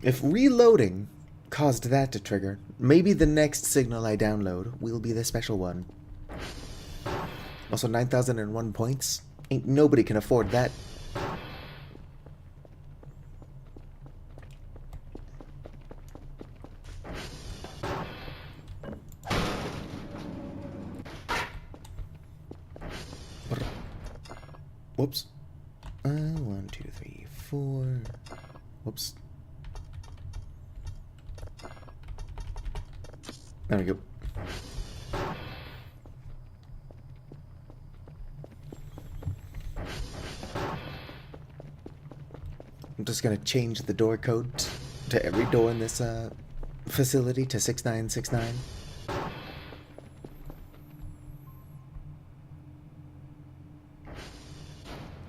If reloading caused that to trigger, maybe the next signal I download will be the special one. Also, 9,001 points. Ain't nobody can afford that. Whoops. 1, 2, 3, 4. Whoops. There we go. I'm just gonna change the door code to every door in this facility to 6969.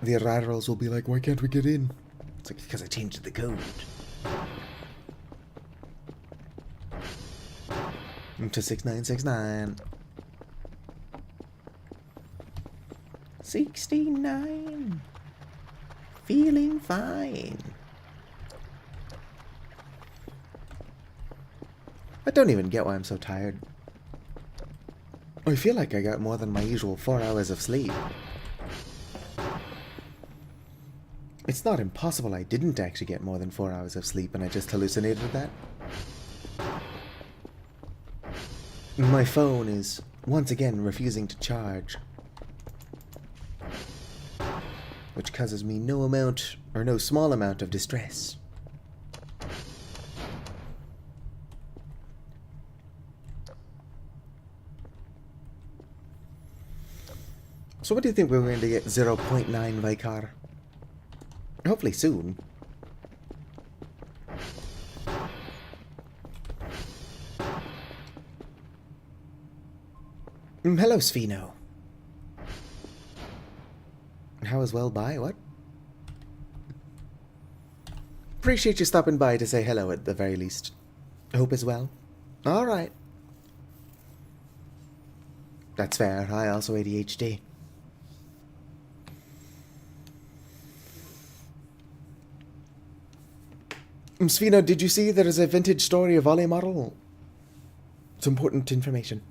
The arrivals will be like, why can't we get in? It's like, because I changed the code. To 6969. 69. Feeling fine. I don't even get why I'm so tired. I feel like I got more than my usual 4 hours of sleep. It's not impossible I didn't actually get more than 4 hours of sleep and I just hallucinated that. My phone is once again refusing to charge, which causes me no amount, or no small amount of distress. So what do you think we're going to get 0.9 Vicar? Hopefully soon. Hello, Spheno. How is well by? What? Appreciate you stopping by to say hello at the very least. Hope as well. Alright. That's fair. I also ADHD. Spheno, did you see there is a vintage story of Ollie model? It's important information.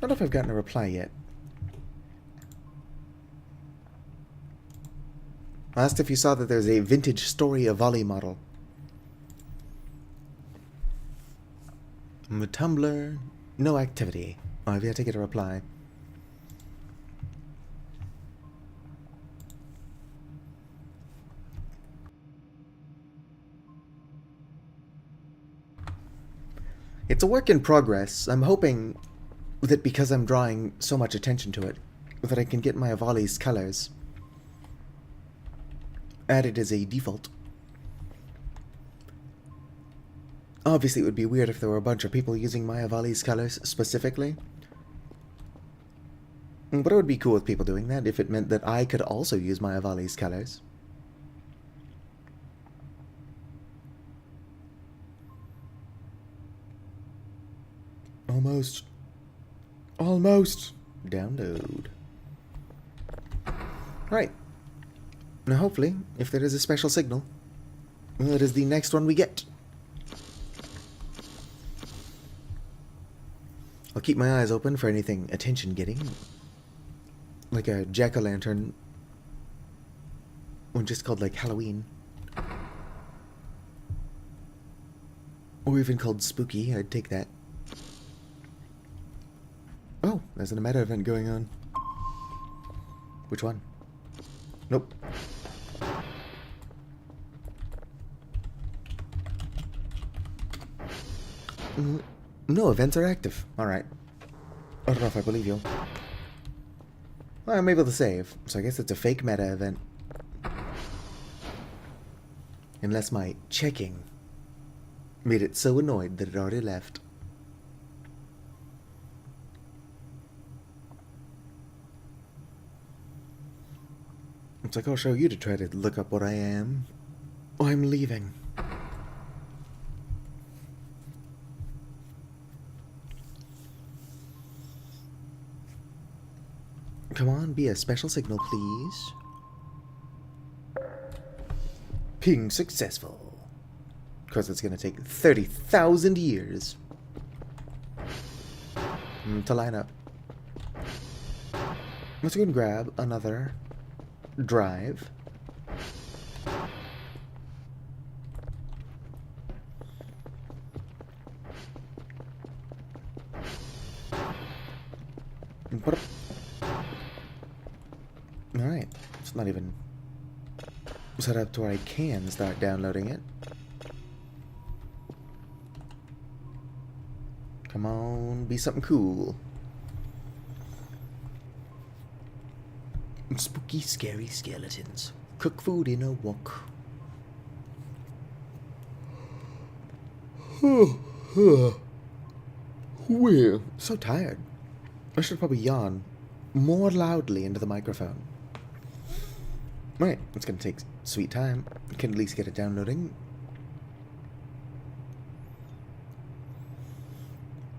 I don't know if I've gotten a reply yet. I asked if you saw that there's a vintage story of Ollie model. Tumblr, no activity. I've yet to get a reply. It's a work in progress. I'm hoping that because I'm drawing so much attention to it, that I can get my Avali's colors added as a default. Obviously, it would be weird if there were a bunch of people using my Avali's colors specifically. But it would be cool with people doing that if it meant that I could also use my Avali's colors. Almost. Almost. Download. Right. Now hopefully, if there is a special signal, well, it is the next one we get. I'll keep my eyes open for anything attention-getting. Like a jack-o'-lantern. Or just called, like, Halloween. Or even called spooky. I'd take that. Oh, there's an meta event going on. Which one? Nope. No, events are active. Alright. I don't know if I believe you. Well, I'm able to save, so I guess it's a fake meta event. Unless my checking made it so annoyed that it already left. It's like, I'll show you to try to look up what I am. Oh, I'm leaving. Come on, be a special signal, please. Ping successful. Of course, it's going to take 30,000 years. to line up. Let's go and grab another drive. Alright, it's not even set up to where I can start downloading it. Come on, be something cool. Spooky, scary skeletons. Cook food in a wok. We're so tired. I should probably yawn more loudly into the microphone. Right, it's gonna take sweet time. I can at least get it downloading.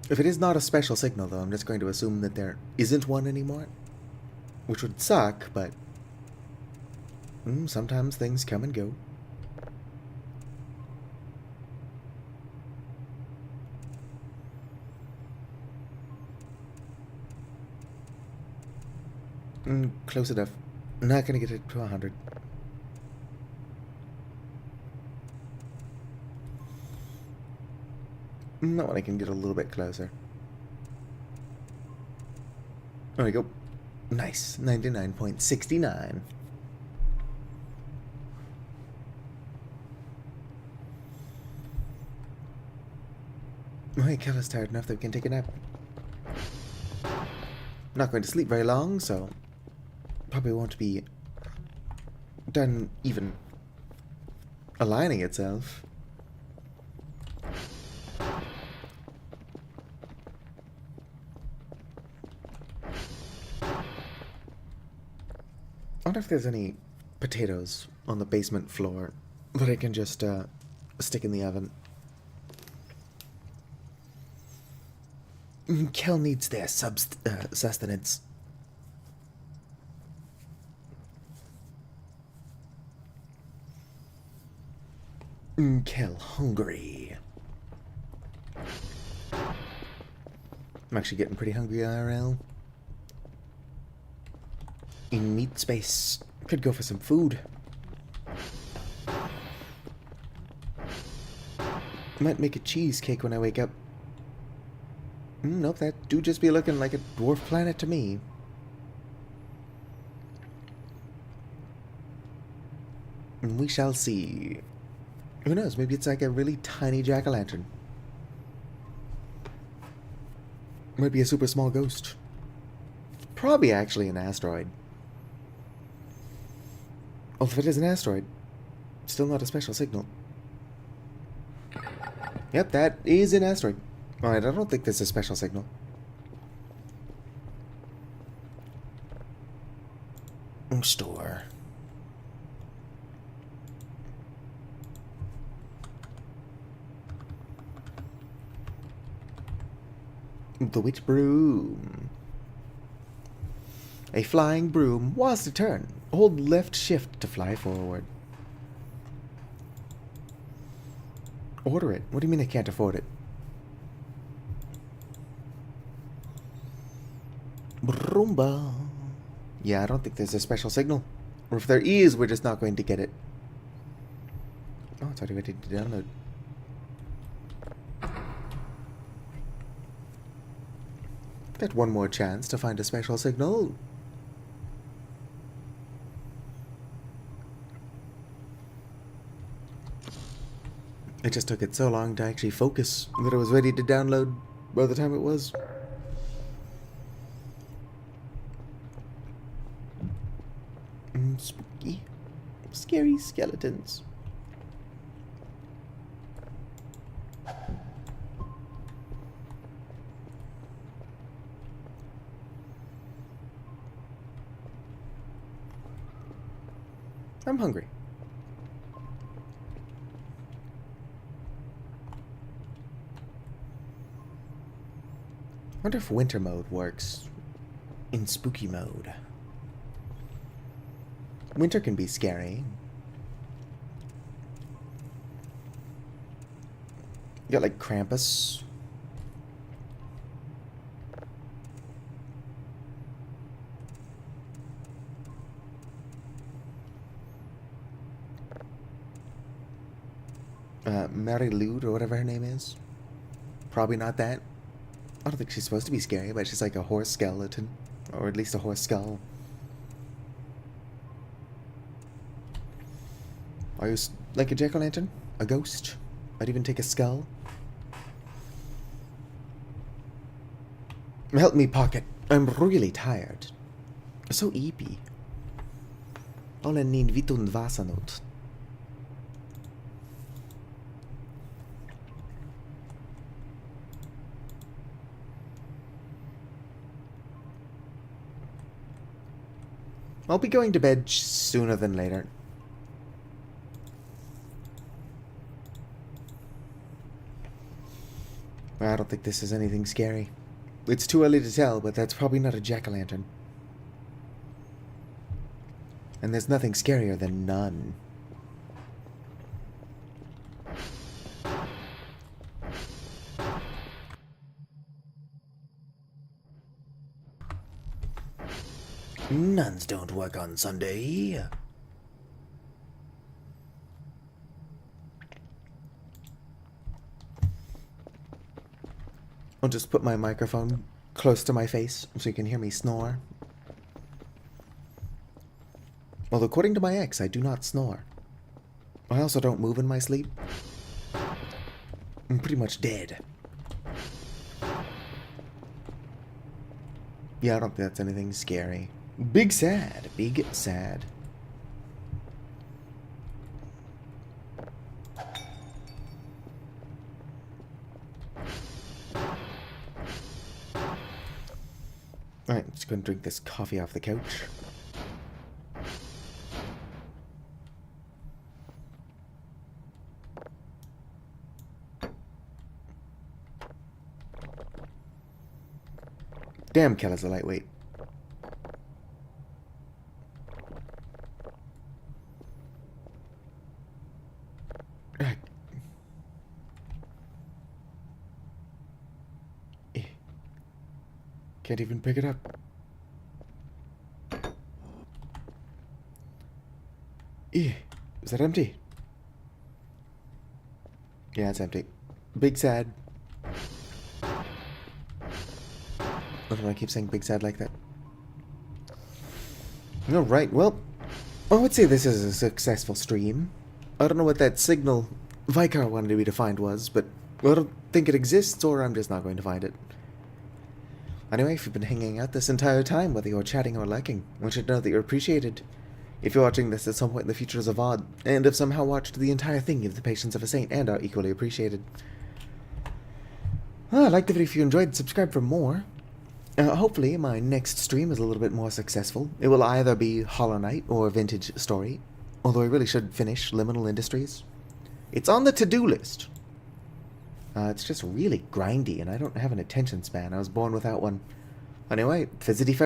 If it is not a special signal, though, I'm just going to assume that there isn't one anymore. Which would suck, but sometimes things come and go. Close enough. Not gonna get it to 100. Not when I can get a little bit closer. There we go. Nice. 99.69. My cat is tired enough that we can take a nap. Not going to sleep very long, so probably won't be done even aligning itself. I wonder if there's any potatoes on the basement floor that I can just stick in the oven. Kel needs their sustenance. Kel hungry. I'm actually getting pretty hungry IRL. In meat space. Could go for some food. Might make a cheesecake when I wake up. Nope, that do just be looking like a dwarf planet to me. We shall see. Who knows, maybe it's like a really tiny jack-o'-lantern. Might be a super small ghost. Probably actually an asteroid. Well, if it is an asteroid, still not a special signal. Yep, that is an asteroid. Alright, I don't think there's a special signal. Store. The witch broom. A flying broom was to turn. Hold left shift to fly forward. Order it. What do you mean I can't afford it? Broomba. Yeah, I don't think there's a special signal. Or if there is, we're just not going to get it. Oh, it's already ready to download. Got one more chance to find a special signal. It just took it so long to actually focus that it was ready to download by the time it was. Spooky. Scary skeletons. I'm hungry. Wonder if winter mode works in spooky mode. Winter can be scary. You got like Krampus. Mary Lude or whatever her name is. Probably not that. I don't think she's supposed to be scary, but she's like a horse skeleton. Or at least a horse skull. Are you like a jack-o'-lantern? A ghost? I'd even take a skull. Help me, Pocket. I'm really tired. So eepy. Olen niin vitun väsynyt. I'll be going to bed sooner than later. I don't think this is anything scary. It's too early to tell, but that's probably not a jack-o'-lantern. And there's nothing scarier than none. Nuns don't work on Sunday. I'll just put my microphone close to my face so you can hear me snore. Well, according to my ex, I do not snore. I also don't move in my sleep. I'm pretty much dead. Yeah, I don't think that's anything scary. Big sad. Big sad. Alright, just gonna drink this coffee off the couch. Damn, Keller's a lightweight. Can't even pick it up. Is that empty? Yeah, it's empty. Big sad. Why do I keep saying big sad like that? Alright, well, I would say this is a successful stream. I don't know what that signal Vicar wanted me to find was, but I don't think it exists, or I'm just not going to find it. Anyway, if you've been hanging out this entire time, whether you're chatting or liking, I should know that you're appreciated. If you're watching this at some point in the future as a VOD, and have somehow watched the entire thing, you have the patience of a saint, and are equally appreciated. Like the video if you enjoyed, subscribe for more. Hopefully, my next stream is a little bit more successful. It will either be Hollow Knight or Vintage Story, although I really should finish Liminal Industries. It's on the to-do list. It's just really grindy, and I don't have an attention span. I was born without one. Anyway, Fizzity